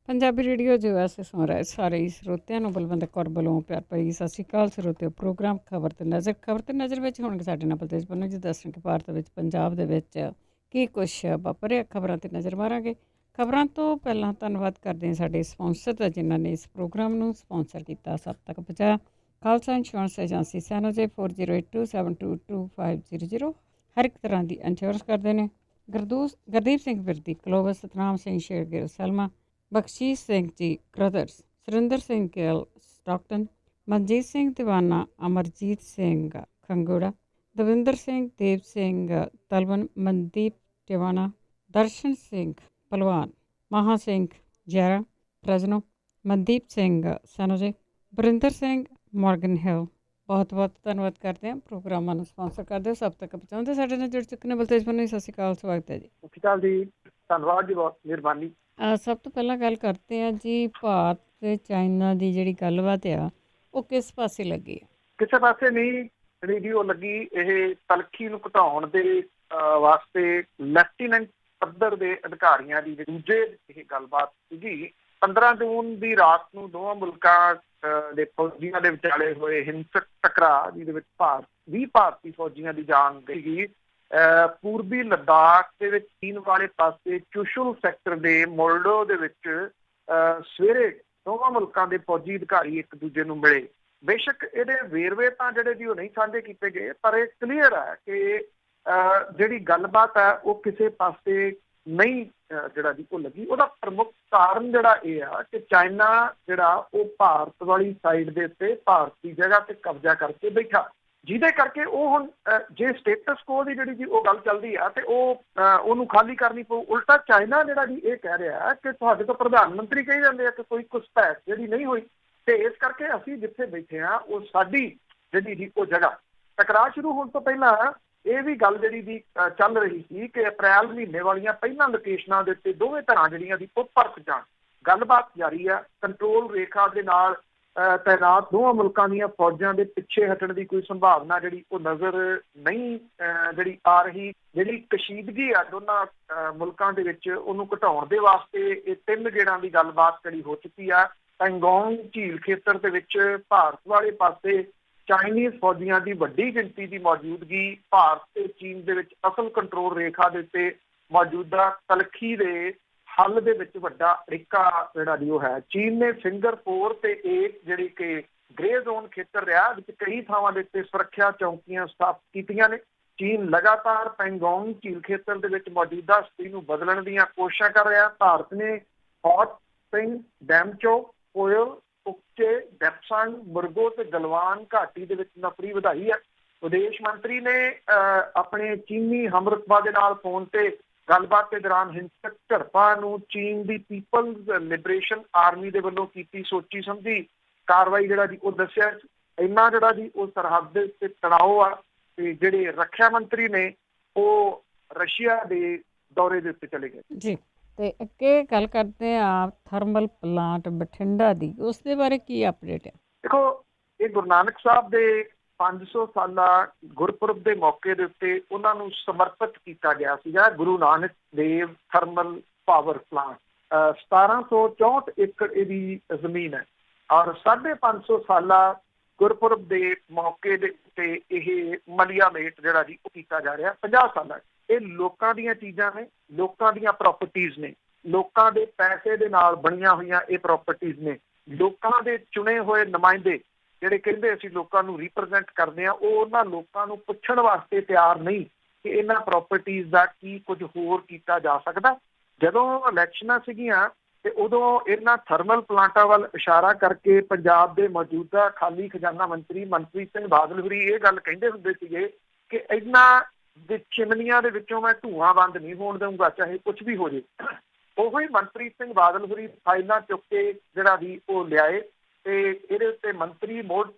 Punjabi radio USA ਸੁਣ ਰਹੇ ਸਾਰੇ ਸਰੋਤਿਆਂ ਨੂੰ ਬਲਵੰਤ ਕੌਰ ਵੱਲੋਂ ਪਿਆਰ ਭਰੀ ਸਤਿ ਸ਼੍ਰੀ ਅਕਾਲ। ਸਰੋਤਿਓ, ਪ੍ਰੋਗਰਾਮ ਖਬਰ ਤੇ ਨਜ਼ਰ ਵਿੱਚ ਹੋਣਗੇ ਸਾਡੇ ਨਾਲ ਬਲਤੇਜ ਬੰਨੂ ਜੀ ਦੱਸਣ ਕਿ ਭਾਰਤ ਵਿੱਚ ਪੰਜਾਬ ਦੇ ਵਿੱਚ ਕੀ ਕੁਛ ਵਾਪਰਿਆ। ਖਬਰਾਂ ਤੇ ਨਜ਼ਰ ਮਾਰਾਂਗੇ। ਖਬਰਾਂ ਤੋਂ ਪਹਿਲਾਂ ਧੰਨਵਾਦ ਕਰਦੇ ਹਾਂ ਸਾਡੇ ਸਪਾਂਸਰ ਦਾ ਜਿਨ੍ਹਾਂ ਨੇ ਇਸ ਪ੍ਰੋਗਰਾਮ ਨੂੰ ਸਪਾਂਸਰ ਕੀਤਾ। ਸਭ ਤੱਕ ਪਹੁੰਚਾਇਆ ਖਾਲਸਾ ਇੰਸ਼ੋਰੈਂਸ ਏਜੰਸੀ ਸੈਨੋਜੇ 4082722500 ਹਰ ਇੱਕ ਤਰ੍ਹਾਂ ਦੀ ਇੰਸ਼ੋਰੈਂਸ ਕਰਦੇ ਨੇ। ਗੁਰਦੀਪ ਸਿੰਘ ਵਿਰਦੀ, ਕਲੋਵਰ, ਸਤਨਾਮ ਸਿੰਘ ਸ਼ੇਰਗਿਲ, ਸਲਮਾ, ਬਖਸ਼ੀਸ਼ ਸਿੰਘ ਜੀ ਬ੍ਰਦਰਸ, ਸੁਰਿੰਦਰ ਸਿੰਘ ਗਿੱਲ ਸਟਾਕਟਨ, ਮਨਜੀਤ ਸਿੰਘ ਦੀਵਾਨਾ, ਅਮਰਜੀਤ ਸਿੰਘ ਖੰਗੂੜਾ, ਦਵਿੰਦਰ ਸਿੰਘ, ਦੇਵ ਸਿੰਘ ਤਲਵਨ, ਮਨਦੀਪ ਟਿਵਾਣਾ, ਦਰਸ਼ਨ ਸਿੰਘ ਭਲਵਾਨ, ਮਹਾ ਸਿੰਘ ਜੈਰਾ ਪ੍ਰਜਨੋ, ਮਨਦੀਪ ਸਿੰਘ ਸੈਨੋਜੇ, ਬਰਿੰਦਰ ਸਿੰਘ ਮੋਰਗਨ ਹਿਲ। ਬਹੁਤ ਬਹੁਤ ਧੰਨਵਾਦ ਕਰਦੇ ਹਾਂ ਪ੍ਰੋਗਰਾਮਾਂ ਨੂੰ ਸਪਾਂਸਰ ਕਰਦੇ ਹੋ, ਸਭ ਤੱਕ ਪਹੁੰਚਾਉਂਦੇ। ਸਾਡੇ ਨਾਲ ਜੁੜ ਚੁੱਕੇ ਨੇ ਬਲਤੇਜ ਬੰਨੂ। ਸਤਿ ਸ਼੍ਰੀ ਅਕਾਲ, ਸਵਾਗਤ ਹੈ ਜੀ। ਸਤਿ ਸ਼੍ਰੀ ਅਕਾਲ ਜੀ, ਧੰਨਵਾਦ ਜੀ, ਬਹੁਤ ਮਿਹਰਬਾਨੀ। ਸਭ ਤੋਂ ਪਹਿਲਾਂ ਗੱਲ ਕਰਦੇ ਹਾਂ ਜੀ, ਭਾਰਤ ਤੇ ਚਾਈਨਾ ਦੀ ਜਿਹੜੀ ਗੱਲਬਾਤ ਆ ਉਹ ਕਿਸ ਪਾਸੇ ਲੱਗੀ ਆ? ਕਿਸੇ ਪਾਸੇ ਨਹੀਂ ਜਿਹੜੀ ਜੀ ਉਹ ਲੱਗੀ। ਇਹ ਤਲਖੀ ਨੂੰ ਘਟਾਉਣ ਦੇ ਵਾਸਤੇ ਲੈਫਟੀਨੈਂਟ ਪੱਧਰ ਦੇ ਅਧਿਕਾਰੀਆਂ ਦੀ ਦੂਜੇ ਇਹ ਗੱਲਬਾਤ ਸੀਗੀ। 15 ਜੂਨ ਦੀ ਰਾਤ ਨੂੰ ਦੋਵਾਂ ਮੁਲਕਾਂ ਦੇ ਫੌਜੀਆਂ ਦੇ ਵਿਚਾਲੇ ਹੋਏ ਹਿੰਸਕ ਟਕਰਾਅ, ਜਿਹਦੇ ਵਿੱਚ 20 ਭਾਰਤੀ ਫੌਜੀਆਂ ਦੀ ਜਾਨ ਗਈ। ਪੂਰਬੀ ਲੱਦਾਖ ਦੇ ਵਿੱਚ ਚੀਨ ਵਾਲੇ ਪਾਸੇ ਚੁਸ਼ੁਲ ਸੈਕਟਰ ਦੇ ਮੋਲਡੋ ਦੇ ਵਿੱਚ ਸਵੇਰੇ ਦੋਵਾਂ ਮੁਲਕਾਂ ਦੇ ਫੌਜੀ ਅਧਿਕਾਰੀ ਇੱਕ ਦੂਜੇ ਨੂੰ ਮਿਲੇ। ਬੇਸ਼ੱਕ ਇਹਦੇ ਵੇਰਵੇ ਤਾਂ ਜਿਹੜੇ ਜੀ ਉਹ ਨਹੀਂ ਸਾਂਝੇ ਕੀਤੇ ਗਏ, ਪਰ ਇਹ ਕਲੀਅਰ ਹੈ ਕਿ ਜਿਹੜੀ ਗੱਲਬਾਤ ਹੈ ਉਹ ਕਿਸੇ ਪਾਸੇ ਨਹੀਂ ਜਿਹੜਾ ਜੀ ਉਹ ਲੱਗੀ। ਉਹਦਾ ਪ੍ਰਮੁੱਖ ਕਾਰਨ ਜਿਹੜਾ ਇਹ ਆ ਕਿ ਚਾਈਨਾ ਜਿਹੜਾ ਉਹ ਭਾਰਤ ਵਾਲੀ ਸਾਈਡ ਦੇ ਉੱਤੇ ਭਾਰਤੀ ਜਗ੍ਹਾ ਤੇ ਕਬਜ਼ਾ ਕਰਕੇ ਬੈਠਾ, ਜਿਹਦੇ ਕਰਕੇ ਉਹ ਹੁਣ ਜੇ ਸਟੇਟਸ ਕੋ ਦੀ ਜਿਹੜੀ ਜੀ ਉਹ ਗੱਲ ਚੱਲਦੀ ਆ ਤੇ ਉਹਨੂੰ ਖਾਲੀ ਕਰਨੀ ਪਊ। ਉਲਟਾ ਚਾਈਨਾ ਜਿਹੜਾ ਜੀ ਇਹ ਕਹਿ ਰਿਹਾ ਕਿ ਤੁਹਾਡੇ ਤੋਂ ਪ੍ਰਧਾਨ ਮੰਤਰੀ ਕਹੀ ਜਾਂਦੇ ਆ ਕਿ ਕੋਈ ਘੁਸਪੈਠ ਜਿਹੜੀ ਨਹੀਂ ਹੋਈ, ਤੇ ਇਸ ਕਰਕੇ ਅਸੀਂ ਜਿੱਥੇ ਬੈਠੇ ਆ ਉਹ ਸਾਡੀ ਜਿਹੜੀ ਜੀ ਉਹ ਜਗ੍ਹਾ। ਟਕਰਾਅ ਸ਼ੁਰੂ ਹੋਣ ਤੋਂ ਪਹਿਲਾਂ ਇਹ ਵੀ ਗੱਲ ਜਿਹੜੀ ਦੀ ਚੱਲ ਰਹੀ ਸੀ ਕਿ ਅਪ੍ਰੈਲ ਮਹੀਨੇ ਵਾਲੀਆਂ ਪਹਿਲਾਂ ਲੋਕੇਸ਼ਨਾਂ ਦੇ ਉੱਤੇ ਦੋਵੇਂ ਧਿਰਾਂ ਜਿਹੜੀਆਂ ਦੀ ਉਹ ਪਰਖ ਜਾਣ। ਗੱਲਬਾਤ ਜਾਰੀ ਆ। ਕੰਟਰੋਲ ਰੇਖਾ ਦੇ ਨਾਲ ਤੈਨਾਤ ਦੋਵਾਂ ਮੁਲਕਾਂ ਦੀਆਂ ਫੌਜਾਂ ਦੇ ਪਿੱਛੇ ਹਟਣ ਦੀ ਕੋਈ ਸੰਭਾਵਨਾ ਜਿਹੜੀ ਉਹ ਨਜ਼ਰ ਨਹੀਂ ਜਿਹੜੀ ਆ ਰਹੀ। ਜਿਹੜੀ ਕਸ਼ੀਦਗੀ ਆ ਦੋਨਾਂ ਮੁਲਕਾਂ ਦੇ ਵਿੱਚ ਉਹਨੂੰ ਘਟਾਉਣ ਦੇ ਵਾਸਤੇ ਇਹ 3 ਗੇੜਾਂ ਦੀ ਗੱਲਬਾਤ ਜਿਹੜੀ ਹੋ ਚੁੱਕੀ ਆ। ਪੈਂਗੋਂਗ ਝੀਲ ਖੇਤਰ ਦੇ ਵਿੱਚ ਭਾਰਤ ਵਾਲੇ ਪਾਸੇ ਚਾਈਨੀਜ਼ ਫੌਜੀਆਂ ਦੀ ਵੱਡੀ ਗਿਣਤੀ ਦੀ ਮੌਜੂਦਗੀ, ਭਾਰਤ ਤੇ ਚੀਨ ਦੇ ਵਿੱਚ ਅਸਲ ਕੰਟਰੋਲ ਰੇਖਾ ਦੇ ਉੱਤੇ ਮੌਜੂਦਾ ਤਲਖੀ ਦੇ ਹੱਲ ਦੇ ਵਿੱਚ ਵੱਡਾ ਅੜਿੱਕਾ ਜਿਹੜਾ ਜੀ ਉਹ ਹੈ। ਚੀਨ ਨੇ ਫਿੰਗਰ 4 ਤੇ 8 ਜਿਹੜੀ ਕਿ ਗ੍ਰੇ ਜ਼ੋਨ ਖੇਤਰ ਰਿਹਾ, ਵਿੱਚ ਕਈ ਥਾਵਾਂ ਦੇ ਉੱਤੇ ਸੁਰੱਖਿਆ ਚੌਕੀਆਂ ਸਥਾਪਿਤ ਕੀਤੀਆਂ ਨੇ। ਚੀਨ ਲਗਾਤਾਰ ਪੈਂਗੋਂਗ ਝੀਲ ਖੇਤਰ ਦੇ ਵਿੱਚ ਮੌਜੂਦਾ ਸਥਿਤੀ ਨੂੰ ਬਦਲਣ ਦੀਆਂ ਕੋਸ਼ਿਸ਼ਾਂ ਕਰ ਰਿਹਾ। ਭਾਰਤ ਨੇ ਹੌਟ ਸਪ੍ਰਿੰਗ, ਡੈਮਚੋ, ਕੋਇਲ, ਉਕਚੇ, ਡੈਪਸੰਗ, ਮੁਰਗੋ ਤੇ ਗਲਵਾਨ ਘਾਟੀ ਦੇ ਵਿੱਚ ਨਫਰੀ ਵਧਾਈ ਹੈ। ਵਿਦੇਸ਼ ਮੰਤਰੀ ਨੇ ਆਪਣੇ ਚੀਨੀ ਹਮਰਤਬਾ ਦੇ ਨਾਲ ਫੋਨ ਤੇ ਗੱਲਬਾਤ ਦੇ ਦੌਰਾਨ ਹਿੰਸਕ ਝੜਪਾਂ ਨੂੰ ਚੀਨ ਦੀ ਪੀਪਲਜ਼ ਲਿਬਰੇਸ਼ਨ ਆਰਮੀ ਦੇ ਵੱਲੋਂ ਕੀਤੀ ਸੋਚੀ ਸਮਝੀ ਕਾਰਵਾਈ ਜਿਹੜਾ ਜੀ ਉਹ ਦੱਸਿਆ। ਇੰਨਾ ਜਿਹੜਾ ਜੀ ਉਹ ਸਰਹੱਦ ਦੇ ਉੱਤੇ ਤਣਾਅ ਆ ਤੇ ਜਿਹੜੇ ਰੱਖਿਆ ਮੰਤਰੀ ਨੇ ਉਹ ਰਸ਼ੀਆ ਦੇ ਦੌਰੇ ਦੇ ਉੱਤੇ ਚਲੇ ਗਏ ਜੀ। ਤੇ ਅੱਗੇ ਗੱਲ ਕਰਦੇ ਆ ਥਰਮਲ ਪਲਾਂਟ ਬਠਿੰਡਾ ਦੀ, ਉਸ ਦੇ ਬਾਰੇ ਕੀ ਅਪਡੇਟ ਹੈ? ਦੇਖੋ, ਇਹ ਗੁਰੂ ਨਾਨਕ ਸਾਹਿਬ ਦੇ 500 ਸਾਲਾ ਗੁਰਪੁਰਬ ਦੇ ਮੌਕੇ ਦੇ ਉੱਤੇ ਉਹਨਾਂ ਨੂੰ ਸਮਰਪਿਤ ਕੀਤਾ ਗਿਆ ਸੀਗਾ Guru Nanak Dev thermal power plant. 1764 ਏਕੜ ਇਹਦੀ ਜ਼ਮੀਨ ਹੈ ਔਰ 550 ਸਾਲਾ ਗੁਰਪੁਰਬ ਦੇ ਮੌਕੇ ਦੇ ਉੱਤੇ ਇਹ ਮਲੀਆਮੇਟ ਜਿਹੜਾ ਜੀ ਉਹ ਕੀਤਾ ਜਾ ਰਿਹਾ 50 ਸਾਲਾਂ। ਇਹ ਲੋਕਾਂ ਦੀਆਂ ਚੀਜ਼ਾਂ ਨੇ, ਲੋਕਾਂ ਦੀਆਂ ਪ੍ਰਾਪਰਟੀਜ਼ ਨੇ, ਲੋਕਾਂ ਦੇ ਪੈਸੇ ਦੇ ਨਾਲ ਬਣੀਆਂ ਹੋਈਆਂ ਇਹ ਪ੍ਰਾਪਰਟੀਜ਼ ਨੇ। ਲੋਕਾਂ ਦੇ ਚੁਣੇ ਹੋਏ ਨੁਮਾਇੰਦੇ ਜਿਹੜੇ ਕਹਿੰਦੇ ਅਸੀਂ ਲੋਕਾਂ ਨੂੰ ਰਿਪਰੈਜ਼ੈਂਟ ਕਰਦੇ ਆ, ਉਹ ਉਹਨਾਂ ਲੋਕਾਂ ਨੂੰ ਪੁੱਛਣ ਵਾਸਤੇ ਤਿਆਰ ਨਹੀਂ ਕਿ ਇਹਨਾਂ ਪ੍ਰਾਪਰਟੀਜ਼ ਦਾ ਕੀ ਕੁਝ ਹੋਰ ਕੀਤਾ ਜਾ ਸਕਦਾ। ਜਦੋਂ ਇਲੈਕਸ਼ਨਾਂ ਸੀਗੀਆਂ ਤੇ ਉਦੋਂ ਇਹਨਾਂ ਥਰਮਲ ਪਲਾਂਟਾਂ ਵੱਲ ਇਸ਼ਾਰਾ ਕਰਕੇ ਪੰਜਾਬ ਦੇ ਮੌਜੂਦਾ ਖਾਲੀ ਖਜ਼ਾਨਾ ਮੰਤਰੀ ਮਨਪ੍ਰੀਤ ਸਿੰਘ ਬਾਦਲ ਹੋਰੀ ਇਹ ਗੱਲ ਕਹਿੰਦੇ ਹੁੰਦੇ ਸੀਗੇ ਕਿ ਇਹਨਾਂ ਦੇ ਚਿਮਨੀਆਂ ਦੇ ਵਿੱਚੋਂ ਮੈਂ ਧੂੰਆਂ ਬੰਦ ਨਹੀਂ ਹੋਣ ਦਊਂਗਾ, ਚਾਹੇ ਕੁਛ ਵੀ ਹੋ ਜੇ। ਉਹੀ ਮਨਪ੍ਰੀਤ ਸਿੰਘ ਬਾਦਲ ਹੋਰੀ ਫਾਈਲਾਂ ਚੁੱਕ ਕੇ ਜਿਹੜਾ ਵੀ ਉਹ ਲਿਆਏ ਤੇ ਇਹਦੇ ਉੱਤੇ ਮੰਤਰੀ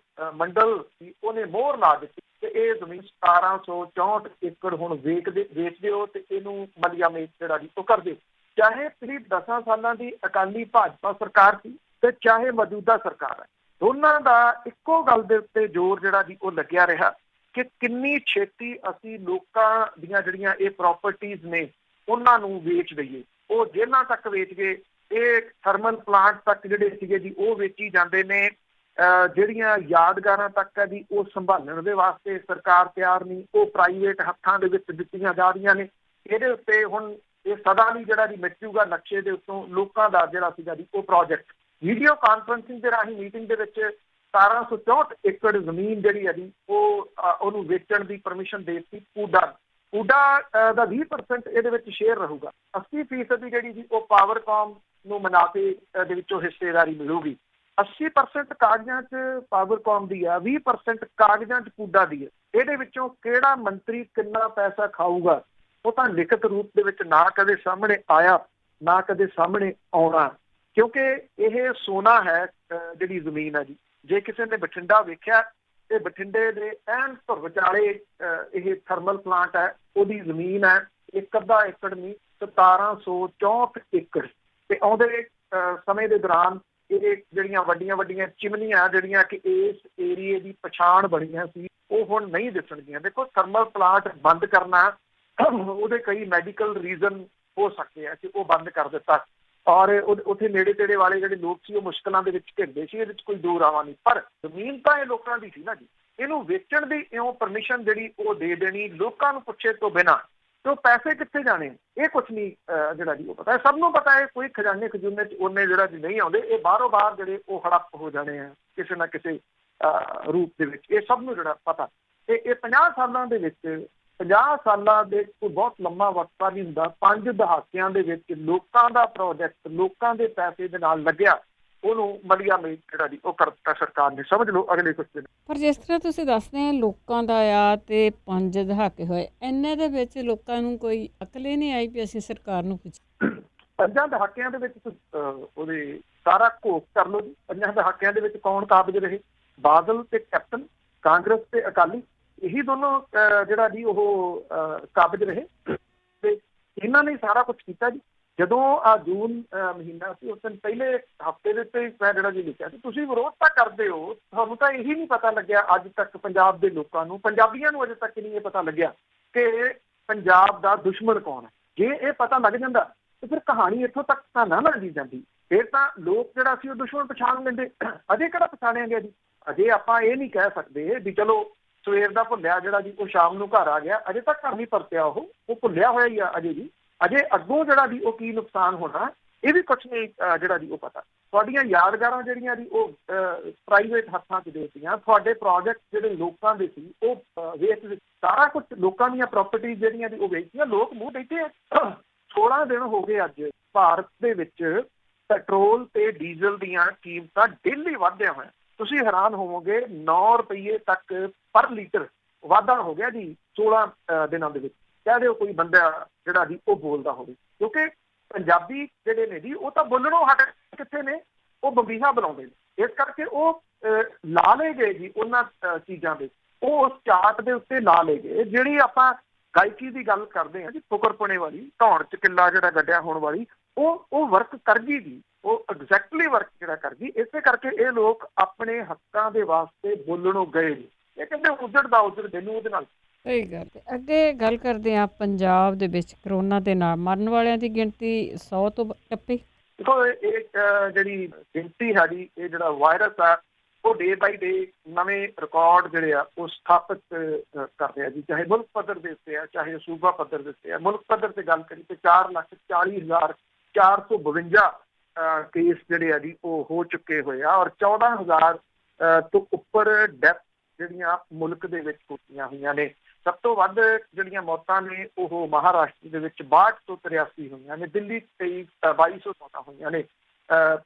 ਮੰਡਲ ਸੀ ਉਹਨੇ ਮੋਹਰ ਲਾ ਦਿੱਤੀ ਤੇ ਇਹ ਜ਼ਮੀਨ 1764 ਏਕੜ ਹੁਣ ਵੇਚ ਦਿਓ ਤੇ ਇਹਨੂੰ ਮਲੀਆਮੇਟ ਜਿਹੜਾ ਜੀ ਉਹ ਕਰ ਦਿਓ। ਚਾਹੇ ਪਿਛਲੀ 10 ਸਾਲਾਂ ਦੀ ਅਕਾਲੀ ਭਾਜਪਾ ਸਰਕਾਰ ਸੀ ਤੇ ਚਾਹੇ ਮੌਜੂਦਾ ਸਰਕਾਰ ਹੈ, ਦੋਨਾਂ ਦਾ ਇੱਕੋ ਗੱਲ ਦੇ ਉੱਤੇ ਜ਼ੋਰ ਜਿਹੜਾ ਜੀ ਉਹ ਲੱਗਿਆ ਰਿਹਾ ਕਿ ਕਿੰਨੀ ਛੇਤੀ ਅਸੀਂ ਲੋਕਾਂ ਦੀਆਂ ਜਿਹੜੀਆਂ ਇਹ ਪ੍ਰਾਪਰਟੀਜ਼ ਨੇ ਉਹਨਾਂ ਨੂੰ ਵੇਚ ਦਈਏ। ਉਹ ਜੇਲ੍ਹਾਂ ਤੱਕ ਵੇਚ ਗਏ, ਇਹ ਥਰਮਲ ਪਲਾਂਟ ਤੱਕ ਜਿਹੜੇ ਸੀਗੇ ਜੀ ਉਹ ਵੇਚੀ ਜਾਂਦੇ ਨੇ। ਜਿਹੜੀਆਂ ਯਾਦਗਾਰਾਂ ਤੱਕ ਹੈ ਜੀ ਉਹ ਸੰਭਾਲਣ ਦੇ ਵਾਸਤੇ ਸਰਕਾਰ ਤਿਆਰ ਨਹੀਂ, ਉਹ ਪ੍ਰਾਈਵੇਟ ਹੱਥਾਂ ਦੇ ਵਿੱਚ ਦਿੱਤੀਆਂ ਜਾ ਰਹੀਆਂ ਨੇ। ਇਹਦੇ ਉੱਤੇ ਹੁਣ ਇਹ ਸਦਾ ਲਈ ਜਿਹੜਾ ਜੀ ਮਿਟੂਗਾ ਨਕਸ਼ੇ ਦੇ ਉੱਤੋਂ ਲੋਕਾਂ ਦਾ ਜਿਹੜਾ ਸੀਗਾ ਜੀ ਉਹ ਪ੍ਰੋਜੈਕਟ। ਵੀਡੀਓ ਕਾਨਫਰੰਸਿੰਗ ਦੇ ਰਾਹੀਂ ਮੀਟਿੰਗ ਦੇ ਵਿੱਚ 1764 ਏਕੜ ਜ਼ਮੀਨ ਜਿਹੜੀ ਹੈ ਜੀ ਉਹਨੂੰ ਵੇਚਣ ਦੀ ਪਰਮਿਸ਼ਨ ਦੇ ਦਿੱਤੀ। ਪੂਡਾ ਦਾ 20% ਇਹਦੇ ਵਿੱਚ ਸ਼ੇਅਰ ਰਹੂਗਾ। 80% ਜਿਹੜੀ ਜੀ ਉਹ ਪਾਵਰਕਾਮ ਨੂੰ ਮੁਨਾਫੇ ਦੇ ਵਿੱਚੋਂ ਹਿੱਸੇਦਾਰੀ ਮਿਲੂਗੀ। 80% ਕਾਗਜ਼ਾਂ 'ਚ ਪਾਵਰਕਾਮ ਦੀ ਆ, 20% ਕਾਗਜ਼ਾਂ 'ਚ ਪੂਡਾ ਦੀ ਹੈ। ਇਹਦੇ ਵਿੱਚੋਂ ਕਿਹੜਾ ਮੰਤਰੀ ਕਿੰਨਾ ਪੈਸਾ ਖਾਊਗਾ ਉਹ ਤਾਂ ਲਿਖਤ ਰੂਪ ਦੇ ਵਿੱਚ ਨਾ ਕਦੇ ਸਾਹਮਣੇ ਆਇਆ, ਨਾ ਕਦੇ ਸਾਹਮਣੇ ਆਉਣਾ, ਕਿਉਂਕਿ ਇਹ ਸੋਨਾ ਹੈ ਜਿਹੜੀ ਜ਼ਮੀਨ ਹੈ ਜੀ। ਜੇ ਕਿਸੇ ਨੇ ਬਠਿੰਡਾ ਵੇਖਿਆ ਤੇ ਬਠਿੰਡੇ ਦੇ ਐਨ ਧੁਰ ਵਿਚਾਲੇ ਇਹ ਥਰਮਲ ਪਲਾਂਟ ਹੈ, ਉਹਦੀ ਜ਼ਮੀਨ ਹੈ 1 ਏਕੜ ਨਹੀਂ 1764 ਏਕੜ। ਤੇ ਆਉਂਦੇ ਸਮੇਂ ਦੇ ਦੌਰਾਨ ਇਹ ਜਿਹੜੀਆਂ ਵੱਡੀਆਂ ਚਿਮਨੀਆਂ ਜਿਹੜੀਆਂ ਕਿ ਇਸ ਏਰੀਏ ਦੀ ਪਛਾਣ ਬਣੀਆਂ ਸੀ ਉਹ ਹੁਣ ਨਹੀਂ ਦਿਸਣਗੀਆਂ। ਦੇਖੋ, ਥਰਮਲ ਪਲਾਂਟ ਬੰਦ ਕਰਨਾ ਉਹਦੇ ਕਈ ਮੈਡੀਕਲ ਰੀਜ਼ਨ ਹੋ ਸਕਦੇ ਆ ਕਿ ਉਹ ਬੰਦ ਕਰ ਦਿੱਤਾ, ਔਰ ਉੱਥੇ ਨੇੜੇ ਤੇੜੇ ਵਾਲੇ ਜਿਹੜੇ ਲੋਕ ਸੀ ਉਹ ਮੁਸ਼ਕਲਾਂ ਦੇ ਵਿੱਚ ਘਿਰਦੇ ਸੀ, ਇਹਦੇ ਵਿੱਚ ਕੋਈ ਦੋ ਰਾਵਾਂ ਨਹੀਂ। ਪਰ ਜ਼ਮੀਨ ਤਾਂ ਇਹ ਲੋਕਾਂ ਦੀ ਸੀ ਨਾ ਜੀ, ਇਹਨੂੰ ਵੇਚਣ ਦੀ ਇਉਂ ਪਰਮਿਸ਼ਨ ਜਿਹੜੀ ਉਹ ਦੇ ਦੇਣੀ ਲੋਕਾਂ ਨੂੰ ਪੁੱਛੇ ਤੋਂ ਬਿਨਾਂ, ਤੇ ਉਹ ਪੈਸੇ ਕਿੱਥੇ ਜਾਣੇ ਇਹ ਕੁਛ ਨਹੀਂ ਜਿਹੜਾ ਜੀ ਉਹ ਪਤਾ। ਸਭ ਨੂੰ ਪਤਾ ਹੈ ਕੋਈ ਖਜ਼ਾਨੇ ਖਜ਼ੂਨੇ 'ਚ ਉਹਨੇ ਜਿਹੜਾ ਜੀ ਨਹੀਂ ਆਉਂਦੇ, ਇਹ ਬਾਹਰੋਂ ਬਾਹਰ ਜਿਹੜੇ ਉਹ ਹੜੱਪ ਹੋ ਜਾਣੇ ਆ ਕਿਸੇ ਨਾ ਕਿਸੇ ਰੂਪ ਦੇ ਵਿੱਚ। ਇਹ ਸਭ ਨੂੰ ਜਿਹੜਾ ਪਤਾ। ਤੇ ਇਹ 50 ਸਾਲਾਂ ਦੇ ਵਿੱਚ 50 ਸਾਲਾਂ ਦੇ ਕੋਈ ਬਹੁਤ ਲੰਮਾ ਵਕਤ ਨਹੀਂ ਹੁੰਦਾ। 5 ਦਹਾਕਿਆਂ ਦੇ ਵਿੱਚ ਲੋਕਾਂ ਦਾ ਪ੍ਰੋਜੈਕਟ ਲੋਕਾਂ ਦੇ ਪੈਸੇ ਦੇ ਨਾਲ ਲੱਗਿਆ, ਉਹਨੂੰ ਮਲੀਆ ਮੇਟ ਜਿਹੜਾ ਜੀ ਉਹ ਕਰਤਾ ਸਰਕਾਰ ਨੇ। ਸਮਝ ਲਓ ਅਗਲੇ ਕੁਝ ਦਿਨ। ਪਰ ਜਿਸ ਤਰ੍ਹਾਂ ਤੁਸੀਂ ਦੱਸਦੇ ਲੋਕਾਂ ਦਾ ਆ ਤੇ 5 ਦਹਾਕੇ ਹੋਏ, ਇੰਨੇ ਦੇ ਵਿੱਚ ਲੋਕਾਂ ਨੂੰ ਕੋਈ ਅਕਲ ਹੀ ਨਹੀਂ ਆਈ ਵੀ ਅਸੀਂ ਸਰਕਾਰ ਨੂੰ ਪੁੱਛ 5 ਦਹਾਕਿਆਂ ਦੇ ਵਿੱਚ ਉਹਦੇ ਸਾਰਾ ਘੋਖ ਕਰ ਲਓ ਜੀ। 5 ਦਹਾਕਿਆਂ ਦੇ ਵਿੱਚ ਕੌਣ ਕਾਬਜ਼ ਰਹੇ? ਬਾਦਲ ਤੇ ਕੈਪਟਨ, ਕਾਂਗਰਸ ਤੇ ਅਕਾਲੀ, ਇਹੀ ਦੋਨੋਂ ਜਿਹੜਾ ਜੀ ਉਹ ਕਾਬਜ਼ ਰਹੇ ਤੇ ਇਹਨਾਂ ਨੇ ਸਾਰਾ ਕੁਛ ਕੀਤਾ ਜੀ। ਜਦੋਂ ਜੂਨ ਮਹੀਨਾ ਸੀ ਉਸ ਦਿਨ ਪਹਿਲੇ ਹਫ਼ਤੇ ਦੇ ਉੱਤੇ ਮੈਂ ਜਿਹੜਾ ਜੀ ਲਿਖਿਆ ਸੀ, ਤੁਸੀਂ ਵਿਰੋਧ ਤਾਂ ਕਰਦੇ ਹੋ, ਤੁਹਾਨੂੰ ਤਾਂ ਇਹੀ ਨਹੀਂ ਪਤਾ ਲੱਗਿਆ ਅੱਜ ਤੱਕ ਪੰਜਾਬ ਦੇ ਲੋਕਾਂ ਨੂੰ, ਪੰਜਾਬੀਆਂ ਨੂੰ ਅਜੇ ਤੱਕ ਨਹੀਂ ਇਹ ਪਤਾ ਲੱਗਿਆ ਕਿ ਪੰਜਾਬ ਦਾ ਦੁਸ਼ਮਣ ਕੌਣ ਹੈ। ਜੇ ਇਹ ਪਤਾ ਲੱਗ ਜਾਂਦਾ ਤੇ ਫਿਰ ਕਹਾਣੀ ਇੱਥੋਂ ਤੱਕ ਤਾਂ ਨਾ ਲੱਗੀ ਜਾਂਦੀ। ਫਿਰ ਤਾਂ ਲੋਕ ਜਿਹੜਾ ਸੀ ਉਹ ਦੁਸ਼ਮਣ ਪਛਾਣ ਲੈਂਦੇ। ਅਜੇ ਕਿਹੜਾ ਪਛਾਣਿਆ ਗਿਆ ਜੀ? ਅਜੇ ਆਪਾਂ ਇਹ ਨਹੀਂ ਕਹਿ ਸਕਦੇ ਵੀ ਚਲੋ ਸਵੇਰ ਦਾ ਭੁੱਲਿਆ ਜਿਹੜਾ ਜੀ ਉਹ ਸ਼ਾਮ ਨੂੰ ਘਰ ਆ ਗਿਆ। ਅਜੇ ਤੱਕ ਘਰ ਨਹੀਂ ਪਰਤਿਆ, ਉਹ ਭੁੱਲਿਆ ਹੋਇਆ ਹੀ ਆ ਅਜੇ ਜੀ। ਅਜੇ ਅੱਗੋਂ ਜਿਹੜਾ ਜੀ ਉਹ ਕੀ ਨੁਕਸਾਨ ਹੋਣਾ ਇਹ ਵੀ ਕੁਛ ਨਹੀਂ ਜਿਹੜਾ ਜੀ ਉਹ ਪਤਾ। ਤੁਹਾਡੀਆਂ ਯਾਦਗਾਰਾਂ ਜਿਹੜੀਆਂ ਜੀ ਉਹ ਪ੍ਰਾਈਵੇਟ ਹੱਥਾਂ 'ਚ ਦੇਤੀਆਂ। ਤੁਹਾਡੇ ਪ੍ਰੋਜੈਕਟ ਜਿਹੜੇ ਲੋਕਾਂ ਦੇ ਸੀ ਉਹ ਵੇਚ ਸਾਰਾ ਕੁਛ ਲੋਕਾਂ ਦੀਆਂ ਪ੍ਰਾਪਰਟੀ ਜਿਹੜੀਆਂ ਜੀ ਉਹ ਵੇਚਤੀਆਂ। ਲੋਕ ਮੂੰਹ ਬੈਠੇ ਆ। 16 ਦਿਨ ਹੋ ਗਏ ਅੱਜ ਭਾਰਤ ਦੇ ਵਿੱਚ ਪੈਟਰੋਲ ਤੇ ਡੀਜ਼ਲ ਦੀਆਂ ਕੀਮਤਾਂ ਡੇਲੀ ਵਧਦਿਆਂ ਹੋਈਆਂ। ਤੁਸੀਂ ਹੈਰਾਨ ਹੋਵੋਗੇ 9 ਰੁਪਏ ਤੱਕ ਪਰ ਲੀਟਰ ਵਾਧਾ ਹੋ ਗਿਆ ਜੀ 16 ਦਿਨਾਂ ਦੇ ਵਿੱਚ। ਕਹਿ ਦਿਓ ਕੋਈ ਬੰਦਾ ਜਿਹੜਾ ਜੀ ਉਹ ਬੋਲਦਾ ਹੋਵੇ, ਕਿਉਂਕਿ ਪੰਜਾਬੀ ਜਿਹੜੇ ਨੇ ਜੀ ਉਹ ਤਾਂ ਬੋਲਣੋਂ ਹਟ ਕਿੱਥੇ ਨੇ, ਉਹ ਬੰਬੀਹਾ ਬਣਾਉਂਦੇ ਨੇ। ਇਸ ਕਰਕੇ ਉਹ ਲਾ ਲਏ ਗਏ ਜੀ ਉਹਨਾਂ ਚੀਜ਼ਾਂ ਦੇ, ਉਹ ਉਸ ਚਾਰਟ ਦੇ ਉੱਤੇ ਲਾ ਲਏ ਗਏ। ਜਿਹੜੀ ਆਪਾਂ ਗਾਇਕੀ ਦੀ ਗੱਲ ਕਰਦੇ ਹਾਂ ਜੀ, ਫੁਕਰਪੁਣੇ ਵਾਲੀ, ਧੌਣ 'ਚ ਕਿੱਲਾ ਜਿਹੜਾ ਗੱਡਿਆ ਹੋਣ ਵਾਲੀ, ਉਹ ਵਰਕ ਕਰ ਗਈ ਜੀ, ਉਹ ਐਗਜ਼ੈਕਟਲੀ ਵਰਕ ਜਿਹੜਾ ਕਰ ਗਈ। ਇਸੇ ਕਰਕੇ ਇਹ ਲੋਕ ਆਪਣੇ ਹੱਕਾਂ ਦੇ ਵਾਸਤੇ ਬੋਲਣੋਂ ਗਏ ਜੀ। ਇਹ ਕਹਿੰਦੇ ਉਜੜਦਾ ਉਜੜ ਮੈਨੂੰ ਉਹਦੇ ਨਾਲ। ਸਹੀ ਗੱਲ। ਅੱਗੇ ਗੱਲ ਕਰਦੇ ਹਾਂ ਪੰਜਾਬ ਦੇ ਵਿੱਚ ਕਰੋਨਾ ਦੇ ਨਾਲ ਮਰਨ ਵਾਲਿਆਂ ਦੀ ਗਿਣਤੀ 100 ਤੋਂ ਟੱਪੀ। ਦੇਖੋ, ਇਹ ਜਿਹੜੀ ਗਿਣਤੀ ਹੈ ਜੀ, ਇਹ ਜਿਹੜਾ ਵਾਇਰਸ ਆ ਉਹ ਡੇ ਬਾਈ ਡੇ ਨਵੇਂ ਰਿਕਾਰਡ ਜਿਹੜੇ ਆ ਉਹ ਸਥਾਪਿਤ ਕਰ ਰਿਹਾ ਜੀ। ਚਾਹੇ ਮੁਲਕ ਪੱਧਰ ਦੇ ਉੱਤੇ ਆ, ਚਾਹੇ ਸੂਬਾ ਪੱਧਰ ਦੇ ਉੱਤੇ ਆ। ਮੁਲਕ ਪੱਧਰ ਤੇ ਗੱਲ ਕਰੀ ਤੇ 4,40,452 ਕੇਸ ਜਿਹੜੇ ਆ ਜੀ ਉਹ ਹੋ ਚੁੱਕੇ ਹੋਏ ਆ, ਔਰ 14,000 ਤੋਂ ਉੱਪਰ ਡੈਥ ਜਿਹੜੀਆਂ ਮੁਲਕ ਦੇ ਵਿੱਚ ਹੋਈਆਂ ਹੋਈਆਂ ਨੇ। ਸਭ ਤੋਂ ਵੱਧ ਜਿਹੜੀਆਂ ਮੌਤਾਂ ਨੇ ਉਹ ਮਹਾਰਾਸ਼ਟਰ ਦੇ ਵਿੱਚ 62 ਤੋਂ 83 ਹੋਈਆਂ ਨੇ। ਦਿੱਲੀ 2200 ਮੌਤਾਂ ਹੋਈਆਂ ਨੇ।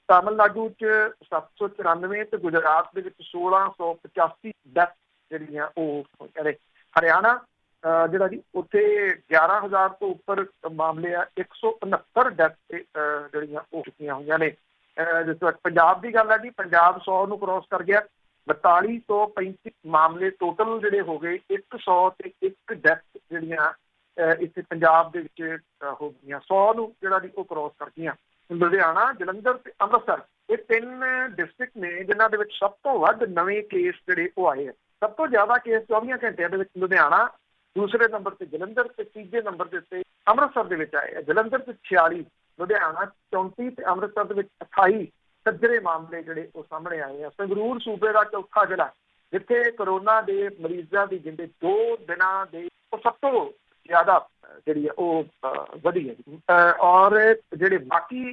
ਤਾਮਿਲਨਾਡੂ 'ਚ 794 ਤੇ ਗੁਜਰਾਤ ਦੇ ਵਿੱਚ 1685 ਡੈਥ ਜਿਹੜੀਆਂ ਉਹ ਹੋਈਆਂ ਨੇ। ਹਰਿਆਣਾ ਜਿਹੜਾ ਜੀ ਉੱਥੇ 11,000 ਤੋਂ ਉੱਪਰ ਮਾਮਲੇ ਆ, 169 ਡੈਥ ਜਿਹੜੀਆਂ ਉਹ ਚੁੱਕੀਆਂ ਹੋਈਆਂ ਨੇ। ਜਿਸ ਤਰ੍ਹਾਂ ਪੰਜਾਬ ਦੀ ਗੱਲ ਹੈ ਜੀ, ਪੰਜਾਬ 100 ਨੂੰ ਕ੍ਰੋਸ ਕਰ ਗਿਆ। 4235 ਮਾਮਲੇ ਟੋਟਲ ਜਿਹੜੇ ਹੋ ਗਏ। 101 ਡੈਥ ਜਿਹੜੀਆਂ ਇੱਥੇ ਪੰਜਾਬ ਦੇ ਵਿੱਚ ਹੋ ਗਈਆਂ। 100 ਨੂੰ ਜਿਹੜਾ ਜੀ ਉਹ ਕ੍ਰੋਸ ਕਰ ਗਈਆਂ। ਲੁਧਿਆਣਾ, ਜਲੰਧਰ ਤੇ ਅੰਮ੍ਰਿਤਸਰ, ਇਹ 3 ਡਿਸਟ੍ਰਿਕਟ ਨੇ ਜਿਨ੍ਹਾਂ ਦੇ ਵਿੱਚ ਸਭ ਤੋਂ ਵੱਧ ਨਵੇਂ ਕੇਸ ਜਿਹੜੇ ਉਹ ਆਏ ਆ। ਸਭ ਤੋਂ ਜ਼ਿਆਦਾ ਕੇਸ 24 ਘੰਟਿਆਂ ਦੇ ਵਿੱਚ ਲੁਧਿਆਣਾ ਦੂਸਰੇ ਨੰਬਰ ਤੇ ਜਲੰਧਰ ਤੇ ਤੀਜੇ ਨੰਬਰ ਦੇ ਉੱਤੇ ਅੰਮ੍ਰਿਤਸਰ ਦੇ ਵਿੱਚ ਆਏ ਆ। ਜਲੰਧਰ ਤੇ 46, ਲੁਧਿਆਣਾ 34 ਤੇ ਅੰਮ੍ਰਿਤਸਰ ਦੇ ਵਿੱਚ 28 ਸੱਜਰੇ ਮਾਮਲੇ ਜਿਹੜੇ ਉਹ ਸਾਹਮਣੇ ਆਏ ਆ। ਸੰਗਰੂਰ ਸੂਬੇ ਦਾ ਚੌਥਾ ਜ਼ਿਲ੍ਹਾ ਜਿੱਥੇ ਕਰੋਨਾ ਦੇ ਮਰੀਜ਼ਾਂ ਦੀ ਗਿਣਤੀ 2 ਦਿਨਾਂ ਦੇ ਉਹ ਸਭ ਤੋਂ ਜ਼ਿਆਦਾ ਜਿਹੜੀ ਹੈ ਉਹ ਵਧੀ ਹੈ। ਔਰ ਜਿਹੜੇ ਬਾਕੀ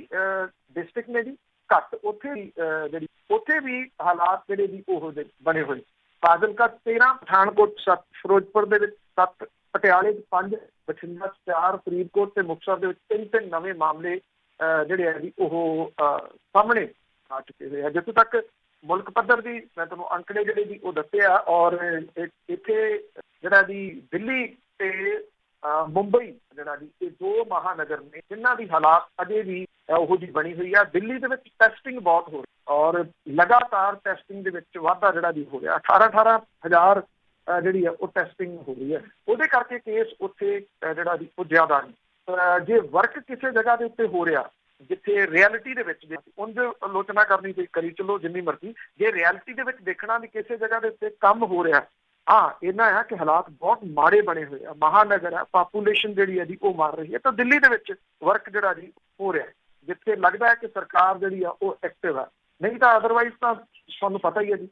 ਡਿਸਟ੍ਰਿਕਟ ਨੇ ਜੀ ਘੱਟ, ਉੱਥੇ ਵੀ ਹਾਲਾਤ ਜਿਹੜੇ ਵੀ ਉਹ ਬਣੇ ਹੋਏ। ਫਾਜ਼ਿਲਕਾ 13, ਪਠਾਨਕੋਟ 7, ਫਿਰੋਜ਼ਪੁਰ ਦੇ ਵਿੱਚ 7, ਪਟਿਆਲੇ 'ਚ 5, ਬਠਿੰਡਾ 4, ਫਰੀਦਕੋਟ ਤੇ ਮੁਕਤਸਰ ਦੇ ਵਿੱਚ 3 ਨਵੇਂ ਮਾਮਲੇ ਜਿਹੜੇ ਹੈ ਜੀ ਉਹ ਸਾਹਮਣੇ ਆ ਚੁੱਕੇ ਹੋਏ ਆ। ਜਿੱਥੋਂ ਤੱਕ ਮੁਲਕ ਪੱਧਰ ਦੀ ਮੈਂ ਤੁਹਾਨੂੰ ਅੰਕੜੇ ਜਿਹੜੇ ਜੀ ਉਹ ਦੱਸੇ ਆ। ਔਰ ਇੱਥੇ ਜਿਹੜਾ ਜੀ ਦਿੱਲੀ ਤੇ ਮੁੰਬਈ ਜਿਹੜਾ ਜੀ ਇਹ 2 ਮਹਾਨਗਰ ਨੇ ਜਿਨ੍ਹਾਂ ਦੀ ਹਾਲਾਤ ਅਜੇ ਵੀ ਉਹੋ ਜਿਹੀ ਬਣੀ ਹੋਈ ਆ। ਦਿੱਲੀ ਦੇ ਵਿੱਚ ਟੈਸਟਿੰਗ ਬਹੁਤ ਹੋ ਰਹੀ ਔਰ ਲਗਾਤਾਰ ਟੈਸਟਿੰਗ ਦੇ ਵਿੱਚ ਵਾਧਾ ਜਿਹੜਾ ਜੀ ਹੋ ਰਿਹਾ। 18 ਹਜ਼ਾਰ ਜਿਹੜੀ ਹੈ ਉਹ ਟੈਸਟਿੰਗ ਹੋ ਰਹੀ ਹੈ। ਉਹਦੇ ਕਰਕੇ ਕੇਸ ਉੱਥੇ ਜਿਹੜਾ ਜੀ ਉਹ ਜ਼ਿਆਦਾ ਨਹੀਂ। ਜੇ ਵਰਕ ਕਿਸੇ ਜਗ੍ਹਾ ਦੇ ਉੱਤੇ ਹੋ ਰਿਹਾ ਜਿੱਥੇ ਰਿਐਲਿਟੀ ਦੇ ਵਿੱਚ ਉਂਝ ਆਲੋਚਨਾ ਕਰਨੀ ਤੇ ਕਰੀ ਚਲੋ ਜਿੰਨੀ ਮਰਜ਼ੀ, ਜੇ ਰਿਐਲਿਟੀ ਦੇ ਵਿੱਚ ਦੇਖਣਾ ਵੀ ਕਿਸੇ ਜਗ੍ਹਾ ਦੇ ਉੱਤੇ ਕੰਮ ਹੋ ਰਿਹਾ, ਹਾਂ ਇਹਨਾਂ ਆ ਕਿ ਹਾਲਾਤ ਬਹੁਤ ਮਾੜੇ ਬਣੇ ਹੋਏ ਆ। ਮਹਾਨਗਰ ਆ, ਪਾਪੂਲੇਸ਼ਨ ਜਿਹੜੀ ਹੈ ਜੀ ਉਹ ਮਰ ਰਹੀ ਹੈ। ਤਾਂ ਦਿੱਲੀ ਦੇ ਵਿੱਚ ਵਰਕ ਜਿਹੜਾ ਜੀ ਹੋ ਰਿਹਾ ਜਿੱਥੇ ਲੱਗਦਾ ਹੈ ਕਿ ਸਰਕਾਰ ਜਿਹੜੀ ਆ ਉਹ ਐਕਟਿਵ ਆ। ਨਹੀਂ ਤਾਂ ਅਦਰਵਾਈਜ਼ ਤਾਂ ਤੁਹਾਨੂੰ ਪਤਾ ਹੀ ਹੈ ਜੀ,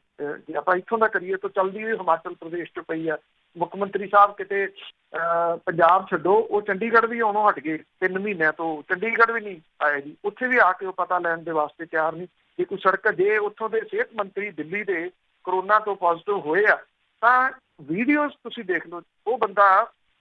ਜੇ ਆਪਾਂ ਇੱਥੋਂ ਦਾ ਕਰੀਏ ਤਾਂ ਚੱਲਦੀ ਹੋਈ ਹਿਮਾਚਲ ਪ੍ਰਦੇਸ਼ 'ਚ ਪਈ ਆ। ਮੁੱਖ ਮੰਤਰੀ ਸਾਹਿਬ ਕਿਤੇ ਪੰਜਾਬ ਛੱਡੋ, ਉਹ ਚੰਡੀਗੜ੍ਹ ਵੀ ਆਉਣੋਂ ਹਟ ਗਏ। 3 ਮਹੀਨਿਆਂ ਤੋਂ ਚੰਡੀਗੜ੍ਹ ਵੀ ਨਹੀਂ ਆਏ ਜੀ। ਉੱਥੇ ਵੀ ਆ ਕੇ ਉਹ ਪਤਾ ਲੈਣ ਦੇ ਵਾਸਤੇ ਤਿਆਰ ਨਹੀਂ ਕਿ ਕੋਈ ਸੜਕ, ਜੇ ਉੱਥੋਂ ਦੇ ਸਿਹਤ ਮੰਤਰੀ ਦਿੱਲੀ ਦੇ ਕਰੋਨਾ ਤੋਂ ਪੋਜ਼ਿਟਿਵ ਹੋਏ ਆ ਤਾਂ ਵੀਡੀਓਜ਼ ਤੁਸੀਂ ਦੇਖ ਲਓ, ਉਹ ਬੰਦਾ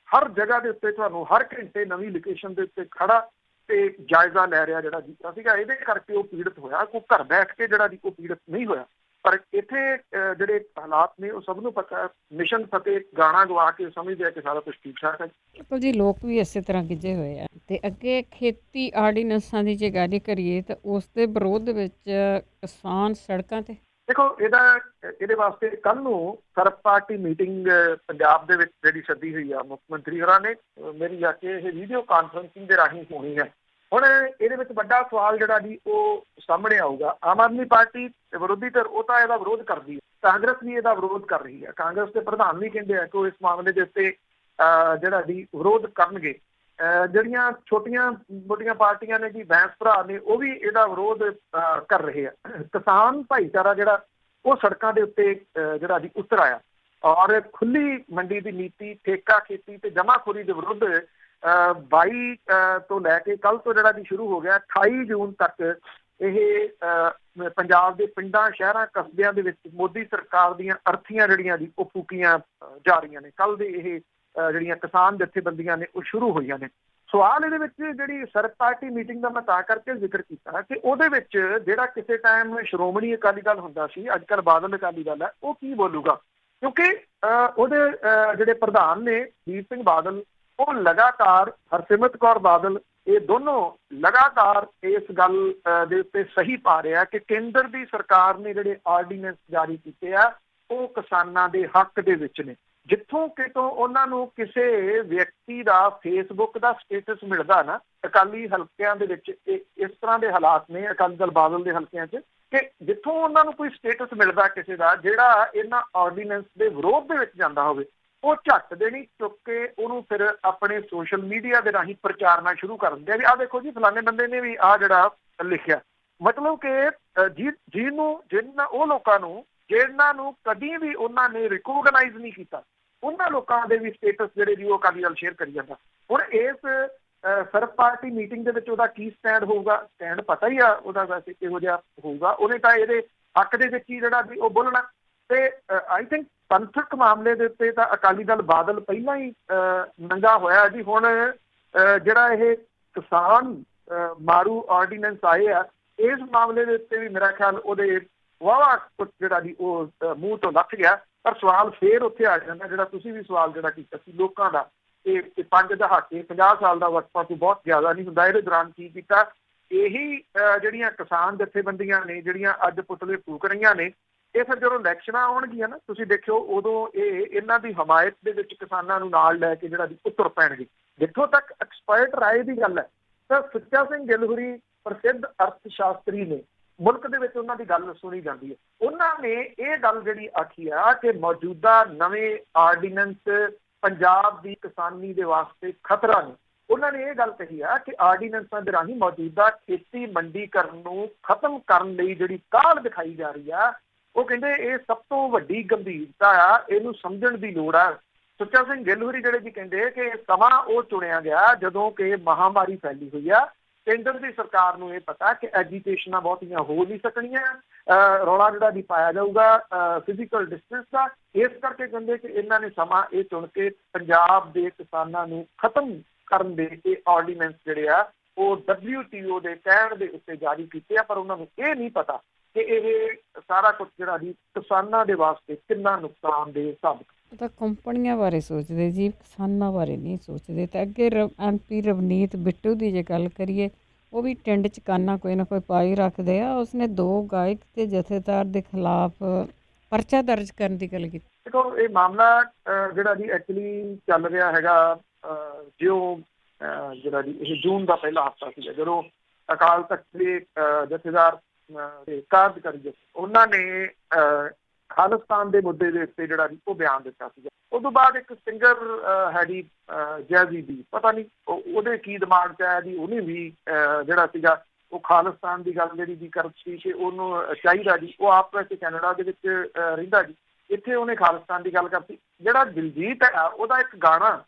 ਹਰ ਜਗ੍ਹਾ ਦੇ ਉੱਤੇ ਤੁਹਾਨੂੰ ਹਰ ਘੰਟੇ ਨਵੀਂ ਲੋਕੇਸ਼ਨ ਦੇ ਉੱਤੇ ਖੜਾ ਤੇ ਜਾਇਜ਼ਾ ਲੈ ਰਿਹਾ ਜਿਹੜਾ ਕੀਤਾ ਸੀਗਾ। ਇਹਦੇ ਕਰਕੇ ਉਹ ਪੀੜਤ ਹੋਇਆ। ਕੋਈ ਘਰ ਬੈਠ ਕੇ ਜਿਹੜਾ ਜੀ ਉਹ ਪੀੜਤ ਨਹੀਂ ਹੋਇਆ। ਪਰ ਇੱਥੇ ਜਿਹੜੇ ਹਾਲਾਤ ਨੇ ਉਹ ਸਭ ਨੂੰ ਪਤਾ। ਮਿਸ਼ਨ ਫਤਿਹ ਗਾਣਾ ਗਵਾ ਕੇ ਸਮਝਦੇ ਆ ਕਿ ਸਾਰਾ ਕੁਝ ਠੀਕ ਠਾਕ ਹੈ। ਬਿਲਕੁਲ ਜੀ, ਲੋਕ ਵੀ ਇਸੇ ਤਰ੍ਹਾਂ ਗਿੱਜੇ ਹੋਏ ਆ। ਤੇ ਅੱਗੇ ਖੇਤੀ ਆਰਡੀਨੈਂਸਾਂ ਦੀ ਜੇ ਗੱਲ ਕਰੀਏ ਤਾਂ ਉਸ ਦੇ ਵਿਰੋਧ ਵਿੱਚ ਕਿਸਾਨ ਸੜਕਾਂ ਤੇ। ਦੇਖੋ ਇਹਦੇ ਵਾਸਤੇ ਕੱਲ ਨੂੰ ਸਰਬ ਪਾਰਟੀ ਮੀਟਿੰਗ ਪੰਜਾਬ ਦੇ ਵਿੱਚ ਜਿਹੜੀ ਸੱਦੀ ਹੋਈ ਆ ਮੁੱਖ ਮੰਤਰੀ ਹੋਰਾਂ ਨੇ, ਮੇਰੀ ਜਾ ਕੇ ਇਹ ਵੀਡੀਓ ਕਾਨਫਰੰਸਿੰਗ ਦੇ ਰਾਹੀਂ ਹੋਣੀ ਹੈ। ਹੁਣ ਇਹਦੇ ਵਿੱਚ ਵੱਡਾ ਸਵਾਲ ਜਿਹੜਾ ਜੀ ਉਹ ਸਾਹਮਣੇ ਆਊਗਾ। ਆਮ ਆਦਮੀ ਪਾਰਟੀ ਵਿਰੋਧੀ ਧਿਰ ਉਹ ਤਾਂ ਇਹਦਾ ਵਿਰੋਧ ਕਰਦੀ ਹੈ, ਕਾਂਗਰਸ ਵੀ ਇਹਦਾ ਵਿਰੋਧ ਕਰ ਰਹੀ ਹੈ। ਕਾਂਗਰਸ ਦੇ ਪ੍ਰਧਾਨ ਵੀ ਕਹਿੰਦੇ ਆ ਕਿ ਉਹ ਇਸ ਮਾਮਲੇ ਦੇ ਉੱਤੇ ਜਿਹੜਾ ਜੀ ਵਿਰੋਧ ਕਰਨਗੇ। ਜਿਹੜੀਆਂ ਛੋਟੀਆਂ ਮੋਟੀਆਂ ਪਾਰਟੀਆਂ ਨੇ ਜੀ, ਬੈਂਸ ਭਰਾ ਨੇ, ਉਹ ਵੀ ਇਹਦਾ ਵਿਰੋਧ ਕਰ ਰਹੇ ਆ। ਕਿਸਾਨ ਭਾਈਚਾਰਾ ਜਿਹੜਾ ਉਹ ਸੜਕਾਂ ਦੇ ਉੱਤੇ ਜਿਹੜਾ ਜੀ ਉਤਰ ਆਇਆ ਔਰ ਖੁੱਲੀ ਮੰਡੀ ਦੀ ਨੀਤੀ, ਠੇਕਾ ਖੇਤੀ ਤੇ ਜਮਾਖੋਰੀ ਦੇ ਵਿਰੁੱਧ 22 ਤੋਂ ਲੈ ਕੇ ਕੱਲ ਤੋਂ ਜਿਹੜਾ ਜੀ ਸ਼ੁਰੂ ਹੋ ਗਿਆ 28 ਜੂਨ ਤੱਕ ਇਹ ਪੰਜਾਬ ਦੇ ਪਿੰਡਾਂ, ਸ਼ਹਿਰਾਂ, ਕਸਬਿਆਂ ਦੇ ਵਿੱਚ ਮੋਦੀ ਸਰਕਾਰ ਦੀਆਂ ਅਰਥੀਆਂ ਜਿਹੜੀਆਂ ਜੀ ਉਹ ਫੂਕੀਆਂ ਜਾ ਰਹੀਆਂ ਨੇ। ਕੱਲ ਦੇ ਇਹ ਜਿਹੜੀਆਂ ਕਿਸਾਨ ਜਥੇਬੰਦੀਆਂ ਨੇ ਉਹ ਸ਼ੁਰੂ ਹੋਈਆਂ ਨੇ। ਸਵਾਲ ਇਹਦੇ ਵਿੱਚ ਜਿਹੜੀ ਸਰਬ ਪਾਰਟੀ ਮੀਟਿੰਗ ਦਾ ਮੈਂ ਤਾਂ ਕਰਕੇ ਜ਼ਿਕਰ ਕੀਤਾ ਕਿ ਉਹਦੇ ਵਿੱਚ ਜਿਹੜਾ ਕਿਸੇ ਟਾਈਮ ਸ਼੍ਰੋਮਣੀ ਅਕਾਲੀ ਦਲ ਹੁੰਦਾ ਸੀ, ਅੱਜ ਕੱਲ੍ਹ ਬਾਦਲ ਅਕਾਲੀ ਦਲ ਹੈ, ਉਹ ਕੀ ਬੋਲੂਗਾ? ਕਿਉਂਕਿ ਉਹਦੇ ਜਿਹੜੇ ਪ੍ਰਧਾਨ ਨੇ ਵੀਰ ਸਿੰਘ ਬਾਦਲ, ਉਹ ਲਗਾਤਾਰ ਹਰਸਿਮਰਤ ਕੌਰ ਬਾਦਲ, ਇਹ ਦੋਨੋਂ ਲਗਾਤਾਰ ਇਸ ਗੱਲ ਦੇ ਉੱਤੇ ਸਹੀ ਪਾ ਰਿਹਾ ਕਿ ਕੇਂਦਰ ਦੀ ਸਰਕਾਰ ਨੇ ਜਿਹੜੇ ਆਰਡੀਨੈਂਸ ਜਾਰੀ ਕੀਤੇ ਆ ਉਹ ਕਿਸਾਨਾਂ ਦੇ ਹੱਕ ਦੇ ਵਿੱਚ ਨੇ। ਜਿੱਥੋਂ ਕਿਤੋਂ ਉਹਨਾਂ ਨੂੰ ਕਿਸੇ ਵਿਅਕਤੀ ਦਾ ਫੇਸਬੁੱਕ ਦਾ ਸਟੇਟਸ ਮਿਲਦਾ ਨਾ, ਅਕਾਲੀ ਹਲਕਿਆਂ ਦੇ ਵਿੱਚ ਇਸ ਤਰ੍ਹਾਂ ਦੇ ਹਾਲਾਤ ਨੇ ਅਕਾਲੀ ਦਲ ਬਾਦਲ ਦੇ ਹਲਕਿਆਂ 'ਚ, ਕਿ ਜਿੱਥੋਂ ਉਹਨਾਂ ਨੂੰ ਕੋਈ ਸਟੇਟਸ ਮਿਲਦਾ ਕਿਸੇ ਦਾ ਜਿਹੜਾ ਇਹਨਾਂ ਆਰਡੀਨੈਂਸ ਦੇ ਵਿਰੋਧ ਦੇ ਵਿੱਚ ਜਾਂਦਾ ਹੋਵੇ, ਉਹ ਝੱਟ ਦੇਣੀ ਚੁੱਕ ਕੇ ਉਹਨੂੰ ਫਿਰ ਆਪਣੇ ਸੋਸ਼ਲ ਮੀਡੀਆ ਦੇ ਰਾਹੀਂ ਪ੍ਰਚਾਰਨਾ ਸ਼ੁਰੂ ਕਰ ਦਿੰਦੇ ਆ ਵੀ ਆਹ ਦੇਖੋ ਜੀ ਫਲਾਣੇ ਬੰਦੇ ਨੇ ਵੀ ਆਹ ਜਿਹੜਾ ਲਿਖਿਆ। ਮਤਲਬ ਕਿ ਜਿਨ੍ਹਾਂ ਉਹ ਲੋਕਾਂ ਨੂੰ ਜਿਹਨਾਂ ਨੂੰ ਕਦੀ ਵੀ ਉਹਨਾਂ ਨੇ ਰਿਕੋਗਨਾਈਜ਼ ਨਹੀਂ ਕੀਤਾ, ਉਹਨਾਂ ਲੋਕਾਂ ਦੇ ਵੀ ਸਟੇਟਸ ਜਿਹੜੇ ਜੀ ਉਹ ਅਕਾਲੀ ਦਲ ਸ਼ੇਅਰ ਕਰੀ ਜਾਂਦਾ। ਹੁਣ ਇਸ ਸਰਬ ਪਾਰਟੀ ਮੀਟਿੰਗ ਦੇ ਵਿੱਚ ਉਹਦਾ ਕੀ ਸਟੈਂਡ ਹੋਊਗਾ? ਸਟੈਂਡ ਪਤਾ ਹੀ ਆ ਉਹਦਾ ਵੈਸੇ ਕਿਹੋ ਜਿਹਾ ਹੋਊਗਾ। ਉਹਨੇ ਤਾਂ ਇਹਦੇ ਹੱਕ ਦੇ ਵਿੱਚ ਹੀ ਜਿਹੜਾ ਵੀ ਉਹ ਬੋਲਣਾ। ਤੇ ਆਈ ਥਿੰਕ ਪੰਥਕ ਮਾਮਲੇ ਦੇ ਉੱਤੇ ਤਾਂ ਅਕਾਲੀ ਦਲ ਬਾਦਲ ਪਹਿਲਾਂ ਹੀ ਨੰਗਾ ਹੋਇਆ ਜੀ। ਹੁਣ ਜਿਹੜਾ ਇਹ ਕਿਸਾਨ ਮਾਰੂ ਆਰਡੀਨੈਂਸ ਆਏ ਆ, ਇਸ ਮਾਮਲੇ ਦੇ ਉੱਤੇ ਵੀ ਮੇਰਾ ਖਿਆਲ ਉਹਦੇ ਵਾਹਵਾ ਕੁਛ ਜਿਹੜਾ ਜੀ ਉਹ ਮੂੰਹ ਤੋਂ ਲੱਥ ਗਿਆ। ਪਰ ਸਵਾਲ ਫੇਰ ਉੱਥੇ ਆ ਜਾਂਦਾ ਜਿਹੜਾ ਤੁਸੀਂ ਵੀ ਸਵਾਲ ਜਿਹੜਾ ਕੀਤਾ ਸੀ ਲੋਕਾਂ ਦਾ, ਇਹ 5 ਦਹਾਕੇ 50 ਸਾਲ ਦਾ ਵਕਫਾ ਤੋਂ ਬਹੁਤ ਜ਼ਿਆਦਾ ਨਹੀਂ ਹੁੰਦਾ। ਇਹਦੇ ਦੌਰਾਨ ਕੀ ਕੀਤਾ? ਇਹੀ ਜਿਹੜੀਆਂ ਕਿਸਾਨ ਜਥੇਬੰਦੀਆਂ ਨੇ ਜਿਹੜੀਆਂ ਅੱਜ ਪੁਤਲੇ ਫੂਕ ਰਹੀਆਂ ਨੇ, ਇਹ ਫਿਰ ਜਦੋਂ ਇਲੈਕਸ਼ਨਾਂ ਆਉਣਗੀਆਂ ਨਾ, ਤੁਸੀਂ ਦੇਖਿਓ ਉਦੋਂ ਇਹਨਾਂ ਦੀ ਹਮਾਇਤ ਦੇ ਵਿੱਚ ਕਿਸਾਨਾਂ ਨੂੰ ਨਾਲ ਲੈ ਕੇ ਜਿਹੜਾ ਉਤਰ ਪੈਣਗੇ। ਜਿੱਥੋਂ ਤੱਕ ਐਕਸਪਰਟ ਰਾਏ ਦੀ ਗੱਲ ਹੈ ਤਾਂ ਸੁੱਚਾ ਸਿੰਘ ਗਿੱਲਹੁਰੀ ਪ੍ਰਸਿੱਧ ਅਰਥ ਸ਼ਾਸਤਰੀ ਨੇ, ਮੁਲਕ ਦੇ ਵਿੱਚ ਉਹਨਾਂ ਦੀ ਗੱਲ ਸੁਣੀ ਜਾਂਦੀ ਹੈ। ਉਹਨਾਂ ਨੇ ਇਹ ਗੱਲ ਜਿਹੜੀ ਆਖੀ ਆ ਕਿ ਮੌਜੂਦਾ ਨਵੇਂ ਆਰਡੀਨੈਂਸ ਪੰਜਾਬ ਦੀ ਕਿਸਾਨੀ ਦੇ ਵਾਸਤੇ ਖਤਰਾ ਨੇ। ਉਹਨਾਂ ਨੇ ਇਹ ਗੱਲ ਕਹੀ ਆ ਕਿ ਆਰਡੀਨੈਂਸਾਂ ਦੇ ਰਾਹੀਂ ਮੌਜੂਦਾ ਖੇਤੀ ਮੰਡੀਕਰਨ ਨੂੰ ਖਤਮ ਕਰਨ ਲਈ ਜਿਹੜੀ ਕਾਹਲ ਦਿਖਾਈ ਜਾ ਰਹੀ ਆ, ਉਹ ਕਹਿੰਦੇ ਇਹ ਸਭ ਤੋਂ ਵੱਡੀ ਗੰਭੀਰਤਾ ਆ, ਇਹਨੂੰ ਸਮਝਣ ਦੀ ਲੋੜ ਆ। ਸੁੱਚਾ ਸਿੰਘ ਗਿੱਲ ਹੋਰੀ ਜਿਹੜੇ ਜੀ ਕਹਿੰਦੇ ਕਿ ਸਮਾਂ ਉਹ ਚੁਣਿਆ ਗਿਆ ਜਦੋਂ ਕਿ ਮਹਾਮਾਰੀ ਫੈਲੀ ਹੋਈ ਆ। ਕੇਂਦਰ ਦੀ ਸਰਕਾਰ ਨੂੰ ਇਹ ਪਤਾ ਕਿ ਐਜੀਟੇਸ਼ਨਾਂ ਬਹੁਤੀਆਂ ਹੋ ਨਹੀਂ ਸਕਣੀਆਂ, ਰੌਲਾ ਜਿਹੜਾ ਵੀ ਪਾਇਆ ਜਾਊਗਾ ਫਿਜ਼ੀਕਲ ਡਿਸਟੈਂਸ ਦਾ। ਇਸ ਕਰਕੇ ਕਹਿੰਦੇ ਕਿ ਇਹਨਾਂ ਨੇ ਸਮਾਂ ਇਹ ਚੁਣ ਕੇ ਪੰਜਾਬ ਦੇ ਕਿਸਾਨਾਂ ਨੂੰ ਖਤਮ ਕਰਨ ਦੇ ਇਹ ਆਰਡੀਨੈਂਸ ਜਿਹੜੇ ਆ ਉਹ WTO ਦੇ ਕਹਿਣ ਦੇ ਉੱਤੇ ਜਾਰੀ ਕੀਤੇ ਆ, ਪਰ ਉਹਨਾਂ ਨੂੰ ਇਹ ਨਹੀਂ ਪਤਾ ਕਿ ਇਹ ਸਾਰਾ ਕੁਝ ਜਿਹੜਾ ਜੀ ਕਿਸਾਨਾਂ ਦੇ ਵਾਸਤੇ ਕਿੰਨਾ ਨੁਕਸਾਨਦੇਹ ਸਾਬਤ। ਤਾਂ ਕੰਪਨੀਆਂ ਬਾਰੇ ਸੋਚਦੇ ਜੀ, ਕਿਸਾਨਾਂ ਬਾਰੇ ਨਹੀਂ ਸੋਚਦੇ। ਤਾਂ ਅੱਗੇ MP ਰਵਨੀਤ ਬਿੱਟੂ ਦੀ ਜੇ ਗੱਲ ਕਰੀਏ, ਉਹ ਵੀ ਟਿੰਡ 'ਚ ਕਾਨਾ ਕੋਈ ਨਾ ਕੋਈ ਪਾਈ ਰੱਖਦੇ ਆ। ਉਸਨੇ 2 ਗਾਇਕ ਤੇ ਜਥੇਦਾਰ ਦੇ ਖਿਲਾਫ ਪਰਚਾ ਦਰਜ ਕਰਨ ਦੀ ਗੱਲ ਕੀਤੀ। ਦੇਖੋ ਇਹ ਮਾਮਲਾ ਜਿਹੜਾ ਜੀ ਐਕਚੁਅਲੀ ਚੱਲ ਰਿਹਾ ਹੈਗਾ ਜੋ ਜਿਹੜਾ ਜੀ ਇਹ ਜੂਨ ਦਾ ਪਹਿਲਾ ਹਫ਼ਤਾ ਸੀਗਾ, ਜਦੋਂ ਅਕਾਲ ਤਖ਼ਤ ਦੇ ਜਥੇਦਾਰ ਕਾਰਜਕਾਰੀ ਉਹਨਾਂ ਨੇ ਖਾਲਿਸਤਾਨ ਦੇ ਮੁੱਦੇ ਦੇ ਉੱਤੇ ਜਿਹੜਾ ਜੀ ਉਹ ਬਿਆਨ ਦਿੱਤਾ ਸੀਗਾ। ਉਸ ਤੋਂ ਬਾਅਦ ਇੱਕ ਸਿੰਗਰ ਹੈ ਜੀ ਜੈਜ਼ੀ, ਪਤਾ ਨਹੀਂ ਉਹਦੇ ਕੀ ਦਿਮਾਗ 'ਚ ਆਇਆ ਜੀ, ਉਹਨੇ ਵੀ ਜਿਹੜਾ ਸੀਗਾ ਉਹ ਖਾਲਿਸਤਾਨ ਦੀ ਗੱਲ ਜਿਹੜੀ ਜੀ ਕਰਤੀ ਕਿ ਉਹਨੂੰ ਚਾਹੀਦਾ ਜੀ, ਉਹ ਆਪ ਵੈਸੇ ਕੈਨੇਡਾ ਦੇ ਵਿੱਚ ਰਹਿੰਦਾ ਜੀ, ਇੱਥੇ ਉਹਨੇ ਖਾਲਿਸਤਾਨ ਦੀ ਗੱਲ ਕਰਤੀ। ਜਿਹੜਾ ਦਿਲਜੀਤ ਹੈ ਉਹਦਾ ਇੱਕ ਗਾਣਾ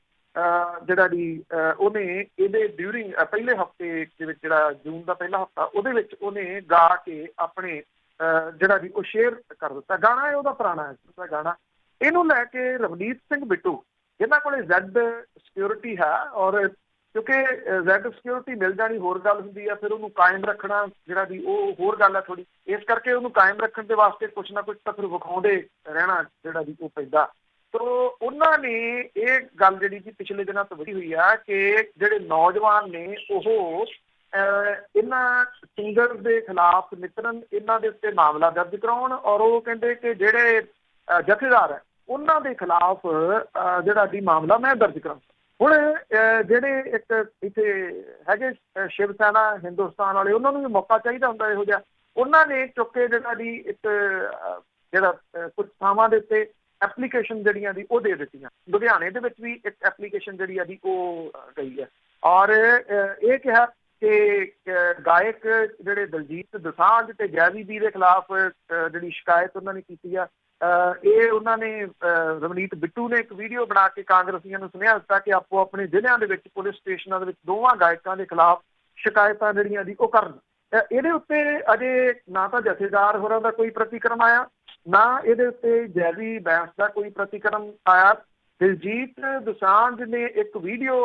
ਜਿਹੜਾ ਜੀ ਉਹਨੇ ਇਹਦੇ ਡਿਊਰਿੰਗ ਪਹਿਲੇ ਹਫ਼ਤੇ ਦੇ ਵਿੱਚ, ਜਿਹੜਾ ਜੂਨ ਦਾ ਪਹਿਲਾ ਹਫ਼ਤਾ, ਉਹਦੇ ਵਿੱਚ ਉਹਨੇ ਗਾ ਕੇ ਆਪਣੇ ਜਿਹੜਾ ਜੀ ਉਹ ਸ਼ੇਅਰ ਕਰ ਦਿੱਤਾ। ਗਾਣਾ ਹੈ ਉਹਦਾ ਪੁਰਾਣਾ ਹੈ ਗਾਣਾ। ਇਹਨੂੰ ਲੈ ਕੇ ਰਵਨੀਤ ਸਿੰਘ ਬਿੱਟੂ, ਜਿਹਨਾਂ ਕੋਲੇ ਜ਼ੈਡ ਸਿਕਿਉਰਿਟੀ ਹੈ, ਔਰ ਕਿਉਂਕਿ ਜ਼ੈਡ ਸਿਕਿਉਰਿਟੀ ਮਿਲ ਜਾਣੀ ਹੋਰ ਗੱਲ ਹੁੰਦੀ ਆ, ਫਿਰ ਉਹਨੂੰ ਕਾਇਮ ਰੱਖਣਾ ਜਿਹੜਾ ਵੀ ਉਹ ਹੋਰ ਗੱਲ ਹੈ ਥੋੜ੍ਹੀ। ਇਸ ਕਰਕੇ ਉਹਨੂੰ ਕਾਇਮ ਰੱਖਣ ਦੇ ਵਾਸਤੇ ਕੁਛ ਨਾ ਕੁਛ ਤਾਂ ਫਿਰ ਵਿਖਾਉਂਦੇ ਰਹਿਣਾ ਜਿਹੜਾ ਵੀ ਉਹ ਪੈਂਦਾ। ਤੋ ਉਹਨਾਂ ਨੇ ਇਹ ਗੱਲ ਜਿਹੜੀ ਕਿ ਪਿਛਲੇ ਦਿਨਾਂ ਤੋਂ ਵਧੀ ਹੋਈ ਆ ਕਿ ਜਿਹੜੇ ਨੌਜਵਾਨ ਨੇ ਉਹ ਇਹਨਾਂ ਸਿੰਗਰ ਦੇ ਖਿਲਾਫ ਨਿਤਰਨ, ਇਹਨਾਂ ਦੇ ਉੱਤੇ ਮਾਮਲਾ ਦਰਜ ਕਰਾਉਣ, ਔਰ ਉਹ ਕਹਿੰਦੇ ਕਿ ਜਿਹੜੇ ਜਥੇਦਾਰ ਹੈ ਉਹਨਾਂ ਦੇ ਖਿਲਾਫ ਜਿਹੜਾ ਵੀ ਮਾਮਲਾ ਮੈਂ ਦਰਜ ਕਰਾਂ। ਹੁਣ ਜਿਹੜੇ ਇੱਕ ਇੱਥੇ ਹੈਗੇ ਸ਼ਿਵ ਸੈਨਾ ਹਿੰਦੁਸਤਾਨ ਵਾਲੇ, ਉਹਨਾਂ ਨੂੰ ਵੀ ਮੌਕਾ ਚਾਹੀਦਾ ਹੁੰਦਾ ਇਹੋ ਜਿਹਾ। ਉਹਨਾਂ ਨੇ ਚੁੱਕ ਕੇ ਜਿਹੜਾ ਦੀ ਇੱਕ ਜਿਹੜਾ ਕੁਝ ਥਾਵਾਂ ਦੇ ਉੱਤੇ ਐਪਲੀਕੇਸ਼ਨ ਜਿਹੜੀਆਂ ਦੀ ਉਹ ਦੇ ਦਿੱਤੀਆਂ। ਲੁਧਿਆਣੇ ਦੇ ਵਿੱਚ ਵੀ ਇੱਕ ਐਪਲੀਕੇਸ਼ਨ ਜਿਹੜੀ ਆ ਦੀ ਉਹ ਗਈ ਹੈ, ਔਰ ਇਹ ਕਿਹਾ ਕਿ ਗਾਇਕ ਜਿਹੜੇ ਦਲਜੀਤ ਦੋਸਾਂਝ ਤੇ ਜੈਜ਼ੀ ਬੀ ਦੇ ਖਿਲਾਫ ਜਿਹੜੀ ਸ਼ਿਕਾਇਤ ਉਹਨਾਂ ਨੇ ਕੀਤੀ ਆ, ਇਹ ਉਹਨਾਂ ਨੇ ਰਵਨੀਤ ਬਿੱਟੂ ਨੇ ਇੱਕ ਵੀਡੀਓ ਬਣਾ ਕੇ ਕਾਂਗਰਸੀਆਂ ਨੂੰ ਸੁਨੇਹਾ ਦਿੱਤਾ ਕਿ ਆਪੋ ਆਪਣੇ ਜ਼ਿਲ੍ਹਿਆਂ ਦੇ ਵਿੱਚ ਪੁਲਿਸ ਸਟੇਸ਼ਨਾਂ ਦੇ ਵਿੱਚ ਦੋਵਾਂ ਗਾਇਕਾਂ ਦੇ ਖਿਲਾਫ ਸ਼ਿਕਾਇਤਾਂ ਜਿਹੜੀਆਂ ਦੀ ਉਹ ਕਰਨ। ਇਹਦੇ ਉੱਤੇ ਅਜੇ ਨਾ ਤਾਂ ਜਥੇਦਾਰ ਹੋਰਾਂ ਦਾ ਕੋਈ ਪ੍ਰਤੀਕਰਮ ਆਇਆ, ਨਾ ਇਹਦੇ ਉੱਤੇ ਜੈਜ਼ੀ ਬੈਂਸ ਦਾ ਕੋਈ ਪ੍ਰਤੀਕਰਮ ਆਇਆ। ਦਿਲਜੀਤ ਦੋਸਾਂਝ ਨੇ ਇੱਕ ਵੀਡੀਓ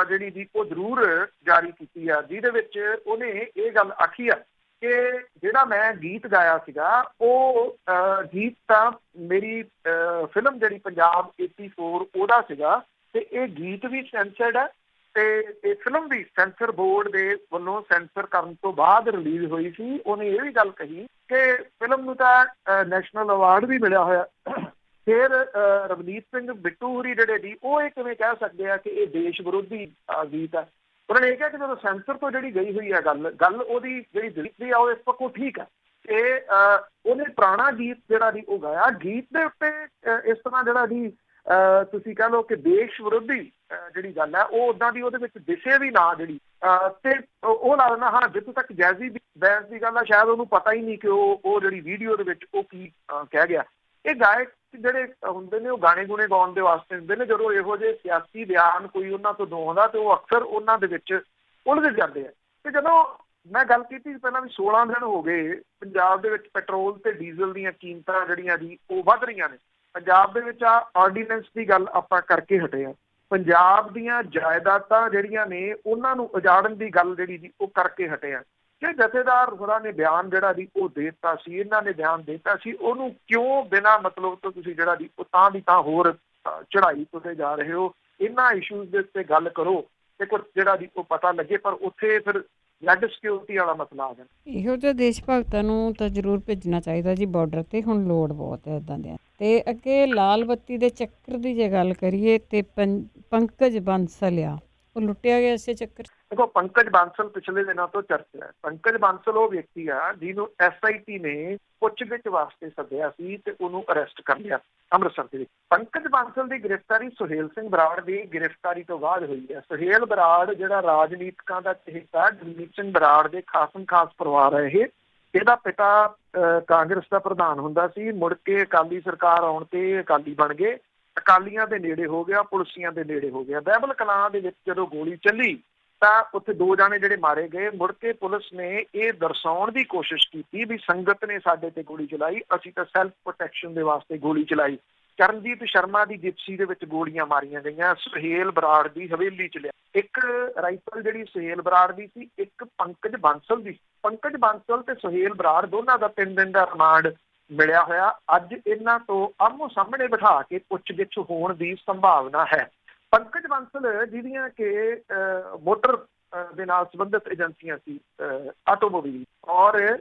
ਜਿਹੜੀ ਦੀ ਉਹ ਜ਼ਰੂਰ ਜਾਰੀ ਕੀਤੀ ਆ, ਜਿਹਦੇ ਵਿੱਚ ਉਹਨੇ ਇਹ ਗੱਲ ਆਖੀ ਆ ਕਿ ਜਿਹੜਾ ਮੈਂ ਗੀਤ ਗਾਇਆ ਸੀਗਾ ਉਹ ਗੀਤ ਤਾਂ ਮੇਰੀ ਫਿਲਮ ਜਿਹੜੀ ਪੰਜਾਬ 84 ਉਹਦਾ ਸੀਗਾ, ਤੇ ਇਹ ਗੀਤ ਵੀ ਸੈਂਸਰਡ ਹੈ ਤੇ ਇਹ ਫਿਲਮ ਵੀ ਸੈਂਸਰ ਬੋਰਡ ਦੇ ਵੱਲੋਂ ਸੈਂਸਰ ਕਰਨ ਤੋਂ ਬਾਅਦ ਰਿਲੀਜ਼ ਹੋਈ ਸੀ। ਉਹਨੇ ਇਹ ਵੀ ਗੱਲ ਕਹੀ ਕਿ ਫਿਲਮ ਨੂੰ ਤਾਂ ਨੈਸ਼ਨਲ ਅਵਾਰਡ ਵੀ ਮਿਲਿਆ ਹੋਇਆ। ਫਿਰ ਰਵਨੀਤ ਸਿੰਘ ਬਿੱਟੂ ਹੋਰੀ ਜਿਹੜੇ ਦੀ ਉਹ ਇਹ ਕਿਵੇਂ ਕਹਿ ਸਕਦੇ ਆ ਕਿ ਇਹ ਦੇਸ਼ ਵਿਰੋਧੀ ਗੀਤ ਹੈ। ਉਹਨਾਂ ਨੇ ਇਹ ਕਿਹਾ ਕਿ ਜਦੋਂ ਸੈਂਸਰ ਤੋਂ ਜਿਹੜੀ ਗਈ ਹੋਈ ਹੈ ਗੱਲ ਉਹਦੀ ਜਿਹੜੀ ਦਿਲਚਸਪੀ ਆ ਉਹ ਇਸ ਪੱਖੋਂ ਠੀਕ ਹੈ ਤੇ ਉਹਨੇ ਪੁਰਾਣਾ ਗੀਤ ਜਿਹੜਾ ਦੀ ਉਹ ਗਾਇਆ। ਗੀਤ ਦੇ ਉੱਤੇ ਇਸ ਤਰ੍ਹਾਂ ਜਿਹੜਾ ਦੀ ਤੁਸੀਂ ਕਹਿ ਲਓ ਕਿ ਦੇਸ਼ ਵਿਰੋਧੀ ਜਿਹੜੀ ਗੱਲ ਹੈ ਉਹ ਉੱਦਾਂ ਦੀ ਉਹਦੇ ਵਿੱਚ ਦਿਸੇ ਵੀ ਨਾ ਜਿਹੜੀ ਤੇ ਉਹ ਲਾ ਲੈਣਾ। ਹਾਂ, ਜਿੱਥੋਂ ਤੱਕ ਜੈਜ਼ੀ ਬੈਂਸ ਦੀ ਗੱਲ ਆ, ਸ਼ਾਇਦ ਉਹਨੂੰ ਪਤਾ ਹੀ ਨਹੀਂ ਕਿ ਉਹ ਜਿਹੜੀ ਵੀਡੀਓ ਦੇ ਵਿੱਚ ਉਹ ਕੀ ਕਹਿ ਗਿਆ। ਇਹ ਗਾਇਕ ਜਿਹੜੇ ਹੁੰਦੇ ਨੇ ਉਹ ਗਾਣੇ ਗੁਣੇ ਗਾਉਣ ਦੇ ਵਾਸਤੇ ਹੁੰਦੇ ਨੇ। ਜਦੋਂ ਇਹੋ ਜਿਹੇ ਸਿਆਸੀ ਬਿਆਨ ਕੋਈ ਉਹਨਾਂ ਤੋਂ ਦਵਾਉਂਦਾ ਤੇ ਉਹ ਅਕਸਰ ਉਹਨਾਂ ਦੇ ਵਿੱਚ ਉਲਝ ਜਾਂਦੇ ਆ। ਤੇ ਜਦੋਂ ਮੈਂ ਗੱਲ ਕੀਤੀ ਪਹਿਲਾਂ ਵੀ 16 ਦਿਨ ਹੋ ਗਏ ਪੰਜਾਬ ਦੇ ਵਿੱਚ ਪੈਟਰੋਲ ਤੇ ਡੀਜ਼ਲ ਦੀਆਂ ਕੀਮਤਾਂ ਜਿਹੜੀਆਂ ਦੀ ਉਹ ਵੱਧ ਰਹੀਆਂ ਨੇ। ਪੰਜਾਬ ਦੇ ਵਿੱਚ ਆਰਡੀਨੈਂਸ ਦੀ ਗੱਲ ਆਪਾਂ ਕਰਕੇ ਹਟੇ ਆ। ਪੰਜਾਬ ਦੀਆਂ ਜਾਇਦਾਦਾਂ ਜਿਹੜੀਆਂ ਨੇ ਉਹਨਾਂ ਨੂੰ ਉਜਾੜਨ ਦੀ ਗੱਲ ਜਿਹੜੀ ਜੀ ਉਹ ਕਰਕੇ ਹਟੇ ਆ। ਕਿ ਜਥੇਦਾਰ ਹੋਰਾਂ ਨੇ ਬਿਆਨ ਜਿਹੜਾ ਦੀ ਉਹ ਦੇ ਦਿੱਤਾ ਸੀ, ਇਹਨਾਂ ਨੇ ਬਿਆਨ ਦੇ ਦਿੱਤਾ ਸੀ, ਉਹਨੂੰ ਕਿਉਂ ਬਿਨਾਂ ਮਤਲਬ ਤੋਂ ਤੁਸੀਂ ਜਿਹੜਾ ਦੀ ਉਹ ਤਾਂ ਦੀ ਤਾਂ ਹੋਰ ਚੜ੍ਹਾਈ ਤੁਰੇ ਜਾ ਰਹੇ ਹੋ। ਇਹਨਾਂ ਇਸ਼ੂਜ਼ ਦੇ ਉੱਤੇ ਗੱਲ ਕਰੋ ਤੇ ਕੁਝ ਜਿਹੜਾ ਦੀ ਉਹ ਪਤਾ ਲੱਗੇ, ਪਰ ਉੱਥੇ ਫਿਰ ਲੈਡ ਸਿਕਿਉਰਿਟੀ ਵਾਲਾ ਮਸਲਾ ਆ ਜਾਂਦਾ। ਇਹੋ ਜਿਹੇ ਦੇਸ਼ ਭਗਤਾਂ ਨੂੰ ਤਾਂ ਜ਼ਰੂਰ ਭੇਜਣਾ ਚਾਹੀਦਾ ਜੀ ਬਾਰਡਰ 'ਤੇ। ਹੁਣ ਲੋੜ ਬਹੁਤ ਹੈ ਇੱਦਾਂ ਦਿਆਂ। ਅਤੇ ਅੱਗੇ ਲਾਲ ਬੱਤੀ ਦੇ ਚੱਕਰ ਦੀ ਜੇ ਗੱਲ ਕਰੀਏ ਤੇ ਪੰਕਜ ਬੰਸਲ ਆ, ਉਹ ਲੁੱਟਿਆ ਗਿਆ ਇਸੇ ਚੱਕਰ 'ਚ। ਦੇਖੋ, ਪੰਕਜ ਬਾਂਸਲ ਪਿਛਲੇ ਦਿਨਾਂ ਤੋਂ ਚਰਚਾ ਹੈ। ਪੰਕਜ ਬਾਂਸਲ ਉਹ ਵਿਅਕਤੀ ਆ ਜਿਹਨੂੰ SIT ਨੇ ਪੁੱਛਗਿੱਛ ਵਾਸਤੇ ਸੱਦਿਆ ਸੀ ਤੇ ਉਹਨੂੰ ਅਰੈਸਟ ਕਰ ਲਿਆ ਅੰਮ੍ਰਿਤਸਰ ਦੇ ਵਿੱਚ। ਪੰਕਜ ਬਾਂਸਲ ਦੀ ਗ੍ਰਿਫਤਾਰੀ ਸੁਹੇਲ ਸਿੰਘ ਬਰਾੜ ਦੀ ਗ੍ਰਿਫਤਾਰੀ ਤੋਂ ਬਾਅਦ ਹੋਈ ਹੈ। ਸੁਹੇਲ ਬਰਾੜ ਜਿਹੜਾ ਰਾਜਨੀਤਿਕਾਂ ਦਾ ਚਹੇਤਾ, ਦਲੀਪ ਸਿੰਘ ਬਰਾੜ ਦੇ ਖਾਸ ਪਰਿਵਾਰ ਹੈ ਇਹ। ਇਹਦਾ ਪਿਤਾ ਕਾਂਗਰਸ ਦਾ ਪ੍ਰਧਾਨ ਹੁੰਦਾ ਸੀ, ਮੁੜ ਕੇ ਅਕਾਲੀ ਸਰਕਾਰ ਆਉਣ ਤੇ ਅਕਾਲੀ ਬਣ ਗਏ, ਅਕਾਲੀਆਂ ਦੇ ਨੇੜੇ ਹੋ ਗਿਆ, ਪੁਲਸੀਆਂ ਦੇ ਨੇੜੇ ਹੋ ਗਿਆ। ਬਹਿਬਲ ਕਲਾਂ ਦੇ ਵਿੱਚ ਜਦੋਂ ਗੋਲੀ ਚੱਲੀ ਤਾਂ ਉੱਥੇ 2 ਜਾਣੇ ਜਿਹੜੇ ਮਾਰੇ ਗਏ। ਮੁੜ ਕੇ ਪੁਲਿਸ ਨੇ ਇਹ ਦਰਸਾਉਣ ਦੀ ਕੋਸ਼ਿਸ਼ ਕੀਤੀ ਵੀ ਸੰਗਤ ਨੇ ਸਾਡੇ ਤੇ ਗੋਲੀ ਚਲਾਈ, ਅਸੀਂ ਤਾਂ ਸੈਲਫ ਪ੍ਰੋਟੈਕਸ਼ਨ ਦੇ ਵਾਸਤੇ ਗੋਲੀ ਚਲਾਈ। ਚਰਨਜੀਤ ਸ਼ਰਮਾ ਦੀ ਜਿਪਸੀ ਦੇ ਵਿੱਚ ਗੋਲੀਆਂ ਮਾਰੀਆਂ ਗਈਆਂ, ਸੁਹੇਲ ਬਰਾੜ ਦੀ ਹਵੇਲੀ ਚ ਲਿਆ। ਇੱਕ ਰਾਈਫਲ ਜਿਹੜੀ ਸੁਹੇਲ ਬਰਾੜ ਦੀ ਸੀ, ਇੱਕ ਪੰਕਜ ਬਾਂਸਲ ਦੀ। ਪੰਕਜ ਬਾਂਸਲ ਤੇ ਸੁਹੇਲ ਬਰਾੜ ਦੋਨਾਂ ਦਾ 3 ਦਿਨ ਦਾ ਰਿਮਾਂਡ ਮਿਲਿਆ ਹੋਇਆ। ਅੱਜ ਇਹਨਾਂ ਤੋਂ ਆਮੋ ਸਾਹਮਣੇ ਬਿਠਾ ਕੇ ਪੁੱਛਗਿੱਛ ਹੋਣ ਦੀ ਸੰਭਾਵਨਾ ਹੈ। ਪੰਕਜ ਬਾਂਸਲ ਜਿਹਦੀਆਂ ਕਿ ਮੋਟਰ ਦੇ ਨਾਲ ਸੰਬੰਧਿਤ ਏਜੰਸੀਆਂ ਸੀ, ਆਟੋਮੋਬਾਈਲ, ਔਰ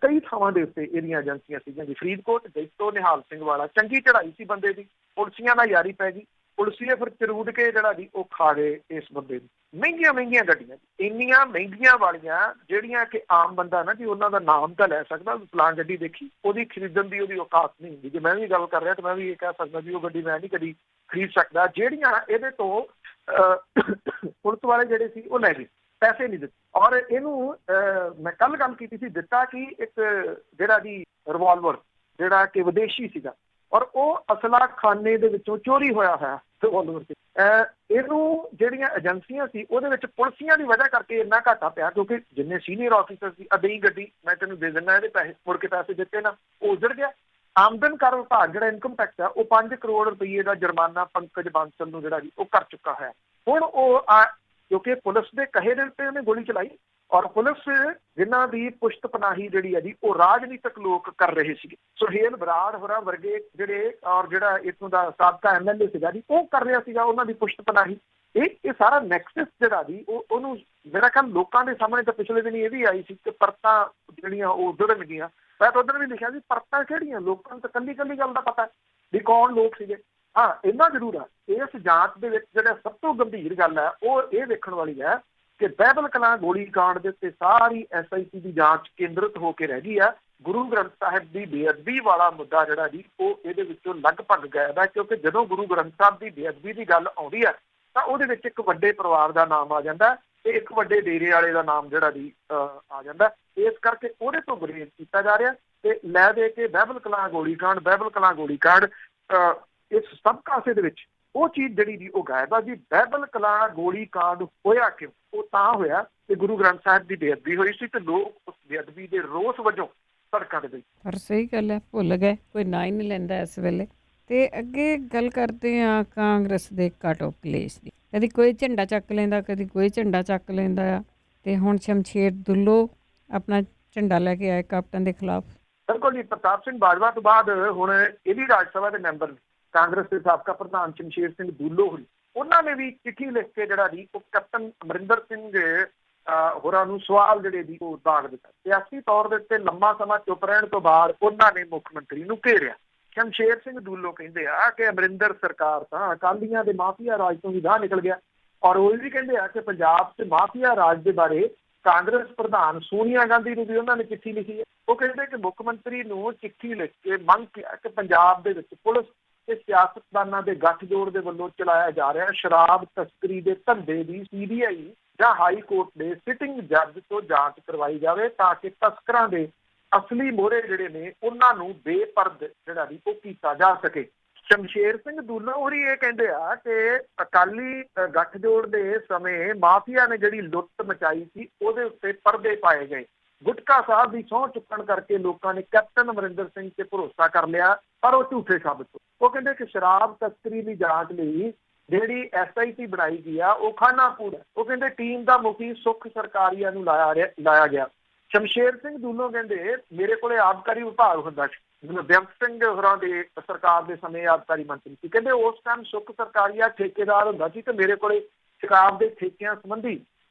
ਕਈ ਥਾਵਾਂ ਦੇ ਉੱਤੇ ਇਹਦੀਆਂ ਏਜੰਸੀਆਂ ਸੀਗੀਆਂ ਜੀ, ਫਰੀਦਕੋਟ, ਜੈਤੋ, ਨਿਹਾਲ ਸਿੰਘ ਵਾਲਾ। ਚੰਗੀ ਚੜਾਈ ਸੀ ਬੰਦੇ ਦੀ, ਪੁਲਸੀਆਂ ਨਾਲ ਯਾਰੀ ਪੈ ਗਈ। ਪੁਲਸੀਏ ਫਿਰ ਚਰੂਦ ਕੇ ਜਿਹੜਾ ਜੀ ਉਹ ਖਾ ਗਏ ਇਸ ਬੰਦੇ ਨੂੰ। ਮਹਿੰਗੀਆਂ ਗੱਡੀਆਂ, ਇੰਨੀਆਂ ਮਹਿੰਗੀਆਂ ਵਾਲੀਆਂ ਜਿਹੜੀਆਂ ਕਿ ਆਮ ਬੰਦਾ ਨਾ ਜੀ ਉਹਨਾਂ ਦਾ ਨਾਮ ਤਾਂ ਲੈ ਸਕਦਾ। ਫਲਾਣ ਗੱਡੀ ਦੇਖੀ, ਉਹਦੀ ਖਰੀਦਣ ਦੀ ਉਹਦੀ ਔਕਾਤ ਨਹੀਂ ਹੁੰਦੀ। ਜੇ ਮੈਂ ਵੀ ਗੱਲ ਕਰ ਰਿਹਾ ਤਾਂ ਮੈਂ ਵੀ ਇਹ ਕਹਿ ਸਕਦਾ ਜੀ ਉਹ ਗੱਡੀ ਮੈਂ ਨਹੀਂ ਕਦੀ ਖਰੀਦ ਸਕਦਾ। ਜਿਹੜੀਆਂ ਇਹਦੇ ਤੋਂ ਪੁਲਿਸ ਵਾਲੇ ਜਿਹੜੇ ਸੀ ਉਹ ਲੈ ਗਏ, ਪੈਸੇ ਨਹੀਂ ਦਿੱਤੇ। ਔਰ ਇਹਨੂੰ ਮੈਂ ਕੱਲ ਗੱਲ ਕੀਤੀ ਸੀ, ਦਿੱਤਾ ਕਿ ਇੱਕ ਜਿਹੜਾ ਜੀ ਰਿਵਾਲਵਰ ਜਿਹੜਾ ਕਿ ਵਿਦੇਸ਼ੀ ਸੀਗਾ, ਔਰ ਉਹ ਅਸਲਾ ਖਾਨੇ ਦੇ ਵਿੱਚੋਂ ਚੋਰੀ ਹੋਇਆ ਰਿਵਾਲਵਰ ਸੀ। ਇਹਨੂੰ ਜਿਹੜੀਆਂ ਏਜੰਸੀਆਂ ਸੀ ਉਹਦੇ ਵਿੱਚ ਪੁਲਸੀਆਂ ਦੀ ਵਜ੍ਹਾ ਕਰਕੇ ਇੰਨਾ ਘਾਟਾ ਪਿਆ, ਕਿਉਂਕਿ ਜਿੰਨੇ ਸੀਨੀਅਰ ਆਫੀਸਰ ਸੀ, ਅਦਈ ਗੱਡੀ ਮੈਂ ਤੈਨੂੰ ਦੇ ਦਿੰਦਾ, ਇਹਦੇ ਪੈਸੇ ਮੁੜ ਕੇ ਪੈਸੇ ਦਿੱਤੇ ਨਾ, ਉਹ ਉਜੜ ਗਿਆ। ਆਮਦਨ ਕਰ ਵਿਭਾਗ ਜਿਹੜਾ ਇਨਕਮ ਟੈਕਸ ਆ, ਉਹ 5 ਕਰੋੜ ਰੁਪਈਏ ਦਾ ਜੁਰਮਾਨਾ ਪੰਕਜ ਬਾਂਸਲ ਨੂੰ ਜਿਹੜਾ ਜੀ ਉਹ ਕਰ ਚੁੱਕਾ ਹੈ। ਹੁਣ ਉਹ ਕਿਉਂਕਿ ਪੁਲਿਸ ਦੇ ਕਹੇ ਦੇ ਉੱਤੇ ਉਹਨੇ ਗੋਲੀ ਚਲਾਈ, ਔਰ ਪੁਲਿਸ ਜਿਨ੍ਹਾਂ ਦੀ ਪੁਸ਼ਤ ਪਨਾਹੀ ਜਿਹੜੀ ਹੈ ਜੀ ਉਹ ਰਾਜਨੀਤਿਕ ਲੋਕ ਕਰ ਰਹੇ ਸੀਗੇ। ਸੁਹੇਲ ਬਰਾੜ ਹੋਰਾਂ ਵਰਗੇ ਜਿਹੜੇ, ਔਰ ਜਿਹੜਾ ਇੱਥੋਂ ਦਾ ਸਾਬਕਾ MLA ਸੀਗਾ ਜੀ, ਉਹ ਕਰ ਰਿਹਾ ਸੀਗਾ ਉਹਨਾਂ ਦੀ ਪੁਸ਼ਤ ਪਨਾਹੀ। ਇਹ ਸਾਰਾ ਨੈਕਸਸ ਜਿਹੜਾ ਜੀ ਉਹਨੂੰ ਮੇਰਾ ਖਿਆਲ ਲੋਕਾਂ ਦੇ ਸਾਹਮਣੇ ਤਾਂ ਪਿਛਲੇ ਦਿਨ ਇਹ ਵੀ ਆਈ ਸੀ ਕਿ ਪਰਤਾਂ ਜਿਹੜੀਆਂ ਉਹ ਜੁੜਨਗੀਆਂ। ਮੈਂ ਤਾਂ ਉੱਧਰ ਵੀ ਲਿਖਿਆ ਸੀ ਪਰਤਾਂ ਕਿਹੜੀਆਂ, ਲੋਕਾਂ ਨੂੰ ਤਾਂ ਕੱਲੀ ਗੱਲ ਦਾ ਪਤਾ ਵੀ ਕੌਣ ਲੋਕ ਸੀਗੇ। ਹਾਂ, ਇੰਨਾ ਜ਼ਰੂਰ ਆ, ਇਸ ਜਾਂਚ ਦੇ ਵਿੱਚ ਜਿਹੜਾ ਸਭ ਤੋਂ ਗੰਭੀਰ ਗੱਲ ਹੈ ਉਹ ਇਹ ਵੇਖਣ ਵਾਲੀ ਹੈ ਕਿ ਬਹਿਬਲ ਕਲਾਂ ਗੋਲੀ ਕਾਂਡ ਦੇ ਉੱਤੇ ਸਾਰੀ SIT ਦੀ ਜਾਂਚ ਕੇਂਦਰਿਤ ਹੋ ਕੇ ਰਹਿ ਗਈ ਆ। ਗੁਰੂ ਗ੍ਰੰਥ ਸਾਹਿਬ ਦੀ ਬੇਅਦਬੀ ਵਾਲਾ ਮੁੱਦਾ ਜਿਹੜਾ ਜੀ ਉਹ ਇਹਦੇ ਵਿੱਚੋਂ ਲਗਭਗ ਗਾਇਬ ਹੈ, ਕਿਉਂਕਿ ਜਦੋਂ ਗੁਰੂ ਗ੍ਰੰਥ ਸਾਹਿਬ ਦੀ ਬੇਅਦਬੀ ਦੀ ਗੱਲ ਆਉਂਦੀ ਹੈ ਤਾਂ ਉਹਦੇ ਵਿੱਚ ਇੱਕ ਵੱਡੇ ਪਰਿਵਾਰ ਦਾ ਨਾਮ ਆ ਜਾਂਦਾ ਤੇ ਇੱਕ ਵੱਡੇ ਡੇਰੇ ਵਾਲੇ ਦਾ ਨਾਮ ਜਿਹੜਾ ਜੀ ਆ ਜਾਂਦਾ। ਇਸ ਕਰਕੇ ਉਹਦੇ ਤੋਂ ਗੁਰੇਜ਼ ਕੀਤਾ ਜਾ ਰਿਹਾ ਤੇ ਲੈ ਦੇ ਕੇ ਬਹਿਬਲ ਕਲਾਂ ਗੋਲੀ ਕਾਂਡ ਇਸ ਸਭ ਕਾਸੇ ਦੇ ਵਿੱਚ ਉਹ ਚੀਜ਼ ਜਿਹੜੀ ਜੀ ਉਹ ਗਾਇਬ ਆ ਜੀ। ਬਹਿਬਲ ਕਲਾਂ ਗੋਲੀ ਕਾਂਡ ਹੋਇਆ ਕਿਉਂ? ਉਹ ਤਾਂ ਹੋਇਆ ਕਿ ਗੁਰੂ ਗ੍ਰੰਥ ਸਾਹਿਬ ਦੀ ਬੇਅਦਬੀ ਹੋਈ ਸੀ ਤੇ ਲੋਕ ਉਸ ਬੇਅਦਬੀ ਦੇ ਰੋਸ ਵਜੋਂ ਸੜਕਾਂ ਤੇ ਗਏ। ਪਰ ਸਹੀ ਗੱਲ ਹੈ, ਭੁੱਲ ਗਏ, ਕੋਈ ਨਾਂ ਹੀ ਨਹੀਂ ਲੈਂਦਾ ਇਸ ਵੇਲੇ। ਤੇ ਅੱਗੇ ਗੱਲ ਕਰਦੇ ਹਾਂ ਕਾਂਗਰਸ ਦੇ ਕੱਟ ਆਫ ਪਲੇਸ ਦੀ। ਕਦੀ ਕੋਈ ਝੰਡਾ ਚੱਕ ਲੈਂਦਾ, ਕਦੀ ਕੋਈ ਝੰਡਾ ਚੱਕ ਲੈਂਦਾ ਆ। ਤੇ ਹੁਣ ਸ਼ਮਸ਼ੇਰ ਦੁੱਲੋ ਆਪਣਾ ਝੰਡਾ ਲੈ ਕੇ ਆਏ ਕੈਪਟਨ ਦੇ ਖਿਲਾਫ। ਬਿਲਕੁਲ ਜੀ, ਪ੍ਰਤਾਪ ਸਿੰਘ ਬਾਜਵਾ ਤੋਂ ਬਾਅਦ ਹੁਣ ਇਹ ਵੀ ਰਾਜ ਸਭਾ ਦੇ ਮੈਂਬਰ ਕਾਂਗਰਸ ਦੇ ਸਾਬਕਾ ਪ੍ਰਧਾਨ ਸ਼ਮਸ਼ੇਰ ਸਿੰਘ ਦੁੱਲੋ ਹੋਰੀ, ਉਹਨਾਂ ਨੇ ਵੀ ਚਿੱਠੀ ਲਿਖ ਕੇ ਜਿਹੜਾ ਜੀ ਉਹ ਕੈਪਟਨ ਅਮਰਿੰਦਰ ਸਿੰਘ ਹੋਰਾਂ ਨੂੰ ਸਵਾਲ ਜਿਹੜੇ ਜੀ ਉਹ ਦਾਗ ਦਿੱਤਾ। ਸਿਆਸੀ ਤੌਰ ਦੇ ਉੱਤੇ ਲੰਮਾ ਸਮਾਂ ਚੁੱਪ ਰਹਿਣ ਤੋਂ ਬਾਅਦ ਉਹਨਾਂ ਨੇ ਮੁੱਖ ਮੰਤਰੀ ਨੂੰ ਘੇਰਿਆ। ਸ਼ਮਸ਼ੇਰ ਸਿੰਘ ਦੁੱਲੋ ਕਹਿੰਦੇ ਆ ਕਿ ਅਮਰਿੰਦਰ ਸਰਕਾਰ ਤਾਂ ਅਕਾਲੀਆਂ ਦੇ ਮਾਫੀਆ ਰਾਜ ਤੋਂ ਵੀ ਬਾਹਰ ਨਿਕਲ ਗਿਆ, ਔਰ ਉਹ ਵੀ ਕਹਿੰਦੇ ਆ ਕਿ ਪੰਜਾਬ 'ਚ ਮਾਫੀਆ ਰਾਜ ਦੇ ਬਾਰੇ ਕਾਂਗਰਸ ਪ੍ਰਧਾਨ ਸੋਨੀਆ ਗਾਂਧੀ ਨੂੰ ਵੀ ਉਹਨਾਂ ਨੇ ਚਿੱਠੀ ਲਿਖੀ ਹੈ। ਉਹ ਕਹਿੰਦੇ ਕਿ ਮੁੱਖ ਮੰਤਰੀ ਨੂੰ ਚਿੱਠੀ ਲਿਖ ਕੇ ਮੰਗ ਕੀਤਾ ਕਿ ਪੰਜਾਬ ਦੇ ਵਿੱਚ ਪੁਲਿਸ ਤੇ ਸਿਆਸਤਦਾਨਾਂ ਦੇ ਗੱਠਜੋੜ ਦੇ ਵੱਲੋਂ ਚਲਾਇਆ ਜਾ ਰਿਹਾ ਸ਼ਰਾਬ ਤਸਕਰੀ ਦੇ ਧੰਦੇ ਦੀ CBI ਜਾਂ ਹਾਈ ਕੋਰਟ ਦੇ ਸਿਟਿੰਗ ਜੱਜ ਤੋਂ ਜਾਂਚ ਕਰਵਾਈ ਜਾਵੇ ਤਾਂ ਕਿ ਤਸਕਰਾਂ ਦੇ ਅਸਲੀ ਮੋਹਰੇ ਜਿਹੜੇ ਨੇ ਉਹਨਾਂ ਨੂੰ ਬੇਪਰਦ ਜਿਹੜਾ ਵੀ ਉਹ ਕੀਤਾ ਜਾ ਸਕੇ। ਸ਼ਮਸ਼ੇਰ ਸਿੰਘ ਦੁੱਲੋ ਹੋਰੀ ਇਹ ਕਹਿੰਦੇ ਆ ਕਿ ਅਕਾਲੀ ਗੱਠਜੋੜ ਦੇ ਸਮੇਂ ਮਾਫੀਆ ਨੇ ਜਿਹੜੀ ਲੁੱਟ ਮਚਾਈ ਸੀ ਉਹਦੇ ਉੱਤੇ ਪਰਦੇ ਪਾਏ ਗਏ। ਗੁਟਕਾ ਸਾਹਿਬ ਦੀ ਸਹੁੰ ਚੁੱਕਣ ਕਰਕੇ ਲੋਕਾਂ ਨੇ ਕੈਪਟਨ ਅਮਰਿੰਦਰ ਸਿੰਘ ਤੇ ਭਰੋਸਾ ਕਰ ਲਿਆ, ਪਰ ਉਹ ਝੂਠੇ ਸਾਬਤ ਹੋਏ। ਉਹ ਕਹਿੰਦੇ ਕਿ ਸ਼ਰਾਬ ਤਸਕਰੀ ਦੀ ਜਾਂਚ ਲਈ ਜਿਹੜੀ SIT ਬਣਾਈ ਗਈ ਆ ਉਹ ਖਾਨਾਪੂਰ ਹੈ। ਉਹ ਕਹਿੰਦੇ ਟੀਮ ਦਾ ਮੁਖੀ ਸੁੱਖ ਸਰਕਾਰੀਆ ਨੂੰ ਲਾਇਆ ਗਿਆ। ਸ਼ਮਸ਼ੇਰ ਸਿੰਘ ਦੁੱਲੋ ਕਹਿੰਦੇ ਮੇਰੇ ਕੋਲੇ ਆਬਕਾਰੀ ਵਿਭਾਗ ਹੁੰਦਾ ਸੀ, ਬੇਅੰਤ ਸਿੰਘ ਹੋਰਾਂ ਦੇ ਸਰਕਾਰ ਦੇ ਸਮੇਂ ਆਬਕਾਰੀ ਮੰਤਰੀ ਸੀ। ਕਹਿੰਦੇ ਉਸ ਟਾਈਮ ਸੁੱਖ ਸਰਕਾਰੀਆ ਠੇਕੇਦਾਰ ਹੁੰਦਾ ਸੀ ਤੇ ਮੇਰੇ ਕੋਲੇ ਸ਼ਰਾਬ ਦੇ ਠੇਕਿਆਂ ਸੰਬੰਧੀ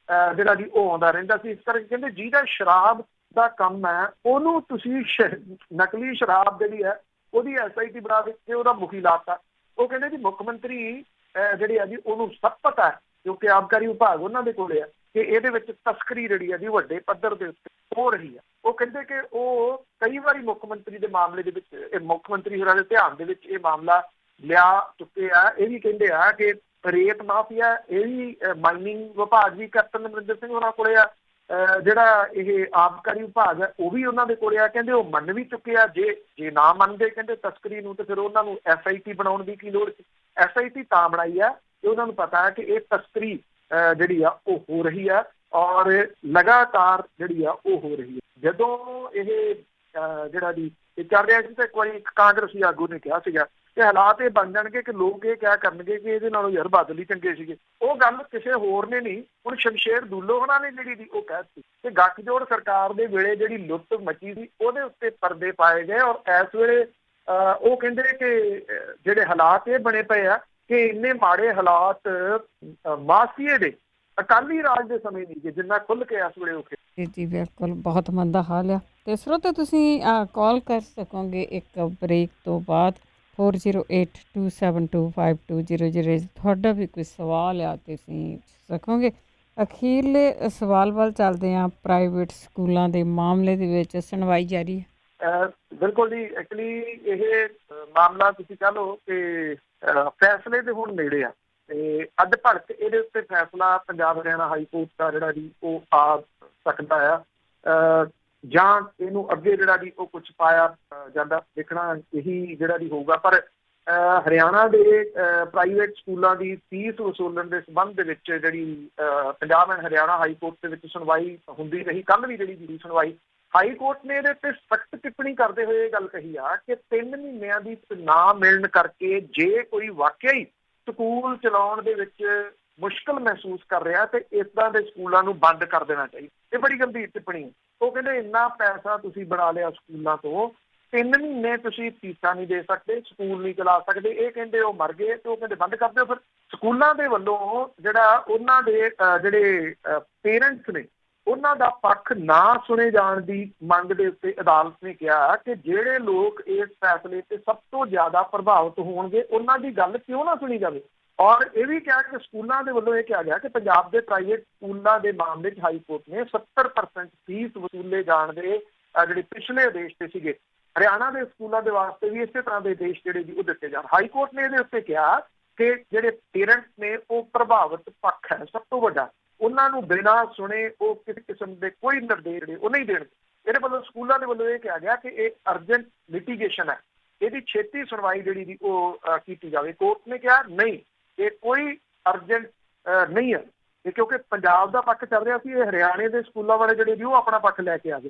ਜਿਹੜਾ ਜੀ ਉਹ ਆਉਂਦਾ ਰਹਿੰਦਾ ਸੀ। ਇਸ ਕਰਕੇ ਕਹਿੰਦੇ ਜਿਹਦਾ ਸ਼ਰਾਬ ਦਾ ਕੰਮ ਹੈ ਉਹਨੂੰ ਤੁਸੀਂ ਨਕਲੀ ਸ਼ਰਾਬ ਜਿਹੜੀ ਹੈ ਉਹਦੀ SIT ਬਣਾ ਕੇ ਉਹਦਾ ਮੁਖੀ ਲਾਤਾ। ਉਹ ਕਹਿੰਦੇ ਜੀ ਮੁੱਖ ਮੰਤਰੀ ਜਿਹੜੇ ਆ ਜੀ ਉਹਨੂੰ ਸਭ ਪਤਾ ਹੈ ਕਿਉਂਕਿ ਆਬਕਾਰੀ ਵਿਭਾਗ ਉਹਨਾਂ ਦੇ ਕੋਲੇ ਆ ਕਿ ਇਹਦੇ ਵਿੱਚ ਤਸਕਰੀ ਜਿਹੜੀ ਆ ਜੀ ਵੱਡੇ ਪੱਧਰ ਦੇ ਉੱਤੇ ਹੋ ਰਹੀ ਆ। ਉਹ ਕਹਿੰਦੇ ਕਿ ਉਹ ਕਈ ਵਾਰੀ ਮੁੱਖ ਮੰਤਰੀ ਦੇ ਮਾਮਲੇ ਦੇ ਵਿੱਚ, ਇਹ ਮੁੱਖ ਮੰਤਰੀ ਹੋਰਾਂ ਦੇ ਧਿਆਨ ਦੇ ਵਿੱਚ ਇਹ ਮਾਮਲਾ ਲਿਆ ਚੁੱਕੇ ਆ। ਇਹ ਵੀ ਕਹਿੰਦੇ ਆ ਕਿ ਰੇਤ ਮਾਫੀਆ, ਇਹ ਵੀ ਮਾਈਨਿੰਗ ਵਿਭਾਗ ਵੀ ਕੈਪਟਨ ਅਮਰਿੰਦਰ ਸਿੰਘ ਹੋਰਾਂ ਕੋਲੇ ਆ, ਜਿਹੜਾ ਇਹ ਆਬਕਾਰੀ ਵਿਭਾਗ ਹੈ ਉਹ ਵੀ ਉਹਨਾਂ ਦੇ ਕੋਲੇ ਆ। ਕਹਿੰਦੇ ਉਹ ਮੰਨ ਵੀ ਚੁੱਕੇ ਆ, ਜੇ ਨਾ ਮੰਨਦੇ ਕਹਿੰਦੇ ਤਸਕਰੀ ਨੂੰ, ਤੇ ਫਿਰ ਉਹਨਾਂ ਨੂੰ SIT ਬਣਾਉਣ ਦੀ ਕੀ ਲੋੜ ਸੀ। SIT ਤਾਂ ਬਣਾਈ ਆ ਕਿ ਉਹਨਾਂ ਨੂੰ ਪਤਾ ਹੈ ਕਿ ਇਹ ਤਸਕਰੀ ਜਿਹੜੀ ਆ ਉਹ ਹੋ ਰਹੀ ਆ ਔਰ ਲਗਾਤਾਰ ਜਿਹੜੀ ਆ ਉਹ ਹੋ ਰਹੀ ਹੈ। ਜਦੋਂ ਇਹ ਜਿਹੜਾ ਜੀ ਇਹ ਚੱਲ ਰਿਹਾ ਸੀ ਤਾਂ ਇੱਕ ਵਾਰੀ ਕਾਂਗਰਸੀ ਆਗੂ ਨੇ ਕਿਹਾ ਸੀਗਾ ਕਿ ਹਾਲਾਤ ਇਹ ਬਣ ਜਾਣਗੇ ਕਿ ਲੋਕ ਇਹ ਕਿਆ ਕਰਨਗੇ ਕਿ ਇਹਦੇ ਨਾਲੋਂ ਯਾਰ ਬਾਦਲ ਹੀ ਚੰਗੇ ਸੀਗੇ। ਉਹ ਗੱਲ ਕਿਸੇ ਹੋਰ ਨੇ ਨਹੀਂ, ਹੁਣ ਸ਼ਮਸ਼ੇਰ ਦੂਲੋ ਹੋਣਾ ਨੇ ਜਿਹੜੀ ਦੀ ਉਹ ਕਹਿਤੀ ਕਿ ਗੱਠਜੋੜ ਸਰਕਾਰ ਦੇ ਵੇਲੇ ਜਿਹੜੀ ਲੁੱਟ ਮਚੀ ਸੀ ਉਹਦੇ ਉੱਤੇ ਪਰਦੇ ਪਾਏ ਗਏ ਔਰ ਇਸ ਵੇਲੇ ਉਹ ਕਹਿੰਦੇ ਕਿ ਜਿਹੜੇ ਹਾਲਾਤ ਇਹ ਬਣੇ ਪਏ ਆ ਕਿ ਇੰਨੇ ਮਾੜੇ ਹਾਲਾਤ ਮਾਸੀਏ ਦੇ ਅਕਾਲੀ ਰਾਜ ਦੇ ਸਮੇਂ ਨਹੀਂ ਜਿੰਨਾ ਖੁੱਲ ਕੇ ਇਸ ਵੇਲੇ ਉਹ ਜੀ ਬਿਲਕੁਲ ਬਹੁਤ ਮੰਦਾ ਹਾਲ ਆ। ਤੇ ਸਰੋਤੇ ਤੁਸੀਂ ਕਾਲ ਕਰ ਸਕੋਗੇ ਇੱਕ ਬ੍ਰੇਕ ਤੋਂ ਬਾਅਦ 4082725200। ਤੁਹਾਡਾ ਵੀ ਕੋਈ ਸਵਾਲ ਆ ਤੇ ਤੁਸੀਂ ਸਕੋਗੇ। ਅਖੀਰਲੇ ਸਵਾਲ ਵੱਲ ਚੱਲਦੇ ਹਾਂ। ਪ੍ਰਾਈਵੇਟ ਸਕੂਲਾਂ ਦੇ ਮਾਮਲੇ ਦੇ ਵਿੱਚ ਸੁਣਵਾਈ ਜਾਰੀ ਹੈ। ਬਿਲਕੁਲ ਜੀ, ਐਕਚੁਅਲੀ ਇਹ ਮਾਮਲਾ ਤੁਸੀਂ ਕਹ ਲਓ ਕਿ ਫੈਸਲੇ ਦੇ ਹੁਣ ਨੇੜੇ ਆ ਤੇ ਅੱਧ ਭੜਕ ਇਹਦੇ ਉੱਤੇ ਫੈਸਲਾ ਪੰਜਾਬ ਹਰਿਆਣਾ ਹਾਈ ਕੋਰਟ ਦਾ ਜਿਹੜਾ ਜੀ ਉਹ ਆ ਸਕਦਾ ਆ, ਜਾਂ ਇਹਨੂੰ ਅੱਗੇ ਜਿਹੜਾ ਜੀ ਉਹ ਕੁਛ ਪਾਇਆ ਜਾਂਦਾ, ਦੇਖਣਾ ਇਹੀ ਜਿਹੜਾ ਜੀ ਹੋਊਗਾ। ਪਰ ਹਰਿਆਣਾ ਦੇ ਪ੍ਰਾਈਵੇਟ ਸਕੂਲਾਂ ਦੀ ਫੀਸ ਵਸੂਲਣ ਦੇ ਸੰਬੰਧ ਦੇ ਵਿੱਚ ਜਿਹੜੀ Punjab and Haryana high court ਦੇ ਵਿੱਚ ਸੁਣਵਾਈ ਹੁੰਦੀ ਰਹੀ। ਕੱਲ੍ਹ ਵੀ ਜਿਹੜੀ ਸੁਣਵਾਈ ਹਾਈ ਕੋਰਟ ਨੇ ਇਹਦੇ ਉੱਤੇ ਸਖਤ ਟਿੱਪਣੀ ਕਰਦੇ ਹੋਏ ਇਹ ਗੱਲ ਕਹੀ ਆ ਕਿ 3 ਮਹੀਨਿਆਂ ਦੀ ਨਾ ਮਿਲਣ ਕਰਕੇ ਜੇ ਕੋਈ ਵਾਕਿਆ ਹੀ ਸਕੂਲ ਚਲਾਉਣ ਦੇ ਵਿੱਚ ਮੁਸ਼ਕਲ ਮਹਿਸੂਸ ਕਰ ਰਿਹਾ ਤੇ ਇਦਾਂ ਦੇ ਸਕੂਲਾਂ ਨੂੰ ਬੰਦ ਕਰ ਦੇਣਾ ਚਾਹੀਦਾ। ਇਹ ਬੜੀ ਗੰਭੀਰ ਟਿੱਪਣੀ ਹੈ। ਉਹ ਕਹਿੰਦੇ ਇੰਨਾ ਪੈਸਾ ਤੁਸੀਂ ਬਣਾ ਲਿਆ ਸਕੂਲਾਂ ਤੋਂ, 3 ਮਹੀਨੇ ਤੁਸੀਂ ਫੀਸਾਂ ਨਹੀਂ ਦੇ ਸਕਦੇ, ਸਕੂਲ ਨਹੀਂ ਚਲਾ ਸਕਦੇ। ਇਹ ਕਹਿੰਦੇ ਉਹ ਮਰ ਗਏ ਤੇ ਉਹ ਕਹਿੰਦੇ ਬੰਦ ਕਰ ਦਿਓ। ਫਿਰ ਸਕੂਲਾਂ ਦੇ ਵੱਲੋਂ ਜਿਹੜਾ ਉਹਨਾਂ ਦੇ ਜਿਹੜੇ ਪੇਰੈਂਟਸ ਨੇ ਉਹਨਾਂ ਦਾ ਪੱਖ ਨਾ ਸੁਣੇ ਜਾਣ ਦੀ ਮੰਗ ਦੇ ਉੱਤੇ ਅਦਾਲਤ ਨੇ ਕਿਹਾ ਕਿ ਜਿਹੜੇ ਲੋਕ ਇਸ ਫੈਸਲੇ ਤੇ ਸਭ ਤੋਂ ਜ਼ਿਆਦਾ ਪ੍ਰਭਾਵਿਤ ਹੋਣਗੇ ਉਹਨਾਂ ਦੀ ਗੱਲ ਕਿਉਂ ਨਾ ਸੁਣੀ ਜਾਵੇ। ਔਰ ਇਹ ਵੀ ਕਿਹਾ ਕਿ ਸਕੂਲਾਂ ਦੇ ਵੱਲੋਂ ਇਹ ਕਿਹਾ ਗਿਆ ਕਿ ਪੰਜਾਬ ਦੇ ਪ੍ਰਾਈਵੇਟ ਸਕੂਲਾਂ ਦੇ ਮਾਮਲੇ 'ਚ ਹਾਈ ਕੋਰਟ ਨੇ 70% ਫੀਸ ਵਸੂਲੇ ਜਾਣ ਦੇ ਜਿਹੜੇ ਪਿਛਲੇ ਆਦੇਸ਼ ਤੇ ਸੀਗੇ, ਹਰਿਆਣਾ ਦੇ ਸਕੂਲਾਂ ਦੇ ਵਾਸਤੇ ਵੀ ਇਸੇ ਤਰ੍ਹਾਂ ਦੇ ਆਦੇਸ਼ ਜਿਹੜੇ ਜੀ ਉਹ ਦਿੱਤੇ ਜਾਣ। ਹਾਈ ਕੋਰਟ ਨੇ ਇਹਦੇ ਉੱਤੇ ਕਿਹਾ ਕਿ ਜਿਹੜੇ ਪੇਰੈਂਟਸ ਨੇ ਉਹ ਪ੍ਰਭਾਵਿਤ ਪੱਖ ਹੈ ਸਭ ਤੋਂ ਵੱਡਾ, ਉਹਨਾਂ ਨੂੰ ਬਿਨਾਂ ਸੁਣੇ ਉਹ ਕਿਸੇ ਕਿਸਮ ਦੇ ਕੋਈ ਨਿਰਦੇਸ਼ ਜਿਹੜੇ ਉਹ ਨਹੀਂ ਦੇਣਗੇ। ਇਹਦੇ ਵੱਲੋਂ ਸਕੂਲਾਂ ਦੇ ਵੱਲੋਂ ਇਹ ਕਿਹਾ ਗਿਆ ਕਿ ਇਹ ਅਰਜੈਂਟ ਲਿਟੀਗੇਸ਼ਨ ਹੈ, ਇਹਦੀ ਛੇਤੀ ਸੁਣਵਾਈ ਜਿਹੜੀ ਦੀ ਉਹ ਕੀਤੀ ਜਾਵੇ। ਕੋਰਟ ਨੇ ਕਿਹਾ ਨਹੀਂ, ਇਹ ਕੋਈ ਅਰਜੈਂਟ ਨਹੀਂ ਹੈ, ਇਹ ਕਿਉਂਕਿ ਪੰਜਾਬ ਦਾ ਪੱਖ ਚੱਲ ਰਿਹਾ ਸੀ, ਇਹ ਹਰਿਆਣੇ ਦੇ ਸਕੂਲਾਂ ਵਾਲੇ ਜਿਹੜੇ ਵੀ ਉਹ ਆਪਣਾ ਪੱਖ ਲੈ ਕੇ ਆ ਗਏ,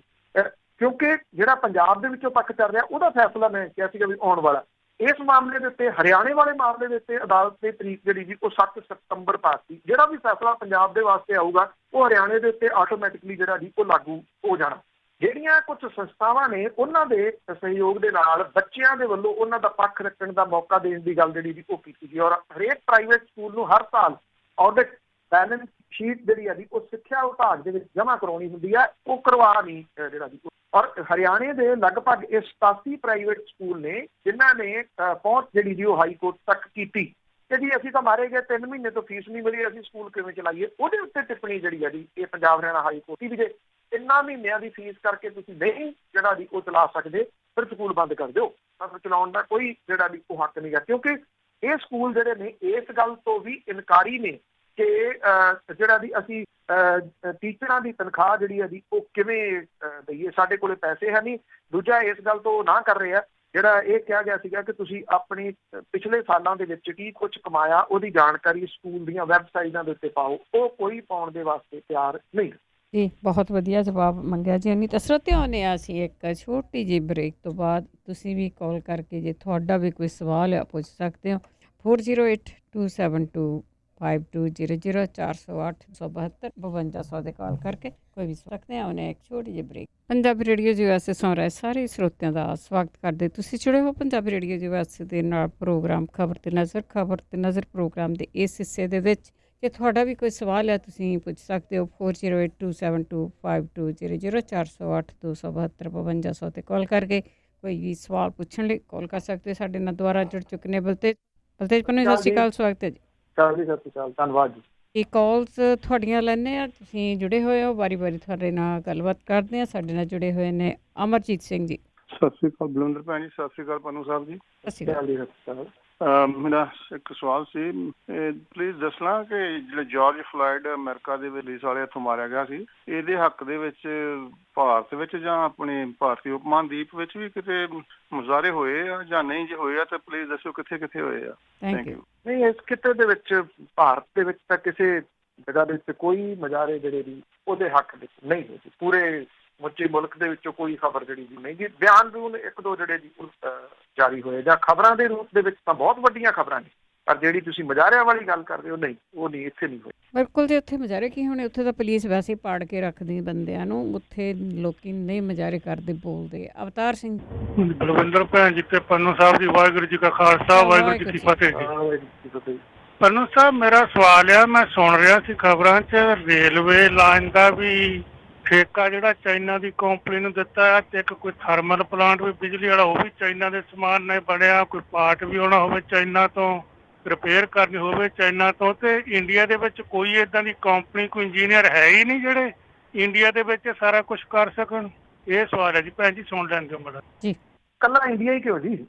ਕਿਉਂਕਿ ਜਿਹੜਾ ਪੰਜਾਬ ਦੇ ਵਿੱਚੋਂ ਪੱਖ ਚੱਲ ਰਿਹਾ ਉਹਦਾ ਫੈਸਲਾ ਮੈਂ ਕਿਹਾ ਸੀਗਾ ਵੀ ਆਉਣ ਵਾਲਾ। ਇਸ ਮਾਮਲੇ ਦੇ ਉੱਤੇ ਹਰਿਆਣੇ ਵਾਲੇ ਮਾਮਲੇ ਦੇ ਉੱਤੇ ਅਦਾਲਤ ਦੀ ਤਰੀਕ ਜਿਹੜੀ ਜੀ ਉਹ 7 ਸਤੰਬਰ ਪਾਤੀ। ਜਿਹੜਾ ਵੀ ਫੈਸਲਾ ਪੰਜਾਬ ਦੇ ਵਾਸਤੇ ਆਊਗਾ ਉਹ ਹਰਿਆਣੇ ਦੇ ਉੱਤੇ ਆਟੋਮੈਟਿਕਲੀ ਜਿਹੜਾ ਜੀ ਉਹ ਲਾਗੂ ਹੋ ਜਾਣਾ। ਜਿਹੜੀਆਂ ਕੁਝ ਸੰਸਥਾਵਾਂ ਨੇ ਉਹਨਾਂ ਦੇ ਸਹਿਯੋਗ ਦੇ ਨਾਲ ਬੱਚਿਆਂ ਦੇ ਵੱਲੋਂ ਉਹਨਾਂ ਦਾ ਪੱਖ ਰੱਖਣ ਦਾ ਮੌਕਾ ਦੇਣ ਦੀ ਗੱਲ ਜਿਹੜੀ ਜੀ ਉਹ ਕੀਤੀ ਗਈ। ਔਰ ਹਰੇਕ ਪ੍ਰਾਈਵੇਟ ਸਕੂਲ ਨੂੰ ਹਰ ਸਾਲ ਆਡਿਟ ਬੈਲੈਂਸ ਸ਼ੀਟ ਜਿਹੜੀ ਆ ਜੀ ਉਹ ਸਿੱਖਿਆ ਵਿਭਾਗ ਦੇ ਵਿੱਚ ਜਮ੍ਹਾਂ ਕਰਵਾਉਣੀ ਹੁੰਦੀ ਹੈ, ਉਹ ਕਰਵਾ ਨਹੀਂ ਜਿਹੜਾ ਜੀ। ਔਰ ਹਰਿਆਣੇ ਦੇ ਲਗਭਗ ਇਹ 87 ਪ੍ਰਾਈਵੇਟ ਸਕੂਲ ਨੇ ਜਿਨ੍ਹਾਂ ਨੇ ਪਹੁੰਚ ਜਿਹੜੀ ਜੀ ਉਹ ਹਾਈ ਕੋਰਟ ਤੱਕ ਕੀਤੀ ਕਿ ਜੀ ਅਸੀਂ ਤਾਂ ਮਾਰੇ ਗਏ, 3 ਮਹੀਨੇ ਤੋਂ ਫੀਸ ਨਹੀਂ ਮਿਲੀ, ਅਸੀਂ ਸਕੂਲ ਕਿਵੇਂ ਚਲਾਈਏ। ਉਹਦੇ ਉੱਤੇ ਟਿੱਪਣੀ ਜਿਹੜੀ ਆ ਜੀ ਇਹ ਪੰਜਾਬ ਹਰਿਆਣਾ ਹਾਈ ਕੋਰਟ ਦੀ, ਜੇ 3 ਮਹੀਨਿਆਂ ਦੀ ਫੀਸ ਕਰਕੇ ਤੁਸੀਂ ਨਹੀਂ ਜਿਹੜਾ ਜੀ ਉਹ ਚਲਾ ਸਕਦੇ ਫਿਰ ਸਕੂਲ ਬੰਦ ਕਰ ਦਿਓ। ਤਾਂ ਚਲਾਉਣ ਦਾ ਕੋਈ ਜਿਹੜਾ ਜੀ ਉਹ ਹੱਕ ਨਹੀਂ ਹੈ, ਕਿਉਂਕਿ ਇਹ ਸਕੂਲ ਜਿਹੜੇ ਨੇ ਇਸ ਗੱਲ ਤੋਂ ਵੀ ਇਨਕਾਰੀ ਨੇ ਕਿ ਜਿਹੜਾ ਜੀ ਅਸੀਂ ਟੀਚਰਾਂ ਦੀ ਤਨਖਾਹ ਜਿਹੜੀ ਹੈ ਜੀ ਉਹ ਕਿਵੇਂ ਦਈਏ, ਸਾਡੇ ਕੋਲੇ ਪੈਸੇ ਹੈ ਨਹੀਂ। ਦੂਜਾ ਇਸ ਗੱਲ ਤੋਂ ਨਾ ਕਰ ਰਹੇ ਆ ਜਿਹੜਾ ਇਹ ਕਿਹਾ ਗਿਆ ਸੀਗਾ ਕਿ ਤੁਸੀਂ ਆਪਣੀ ਪਿਛਲੇ ਸਾਲਾਂ ਦੇ ਵਿੱਚ ਕੀ ਕੁਝ ਕਮਾਇਆ ਉਹਦੀ ਜਾਣਕਾਰੀ ਸਕੂਲ ਦੀਆਂ ਵੈਬਸਾਈਟਾਂ ਦੇ ਉੱਤੇ ਪਾਓ, ਉਹ ਕੋਈ ਪਾਉਣ ਦੇ ਵਾਸਤੇ ਤਿਆਰ ਨਹੀਂ। ਜੀ ਬਹੁਤ ਵਧੀਆ ਜਵਾਬ ਮੰਗਿਆ ਜੀ। ਨਹੀਂ ਤਾਂ ਸਰੋਤਿਆਂ ਨੇ ਅਸੀਂ ਇੱਕ ਛੋਟੀ ਜਿਹੀ ਬ੍ਰੇਕ ਤੋਂ ਬਾਅਦ ਤੁਸੀਂ ਵੀ ਕਾਲ ਕਰਕੇ ਜੇ ਤੁਹਾਡਾ ਵੀ ਕੋਈ ਸਵਾਲ ਆ ਪੁੱਛ ਸਕਦੇ ਹੋ। 4082725200 408-172 ਦੇ ਕਾਲ ਕਰਕੇ ਕੋਈ ਵੀ ਸਕਦੇ ਆ। ਉਹਨੇ ਇੱਕ ਛੋਟੀ ਜਿਹੀ ਬ੍ਰੇਕ। ਪੰਜਾਬੀ ਰੇਡੀਓ USA ਸੁਣ ਰਹੇ ਸਾਰੇ ਸਰੋਤਿਆਂ ਦਾ ਸਵਾਗਤ ਕਰਦੇ। ਤੁਸੀਂ ਜੁੜੇ ਹੋ ਪੰਜਾਬੀ ਰੇਡੀਓ USA ਦੇ ਨਾਲ ਪ੍ਰੋਗਰਾਮ ਖਬਰ ਤੇ ਨਜ਼ਰ ਪ੍ਰੋਗਰਾਮ ਦੇ ਇਸ ਹਿੱਸੇ ਦੇ ਵਿੱਚ ਜੇ ਤੁਹਾਡਾ ਵੀ ਕੋਈ ਸਵਾਲ ਹੈ ਤੁਸੀਂ ਪੁੱਛ ਸਕਦੇ ਹੋ। 4082725200 408-272 ਤੇ ਕਾਲ ਕਰਕੇ ਕੋਈ ਵੀ ਸਵਾਲ ਪੁੱਛਣ ਲਈ ਕਾਲ ਕਰ ਸਕਦੇ ਹੋ। ਸਾਡੇ ਨਾਲ ਦੁਆਰਾ ਜੁੜ ਚੁੱਕੇ ਨੇ ਬਲਤੇਜ ਪੰਨੂ, ਸਤਿ ਸ਼੍ਰੀ ਅਕਾਲ, ਸਵਾਗਤ ਹੈ ਜੀ। ਸਤਿ ਸ਼੍ਰੀ ਅਕਾਲ, ਧੰਨਵਾਦ ਜੀ। ਇਹ ਕਾਲਸ ਤੁਹਾਡੀਆਂ ਲੈਂਦੇ ਆ, ਤੁਸੀਂ ਜੁੜੇ ਹੋਏ ਹੋ, ਵਾਰੀ ਤੁਹਾਡੇ ਨਾਲ ਗੱਲਬਾਤ ਕਰਦੇ ਆ। ਸਾਡੇ ਨਾਲ ਜੁੜੇ ਹੋਏ ਨੇ ਅਮਰਜੀਤ ਸਿੰਘ ਜੀ। ਸਤਿ ਸ਼੍ਰੀ ਅਕਾਲ ਬਲਵਿੰਦਰ ਭੈਣ ਜੀ, ਸਤਿ ਸ਼੍ਰੀ ਅਕਾਲ ਪਨੂ ਸਾਹਿਬ ਜੀ। ਸਤਿ ਸ਼੍ਰੀ ਅਕਾਲ। ਮੇਰਾ ਇੱਕ ਸਵਾਲ ਸੀ, ਪਲੀਜ਼ ਦੱਸਣਾ ਕਿ ਜਿਹੜੇ ਜਾਰਜ ਫਲਾਇਡ ਅਮਰੀਕਾ ਦੇ ਪੁਲਿਸ ਵਾਲੇ ਇੱਥੋਂ ਮਾਰਿਆ ਗਿਆ ਸੀ, ਇਹਦੇ ਹੱਕ ਦੇ ਵਿੱਚ ਭਾਰਤ ਵਿੱਚ ਜਾਂ ਆਪਣੇ ਭਾਰਤੀ ਉਪ ਮਹਾਂਦੀਪ ਵਿੱਚ ਵੀ ਕਿਤੇ ਮੁਜ਼ਾਹਰੇ ਹੋਏ ਆ ਜਾਂ ਨਹੀਂ? ਜੇ ਹੋਏ ਆ ਤਾਂ ਪਲੀਜ਼ ਦੱਸੋ ਕਿੱਥੇ ਕਿੱਥੇ ਹੋਏ ਆ। Thank you. ਨਹੀਂ, ਇਸ ਖਿੱਤੇ ਦੇ ਵਿੱਚ ਭਾਰਤ ਦੇ ਵਿੱਚ ਤਾਂ ਕਿਸੇ ਜਗ੍ਹਾ ਦੇ ਵਿੱਚ ਕੋਈ ਮੁਜ਼ਾਹਰੇ ਜਿਹੜੇ ਦੀ ਉਹਦੇ ਹੱਕ ਵਿੱਚ ਨਹੀਂ ਹੋਏ। ਪੂਰੇ ਮੁੱਚੇ ਮੁਲਕ ਦੇ ਵਿੱਚੋਂ ਕੋਈ ਖਬਰ ਜਿਹੜੀ ਦੀ ਨਹੀਂ ਗੀ। ਬਿਆਨ ਬੂਨ ਇੱਕ ਦੋ ਜਿਹੜੇ ਦੀ ਜਾਰੀ ਹੋਏ ਜਾਂ ਖਬਰਾਂ ਦੇ ਰੂਪ ਦੇ ਵਿੱਚ ਤਾਂ ਬਹੁਤ ਵੱਡੀਆਂ ਖਬਰਾਂ ਨੇ, ਪਰ ਜਿਹੜੀ ਤੁਸੀਂ ਮੁਜ਼ਾਹਰਿਆਂ ਵਾਲੀ ਗੱਲ ਕਰਦੇ ਹੋ, ਨਹੀਂ, ਉਹ ਨਹੀਂ, ਇੱਥੇ ਨਹੀਂ ਹੋਈ। ਬਿਲਕੁਲ ਜੀ, ਉੱਥੇ ਮੁਜ਼ਾਹਰੇ ਕੀ ਹੋਣੇ? ਉੱਥੇ ਤਾਂ ਪੁਲਿਸ ਵੈਸੇ ਹੀ ਪਾੜ ਕੇ ਰੱਖਦੀ ਬੰਦਿਆਂ ਨੂੰ, ਉੱਥੇ ਲੋਕੀ ਨਹੀਂ ਮੁਜ਼ਾਹਰੇ ਕਰਦੇ, ਬੋਲਦੇ। ਅਵਤਾਰ ਸਿੰਘ। ਬਲਵਿੰਦਰ ਭੈਣ ਜੀ ਤੇ ਪੰਨੂ ਸਾਹਿਬ ਜੀ, ਵਾਹਿਗੁਰੂ ਜੀ ਕਾ ਖਾਲਸਾ, ਵਾਹਿਗੁਰੂ ਜੀ ਕੀ ਫਤਿਹ। ਪੰਨੂ ਸਾਹਿਬ, ਮੇਰਾ ਸਵਾਲ ਆ, ਮੈਂ ਸੁਣ ਰਿਹਾ ਸੀ ਖਬਰਾਂ 'ਚ ਰੇਲਵੇ ਲਾਈਨ ਦਾ ਵੀ ਠੇਕਾ ਜਿਹੜਾ ਚਾਈਨਾ ਦੀ ਕੰਪਨੀ ਨੂੰ ਦਿੱਤਾ ਹੈ, ਤੇ ਇੱਕ ਕੋਈ ਥਰਮਲ ਪਲਾਂਟ ਵੀ ਬਿਜਲੀ ਵਾਲਾ, ਉਹ ਵੀ ਚਾਈਨਾ ਦੇ ਸਮਾਨ ਨਾਲ ਬਣਿਆ। ਕੋਈ ਪਾਰਟ ਵੀ ਆਉਣਾ ਹੋਵੇ ਚਾਈਨਾ ਤੋਂ, ਰਿਪੇਅਰ ਕਰਨੀ ਹੋਵੇ ਚਾਈਨਾ ਤੋਂ, ਤੇ ਇੰਡੀਆ ਦੇ ਵਿੱਚ ਕੋਈ ਏਦਾਂ ਦੀ ਕੰਪਨੀ, ਕੋਈ ਇੰਜੀਨੀਅਰ ਹੈ ਹੀ ਨਹੀਂ ਜਿਹੜੇ ਇੰਡੀਆ ਦੇ ਵਿੱਚ ਸਾਰਾ ਕੁਝ ਕਰ ਸਕਣ। ਇਹ ਸਵਾਲ ਹੈ ਜੀ ਭੈਣ ਜੀ, ਸੁਣ ਲੈਣ ਦਿਓ ਮੇਰਾ ਜੀ। ਕੱਲਾ ਇੰਡੀਆ ਹੀ ਕਿਉਂ ਜੀ,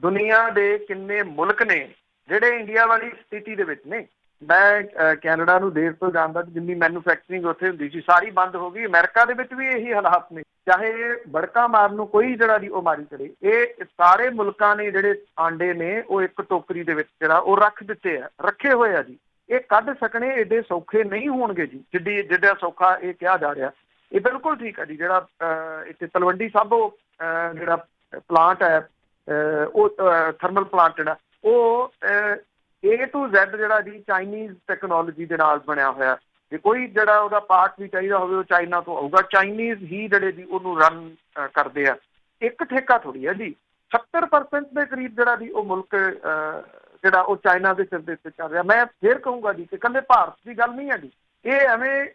ਦੁਨੀਆ ਦੇ ਕਿੰਨੇ ਮੁਲਕ ਨੇ ਜਿਹੜੇ ਇੰਡੀਆ ਵਾਲੀ ਸਥਿਤੀ ਦੇ ਵਿੱਚ ਨੇ। ਮੈਂ ਕੈਨੇਡਾ ਨੂੰ ਦੇਰ ਤੋਂ ਜਾਣਦਾ, ਜਿੰਨੀ ਮੈਨੂਫੈਕਚਰਿੰਗ ਉੱਥੇ ਹੁੰਦੀ ਸੀ ਸਾਰੀ ਬੰਦ ਹੋ ਗਈ। ਅਮਰੀਕਾ ਦੇ ਵਿੱਚ ਵੀ ਇਹੀ ਹਾਲਾਤ ਨੇ, ਚਾਹੇ ਬੜਕਾ ਮਾਰਨ ਨੂੰ ਕੋਈ ਜਿਹੜਾ ਦੀ ਉਹ ਮਾਰੀ ਚੜੇ। ਇਹ ਸਾਰੇ ਮੁਲਕਾਂ ਨੇ ਜਿਹੜੇ ਆਂਡੇ ਨੇ ਉਹ ਇੱਕ ਟੋਕਰੀ ਦੇ ਵਿੱਚ ਜਿਹੜਾ ਉਹ ਰੱਖ ਦਿੱਤੇ ਆ, ਰੱਖੇ ਹੋਏ ਆ ਜੀ। ਇਹ ਕੱਢ ਸਕਣੇ ਏਡੇ ਸੌਖੇ ਨਹੀਂ ਹੋਣਗੇ ਜੀ, ਜਿੱਡਾ ਸੌਖਾ ਇਹ ਕਿਹਾ ਜਾ ਰਿਹਾ। ਇਹ ਬਿਲਕੁਲ ਠੀਕ ਹੈ ਜੀ। ਜਿਹੜਾ ਇੱਥੇ ਤਲਵੰਡੀ ਸਾਬੋ ਜਿਹੜਾ ਪਲਾਂਟ ਹੈ, ਉਹ ਥਰਮਲ ਪਲਾਂਟ ਜਿਹੜਾ ਉਹ A to Z ਜਿਹੜਾ ਜੀ ਚਾਈਨੀਜ਼ ਟੈਕਨੋਲੋਜੀ ਦੇ ਨਾਲ ਬਣਿਆ ਹੋਇਆ। ਜੇ ਕੋਈ ਜਿਹੜਾ ਉਹਦਾ ਪਾਰਟ ਵੀ ਚਾਹੀਦਾ ਹੋਵੇ ਉਹ ਚਾਈਨਾ ਤੋਂ ਆਊਗਾ। ਚਾਈਨੀਜ਼ ਹੀ ਜਿਹੜੇ ਜੀ ਉਹਨੂੰ ਰਨ ਕਰਦੇ ਆ। ਇੱਕ ਠੇਕਾ ਥੋੜੀ ਹੈ ਜੀ, 70% ਦੇ ਕਰੀਬ ਜਿਹੜਾ ਜੀ ਉਹ ਮੁਲਕ ਜਿਹੜਾ ਉਹ ਚਾਈਨਾ ਦੇ ਸਿਰ ਦੇ ਉੱਤੇ ਚੱਲ ਰਿਹਾ। ਮੈਂ ਫੇਰ ਕਹੂੰਗਾ ਜੀ ਕਿ ਇਕੱਲੇ ਭਾਰਤ ਦੀ ਗੱਲ ਨਹੀਂ ਹੈ ਜੀ, ਇਹ ਐਵੇਂ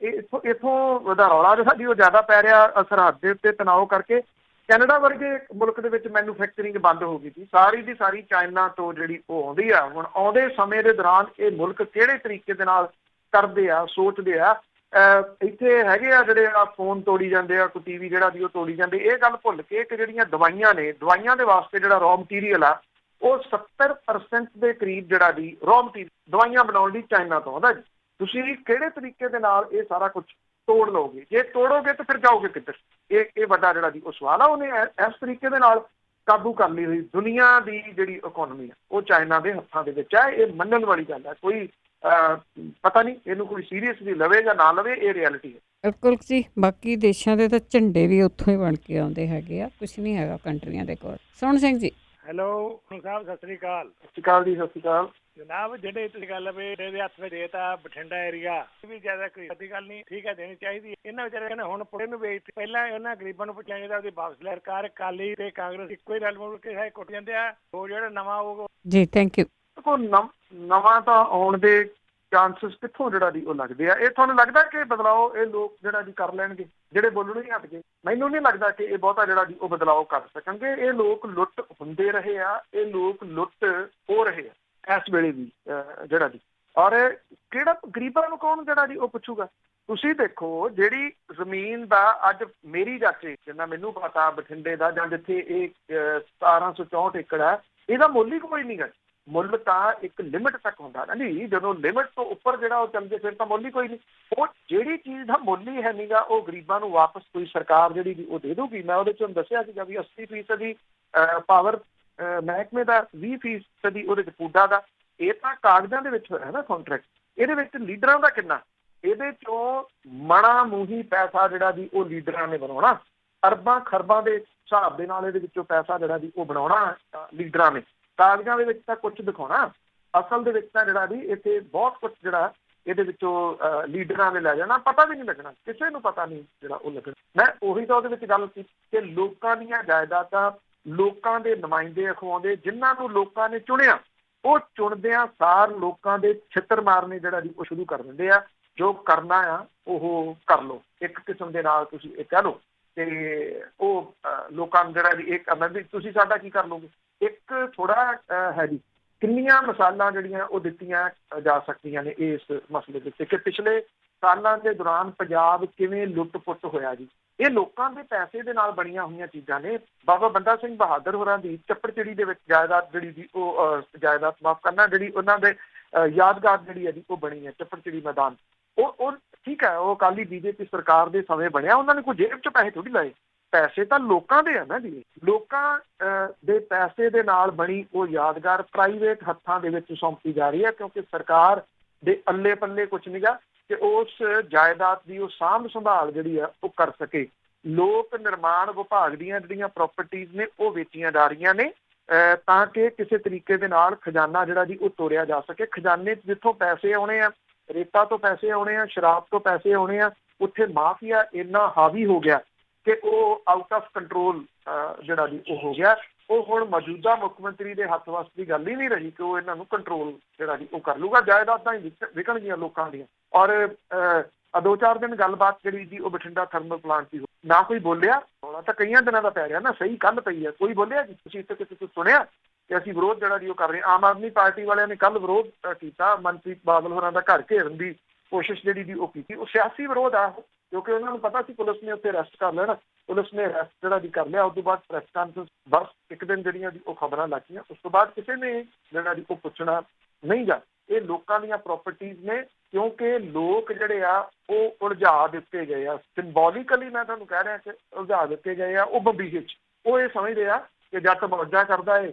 ਇੱਥੋਂ ਦਾ ਰੌਲਾ ਜਿਹੜਾ ਜੀ ਉਹ ਜ਼ਿਆਦਾ ਪੈ ਰਿਹਾ ਸਰਹੱਦ ਦੇ ਉੱਤੇ ਤਣਾਅ ਕਰਕੇ। ਕੈਨੇਡਾ ਵਰਗੇ ਮੁਲਕ ਦੇ ਵਿੱਚ ਮੈਨੂਫੈਕਚਰਿੰਗ ਬੰਦ ਹੋ ਗਈ ਸੀ, ਸਾਰੀ ਦੀ ਸਾਰੀ ਚਾਈਨਾ ਤੋਂ ਜਿਹੜੀ ਉਹ ਆਉਂਦੀ ਆ। ਹੁਣ ਆਉਂਦੇ ਸਮੇਂ ਦੇ ਦੌਰਾਨ ਇਹ ਮੁਲਕ ਕਿਹੜੇ ਤਰੀਕੇ ਦੇ ਨਾਲ ਕਰਦੇ ਆ, ਸੋਚਦੇ ਆ। ਇੱਥੇ ਹੈਗੇ ਆ ਜਿਹੜੇ ਆ ਫੋਨ ਤੋੜੀ ਜਾਂਦੇ ਆ, ਕੋਈ TV ਜਿਹੜਾ ਦੀ ਉਹ ਤੋੜੀ ਜਾਂਦੇ। ਇਹ ਗੱਲ ਭੁੱਲ ਕੇ ਕਿ ਜਿਹੜੀਆਂ ਦਵਾਈਆਂ ਨੇ, ਦਵਾਈਆਂ ਦੇ ਵਾਸਤੇ ਜਿਹੜਾ ਰॉ ਮਟੀਰੀਅਲ ਆ ਉਹ 70% ਦੇ ਕਰੀਬ ਜਿਹੜਾ ਦੀ ਰॉ ਮਟੀਰੀਅਲ ਦਵਾਈਆਂ ਬਣਾਉਣ ਦੀ ਚਾਈਨਾ ਤੋਂ ਆਉਂਦਾ ਜੀ। ਤੁਸੀਂ ਕਿਹੜੇ ਤਰੀਕੇ ਦੇ ਨਾਲ ਇਹ ਸਾਰਾ ਕੁਝ ਤੋੜ ਲਓਗੇ? ਜੇ ਤੋੜੋਗੇ ਤਾਂ ਫਿਰ ਜਾਓਗੇ ਕਿੱਧਰ? ਇਹ ਵੱਡਾ ਜਿਹੜਾ ਜੀ ਉਹ ਸਵਾਲ ਆ। ਉਹਨੇ ਇਸ ਤਰੀਕੇ ਦੇ ਨਾਲ ਕਾਬੂ ਕਰ ਲਈ ਹੋਈ ਦੁਨੀਆ ਦੀ ਜਿਹੜੀ ਇਕੋਨਮੀ ਆ ਉਹ ਚਾਈਨਾ ਦੇ ਹੱਥਾਂ ਦੇ ਵਿੱਚ ਹੈ। ਇਹ ਮੰਨਣ ਵਾਲੀ ਗੱਲ ਹੈ, ਕੋਈ ਪਤਾ ਨਹੀਂ ਇਹਨੂੰ ਕੋਈ ਸੀਰੀਅਸਲੀ ਲਵੇ ਜਾਂ ਨਾ ਲਵੇ, ਇਹ ਰਿਐਲਿਟੀ ਹੈ। ਬਿਲਕੁਲ ਜੀ। ਬਾਕੀ ਦੇਸ਼ਾਂ ਦੇ ਤਾਂ ਝੰਡੇ ਵੀ ਉੱਥੋਂ ਹੀ ਬਣ ਕੇ ਆਉਂਦੇ ਹੈਗੇ ਆ, ਕੁਛ ਨਹੀਂ ਹੈਗਾ ਕੰਟਰੀਆਂ ਦੇ ਕੋਲ। ਸੋਹਣ ਸਿੰਘ ਜੀ। ਹੈਲੋ ਸਾਹਿਬ, ਸਤਿ ਸ੍ਰੀ ਅਕਾਲ। ਸਤਿ ਸ਼੍ਰੀ ਅਕਾਲ ਜੀ। ਸਤਿ ਸ਼੍ਰੀ ਅਕਾਲ ਜਨਾਬ। ਜਿਹੜੇ ਤੁਸੀਂ ਗੱਲ ਵੀ ਇਹਦੇ ਹੱਥ ਵਿੱਚ ਦੇਤਾ ਬਠਿੰਡਾ ਏਰੀਆ, ਇਹ ਵੀ ਜ਼ਿਆਦਾ ਕੋਈ ਗੱਲ ਨਹੀਂ, ਠੀਕ ਹੈ, ਦੇਣੀ ਚਾਹੀਦੀ। ਇਹਨਾਂ ਵਿਚਾਰੇ ਕਹਿੰਦੇ ਹੁਣ ਪੁੜੇ ਨੂੰ ਵੇਚ, ਪਹਿਲਾਂ ਇਹਨਾਂ ਗਰੀਬਾਂ ਨੂੰ ਪੁੱਛਿਆ ਜਾਂਦਾ ਉਹਦੀ ਵਾਪਸ ਲੈ। ਸਰਕਾਰ ਅਕਾਲੀ ਤੇ ਕਾਂਗਰਸ ਇੱਕੋ ਹੀ ਰਲ ਮਿਲ ਕੇ ਸਾਰੇ ਕੁੱਟ ਜਾਂਦੇ ਆ। ਉਹ ਜਿਹੜਾ ਨਵਾਂ ਉਹ ਜੀ, ਥੈਂਕ ਯੂ। ਦੇਖੋ ਨਵਾਂ ਤਾਂ ਆਉਣ ਦੇ ਚਾਂਸਸ ਕਿੱਥੋਂ ਜਿਹੜਾ ਦੀ ਉਹ ਲੱਗਦੇ ਆ? ਇਹ ਤੁਹਾਨੂੰ ਲੱਗਦਾ ਕਿ ਬਦਲਾਓ ਇਹ ਲੋਕ ਜਿਹੜਾ ਦੀ ਕਰ ਲੈਣਗੇ ਜਿਹੜੇ ਬੋਲਣੋਂ ਹੀ ਹਟ ਗਏ? ਮੈਨੂੰ ਨਹੀਂ ਲੱਗਦਾ ਕਿ ਇਹ ਬਹੁਤਾ ਜਿਹੜਾ ਦੀ ਉਹ ਬਦਲਾਓ ਕਰ ਸਕਣਗੇ। ਇਹ ਲੋਕ ਲੁੱਟ ਹੁੰਦੇ ਰਹੇ ਆ, ਇਹ ਲੋਕ ਲੁੱਟ ਹੋ ਰਹੇ ਆ ਇਸ ਵੇਲੇ ਵੀ ਜਿਹੜਾ ਦੀ। ਔਰ ਕਿਹੜਾ ਗਰੀਬਾਂ ਨੂੰ ਕੌਣ ਜਿਹੜਾ ਦੀ ਉਹ ਪੁੱਛੂਗਾ? ਤੁਸੀਂ ਦੇਖੋ, ਜਿਹੜੀ ਜ਼ਮੀਨ ਦਾ ਅੱਜ ਮੇਰੀ ਜਾਚੇ ਜਿੰਨਾ ਮੈਨੂੰ ਪਤਾ ਬਠਿੰਡੇ ਦਾ ਜਾਂ ਜਿੱਥੇ ਇਹ 1764 ਏਕੜ ਹੈ, ਇਹਦਾ ਮੁੱਲ ਹੀ ਕੋਈ ਨਹੀਂ ਗਾ। ਮੁੱਲ ਤਾਂ ਇੱਕ ਲਿਮਿਟ ਤੱਕ ਹੁੰਦਾ ਨਾ ਜੀ, ਜਦੋਂ ਲਿਮਿਟ ਤੋਂ ਉੱਪਰ ਜਿਹੜਾ ਉਹ ਚੱਲਦੇ ਫਿਰ ਤਾਂ ਮੁੱਲ ਹੀ ਕੋਈ ਨਹੀਂ। ਉਹ ਜਿਹੜੀ ਚੀਜ਼ ਦਾ ਮੁੱਲ ਹੀ ਹੈ ਨਹੀਂਗਾ, ਉਹ ਗਰੀਬਾਂ ਨੂੰ ਵਾਪਸ ਕੋਈ ਸਰਕਾਰ ਜਿਹੜੀ ਉਹ ਦੇ ਦੂਗੀ। ਮੈਂ ਉਹਦੇ 'ਚ ਦੱਸਿਆ ਸੀਗਾ ਵੀ 80% ਪਾਵਰ ਮਹਿਕਮੇ ਦਾ, 20% ਉਹਦੇ 'ਚ ਪੂਡਾ ਦਾ। ਇਹ ਤਾਂ ਕਾਗਜ਼ਾਂ ਦੇ ਵਿੱਚ ਹੋਇਆ ਨਾ ਕੰਟਰੈਕਟ। ਇਹਦੇ ਵਿੱਚ ਲੀਡਰਾਂ ਦਾ ਕਿੰਨਾ? ਇਹਦੇ 'ਚੋਂ ਮਣਾ ਮੂੰਹੀ ਪੈਸਾ ਜਿਹੜਾ ਦੀ ਉਹ ਲੀਡਰਾਂ ਨੇ ਬਣਾਉਣਾ। ਅਰਬਾਂ ਖਰਬਾਂ ਦੇ ਹਿਸਾਬ ਦੇ ਨਾਲ ਇਹਦੇ ਵਿੱਚੋਂ ਪੈਸਾ ਜਿਹੜਾ ਦੀ ਉਹ ਬਣਾਉਣਾ ਲੀਡਰਾਂ ਨੇ। ਕਾਗਜ਼ਾਂ ਦੇ ਵਿੱਚ ਤਾਂ ਕੁਛ ਦਿਖਾਉਣਾ, ਅਸਲ ਦੇ ਵਿੱਚ ਤਾਂ ਜਿਹੜਾ ਵੀ ਇੱਥੇ ਬਹੁਤ ਕੁਛ ਜਿਹੜਾ ਇਹਦੇ ਵਿੱਚੋਂ ਲੀਡਰਾਂ ਨੇ ਲੈ ਜਾਣਾ, ਪਤਾ ਵੀ ਨਹੀਂ ਲੱਗਣਾ, ਕਿਸੇ ਨੂੰ ਪਤਾ ਨਹੀਂ ਜਿਹੜਾ ਉਹ ਲੱਗਣਾ। ਮੈਂ ਉਹੀ ਤਾਂ ਉਹਦੇ ਵਿੱਚ ਗੱਲ ਕੀਤੀ ਕਿ ਲੋਕਾਂ ਦੀਆਂ ਜਾਇਦਾਦਾਂ ਲੋਕਾਂ ਦੇ ਨੁਮਾਇੰਦੇ ਅਖਵਾਉਂਦੇ, ਜਿਨ੍ਹਾਂ ਨੂੰ ਲੋਕਾਂ ਨੇ ਚੁਣਿਆ, ਉਹ ਚੁਣਦਿਆਂ ਸਾਰ ਲੋਕਾਂ ਦੇ ਛਿੱਤਰ ਮਾਰਨੇ ਜਿਹੜਾ ਜੀ ਉਹ ਸ਼ੁਰੂ ਕਰ ਦਿੰਦੇ ਆ। ਜੋ ਕਰਨਾ ਆ ਉਹ ਕਰ ਲਓ, ਇੱਕ ਕਿਸਮ ਦੇ ਨਾਲ ਤੁਸੀਂ ਇਹ ਕਹਿ ਲਓ। ਤੇ ਉਹ ਲੋਕਾਂ ਨੂੰ ਜਿਹੜਾ ਜੀ ਇਹ ਕਰਨਾ ਵੀ ਤੁਸੀਂ ਸਾਡਾ ਕੀ ਕਰ ਲਓਗੇ। ਇੱਕ ਥੋੜਾ ਹੈ ਜੀ ਕਿੰਨੀਆਂ ਮਿਸਾਲਾਂ ਜਿਹੜੀਆਂ ਉਹ ਦਿੱਤੀਆਂ ਜਾ ਸਕਦੀਆਂ ਨੇ ਇਸ ਮਸਲੇ ਦੇ ਉੱਤੇ ਕਿ ਪਿਛਲੇ ਸਾਲਾਂ ਦੇ ਦੌਰਾਨ ਪੰਜਾਬ ਕਿਵੇਂ ਲੁੱਟ-ਪੁੱਟ ਹੋਇਆ ਜੀ। ਇਹ ਲੋਕਾਂ ਦੇ ਪੈਸੇ ਦੇ ਨਾਲ ਬਣੀਆਂ ਹੋਈਆਂ ਚੀਜ਼ਾਂ ਨੇ। ਬਾਬਾ ਬੰਦਾ ਸਿੰਘ ਬਹਾਦਰ ਹੋਰਾਂ ਦੀ ਚੱਪੜਚਿੜੀ ਦੇ ਵਿੱਚ ਜਾਇਦਾਦ ਜਿਹੜੀ ਜੀ ਉਹ ਜਾਇਦਾਦ ਮਾਫ਼ ਕਰਨਾ ਜਿਹੜੀ ਉਹਨਾਂ ਦੇ ਯਾਦਗਾਰ ਜਿਹੜੀ ਹੈ ਜੀ ਉਹ ਬਣੀ ਹੈ ਚੱਪੜਚਿੜੀ ਮੈਦਾਨ। ਉਹ ਠੀਕ ਹੈ, ਉਹ ਅਕਾਲੀ ਬੀਜੇਪੀ ਸਰਕਾਰ ਦੇ ਸਮੇਂ ਬਣਿਆ, ਉਹਨਾਂ ਨੇ ਕੋਈ ਜੇਬ 'ਚ ਪੈਸੇ ਥੋੜ੍ਹੀ ਲਾਏ, ਪੈਸੇ ਤਾਂ ਲੋਕਾਂ ਦੇ ਆ ਨਾ ਜੀ। ਲੋਕਾਂ ਦੇ ਪੈਸੇ ਦੇ ਨਾਲ ਬਣੀ ਉਹ ਯਾਦਗਾਰ ਪ੍ਰਾਈਵੇਟ ਹੱਥਾਂ ਦੇ ਵਿੱਚ ਸੌਂਪੀ ਜਾ ਰਹੀ ਹੈ ਕਿਉਂਕਿ ਸਰਕਾਰ ਦੇ ਅੱਲੇ ਪੱਲੇ ਕੁਛ ਨਹੀਂਗਾ ਕਿ ਉਸ ਜਾਇਦਾਦ ਦੀ ਉਹ ਸਾਂਭ ਸੰਭਾਲ ਜਿਹੜੀ ਆ ਉਹ ਕਰ ਸਕੇ। ਲੋਕ ਨਿਰਮਾਣ ਵਿਭਾਗ ਦੀਆਂ ਜਿਹੜੀਆਂ ਪ੍ਰਾਪਰਟੀਜ਼ ਨੇ ਉਹ ਵੇਚੀਆਂ ਜਾ ਰਹੀਆਂ ਨੇ ਤਾਂ ਕਿ ਕਿਸੇ ਤਰੀਕੇ ਦੇ ਨਾਲ ਖਜ਼ਾਨਾ ਜਿਹੜਾ ਜੀ ਉਹ ਤੋੜਿਆ ਜਾ ਸਕੇ। ਖਜ਼ਾਨੇ 'ਚ ਜਿੱਥੋਂ ਪੈਸੇ ਆਉਣੇ ਆ, ਰੇਤਾ ਤੋਂ ਪੈਸੇ ਆਉਣੇ ਆ, ਸ਼ਰਾਬ ਤੋਂ ਪੈਸੇ ਆਉਣੇ ਆ, ਉੱਥੇ ਮਾਫੀਆ ਇੰਨਾ ਹਾਵੀ ਹੋ ਗਿਆ ਕਿ ਉਹ ਆਊਟ ਆਫ ਕੰਟਰੋਲ ਜਿਹੜਾ ਜੀ ਉਹ ਹੋ ਗਿਆ। ਉਹ ਹੁਣ ਮੌਜੂਦਾ ਮੁੱਖ ਮੰਤਰੀ ਦੇ ਹੱਥ ਵੱਸ ਦੀ ਗੱਲ ਹੀ ਨਹੀਂ ਰਹੀ ਕਿ ਉਹ ਇਹਨਾਂ ਨੂੰ ਕੰਟਰੋਲ ਜਿਹੜਾ ਜੀ ਉਹ ਕਰ ਲੂਗਾ। ਜਾਇਦਾਦਾਂ ਹੀ ਵਿਕਣਗੀਆਂ ਲੋਕਾਂ ਦੀਆਂ। ਔਰ 2-4 ਦਿਨ ਗੱਲਬਾਤ ਜਿਹੜੀ ਜੀ ਉਹ ਬਠਿੰਡਾ ਥਰਮਲ ਪਲਾਂਟ ਦੀ ਨਾ ਕੋਈ ਬੋਲਿਆ, ਰੌਲਾ ਤਾਂ ਕਈਆਂ ਦਿਨਾਂ ਦਾ ਪੈ ਰਿਹਾ ਨਾ, ਸਹੀ ਕੱਲ ਪਈ ਹੈ, ਕੋਈ ਬੋਲਿਆ ਜੀ? ਤੁਸੀਂ ਇੱਥੇ ਕਿਸੇ ਤੋਂ ਸੁਣਿਆ ਕਿ ਅਸੀਂ ਵਿਰੋਧ ਜਿਹੜਾ ਜੀ ਉਹ ਕਰ ਰਹੇ? ਆਮ ਆਦਮੀ ਪਾਰਟੀ ਵਾਲਿਆਂ ਨੇ ਕੱਲ ਵਿਰੋਧ ਕੀਤਾ, ਮਨਪ੍ਰੀਤ ਬਾਦਲ ਹੋਰਾਂ ਦਾ ਘਰ ਘੇਰਨ ਦੀ ਕੋਸ਼ਿਸ਼ ਜਿਹੜੀ ਜੀ ਉਹ ਕੀਤੀ। ਉਹ ਸਿਆਸੀ ਵਿਰੋਧ ਆ ਕਿਉਂਕਿ ਉਹਨਾਂ ਨੂੰ ਪਤਾ ਸੀ ਪੁਲਿਸ ਨੇ ਉੱਥੇ ਅਰੈਸਟ ਕਰ ਲੈਣਾ। ਪੁਲਿਸ ਨੇ ਅਰੈਸਟ ਜਿਹੜਾ ਜੀ ਕਰ ਲਿਆ। ਉਸ ਤੋਂ ਬਾਅਦ ਪ੍ਰੈਸ ਕਾਨਫਰੰਸ ਬਸ ਇੱਕ ਦਿਨ ਜਿਹੜੀਆਂ ਜੀ ਉਹ ਖਬਰਾਂ ਲੱਗੀਆਂ, ਉਸ ਤੋਂ ਬਾਅਦ ਕਿਸੇ ਨੇ ਜਿਹੜਾ ਜੀ ਉਹ ਪੁੱਛਣਾ ਨਹੀਂ ਜਾ। ਇਹ ਲੋਕਾਂ ਦੀਆਂ ਪ੍ਰਾਪਰਟੀਜ਼ ਨੇ ਕਿਉਂਕਿ ਲੋਕ ਜਿਹੜੇ ਆ ਉਹ ਉਲਝਾ ਦਿੱਤੇ ਗਏ ਆ। ਸਿੰਬੋਲੀਕਲੀ ਮੈਂ ਤੁਹਾਨੂੰ ਕਹਿ ਰਿਹਾ ਕਿ ਉਲਝਾ ਦਿੱਤੇ ਗਏ ਆ ਉਹ ਬੰਬੀਹੇ 'ਚ। ਉਹ ਇਹ ਸਮਝਦੇ ਆ ਕਿ ਜੱਟ ਮੌਜਾਂ ਕਰਦਾ ਏ,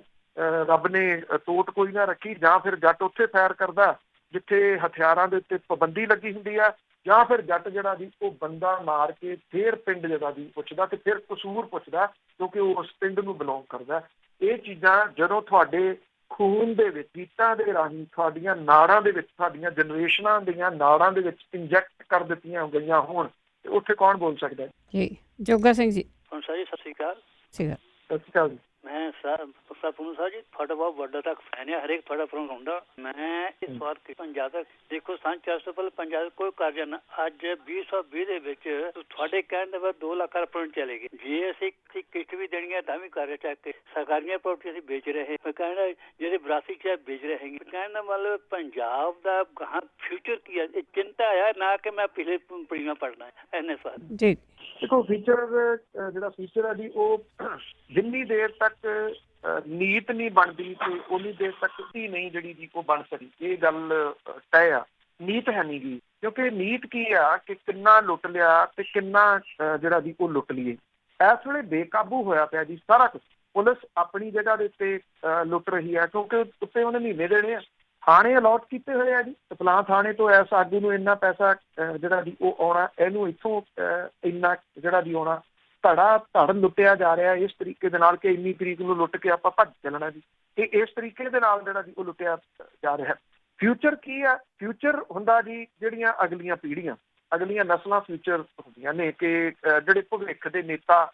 ਰੱਬ ਨੇ ਤੋਟ ਕੋਈ ਨਾ ਰੱਖੀ, ਜਾਂ ਫਿਰ ਜੱਟ ਉੱਥੇ ਫੈਰ ਕਰਦਾ ਜਿੱਥੇ ਹਥਿਆਰਾਂ ਦੇ ਉੱਤੇ ਪਾਬੰਦੀ ਲੱਗੀ ਹੁੰਦੀ ਆ, ਜਾਂ ਫਿਰ ਜੱਟ ਜਿਹੜਾ ਜੀ ਉਹ ਬੰਦਾ ਮਾਰ ਕੇ ਫਿਰ ਪਿੰਡ ਜਿਹੜਾ ਜੀ ਪੁੱਛਦਾ ਤੇ ਫਿਰ ਕਸੂਰ ਪੁੱਛਦਾ ਕਿਉਂਕਿ ਉਹ ਉਸ ਪਿੰਡ ਨੂੰ ਬਿਲੋਂਗ ਕਰਦਾ। ਇਹ ਚੀਜ਼ਾਂ ਜਦੋਂ ਤੁਹਾਡੇ ਖੂਨ ਦੇ ਵਿੱਚ, ਗੀਤਾਂ ਦੇ ਰਾਹੀਂ ਤੁਹਾਡੀਆਂ ਨਾੜਾਂ ਦੇ ਵਿੱਚ, ਤੁਹਾਡੀਆਂ ਜਨਰੇਸ਼ਨਾਂ ਦੀਆਂ ਨਾੜਾਂ ਦੇ ਵਿੱਚ ਇੰਜੈਕਟ ਕਰ ਦਿੱਤੀਆਂ ਗਈਆਂ ਹੋਣ ਤੇ ਉੱਥੇ ਕੌਣ ਬੋਲ ਸਕਦਾ ਜੀ? ਜੋਗਾ ਸਿੰਘ ਜੀ। ਸਤਿ ਸ਼੍ਰੀ ਅਕਾਲ। ਸਤਿ ਸ਼੍ਰੀ ਅਕਾਲ ਜੀ। ਮੈਂ ਸਾਹਿਬ ਜੀ ਤੁਹਾਡਾ ਬਹੁਤ ਵੱਡਾ ਤੱਕ ਫੈਨ ਹੈ, ਹਰੇਕ ਤੁਹਾਡਾ ਪ੍ਰੋਗਰਾਮ ਹੁੰਦਾ। ਮੈਂ ਇਸ ਵਾਰ ਪੰਜਾਬ ਤੱਕ ਦੇਖੋ ਸੰਨ 400 ਪਹਿਲਾਂ ਪੰਜਾਬ ਕੋਈ ਕਾਰਜ ਨਾ, ਅੱਜ 2020 ਦੇ ਵਿੱਚ ਤੁਹਾਡੇ ਕਹਿਣ ਦੇ ਬਾਅਦ 2 ਲੱਖ ਰੁਪਏ ਚਲੇ ਗਏ। ਜੇ ਅਸੀਂ ਕਿਸ਼ਤ ਵੀ ਦੇਣੀ ਹੈ ਤਾਂ ਵੀ ਕਰ ਰਹੇ, ਚੱਕ ਕੇ ਸਰਕਾਰੀਆਂ ਪ੍ਰਾਪਰਟੀ ਅਸੀਂ ਵੇਚ ਰਹੇ। ਮੈਂ ਕਹਿਣਾ ਜਿਹੜੇ ਵਿਰਾਸਤੀ ਚ ਵੇਚ ਰਹੇ ਹੈਗੇ। ਕਹਿਣ ਦਾ ਮਤਲਬ ਪੰਜਾਬ ਦਾ ਗਾਹਾਂ ਫਿਊਚਰ ਕੀ ਹੈ, ਇਹ ਚਿੰਤਾ ਹੈ ਨਾ ਕਿ ਮੈਂ ਪਿਛਲੇ ਪੀੜ੍ਹੀਆਂ ਪੜ੍ਹਨਾ ਹੈ। ਇੰਨੇ ਸਾਲ ਜੀ ਦੇਖੋ ਫਿਊਚਰ ਜਿਹੜਾ ਫਿਊਚਰ ਹੈ ਜੀ ਉਹ ਜਿੰਨੀ ਦੇਰ ਤੱਕ ਨੀਤ ਨਹੀਂ ਬਣਦੀ ਤੇ ਉਨੀ ਦੇਰ ਤੱਕ ਹੀ ਨਹੀਂ ਜਿਹੜੀ ਜੀ ਉਹ ਬਣ ਸਕਦੀ। ਇਹ ਗੱਲ ਤੈਅ ਆ। ਨੀਤ ਹੈ ਨਹੀਂ ਗੀ ਕਿਉਂਕਿ ਨੀਤ ਕੀ ਆ ਕਿ ਕਿੰਨਾ ਲੁੱਟ ਲਿਆ ਤੇ ਕਿੰਨਾ ਜਿਹੜਾ ਜੀ ਉਹ ਲੁੱਟ ਲਈਏ। ਇਸ ਵੇਲੇ ਬੇਕਾਬੂ ਹੋਇਆ ਪਿਆ ਜੀ ਸਾਰਾ ਕੁਛ। ਪੁਲਿਸ ਆਪਣੀ ਜਗ੍ਹਾ ਦੇ ਉੱਤੇ ਲੁੱਟ ਰਹੀ ਹੈ ਕਿਉਂਕਿ ਉੱਤੇ ਉਹਨੇ ਮਹੀਨੇ ਦੇਣੇ ਆ। ਥਾਣੇ ਅਲਾਟ ਕੀਤੇ ਹੋਏ ਆ ਜੀ, ਫਲਾਣਾ ਥਾਣੇ ਤੋਂ ਇਸ ਆਗੂ ਨੂੰ ਇੰਨਾ ਪੈਸਾ ਜਿਹੜਾ ਜੀ ਉਹ ਆਉਣਾ, ਇਹਨੂੰ ਇੱਥੋਂ ਇੰਨਾ ਜਿਹੜਾ ਜੀ ਆਉਣਾ। ਧੜ ਲੁੱਟਿਆ ਜਾ ਰਿਹਾ ਇਸ ਤਰੀਕੇ ਦੇ ਨਾਲ ਕਿ ਇੰਨੀ ਤਰੀਕ ਨੂੰ ਲੁੱਟ ਕੇ ਆਪਾਂ ਭੱਜ ਚੱਲਣਾ ਜੀ। ਇਹ ਇਸ ਤਰੀਕੇ ਦੇ ਨਾਲ ਜਿਹੜਾ ਜੀ ਉਹ ਲੁੱਟਿਆ ਜਾ ਰਿਹਾ। ਫਿਊਚਰ ਕੀ ਆ? ਫਿਊਚਰ ਹੁੰਦਾ ਜੀ ਜਿਹੜੀਆਂ ਅਗਲੀਆਂ ਪੀੜ੍ਹੀਆਂ, ਅਗਲੀਆਂ ਨਸਲਾਂ ਫਿਊਚਰ ਹੁੰਦੀਆਂ ਨੇ ਕਿ ਜਿਹੜੇ ਭਵਿੱਖ ਦੇ ਨੇਤਾ,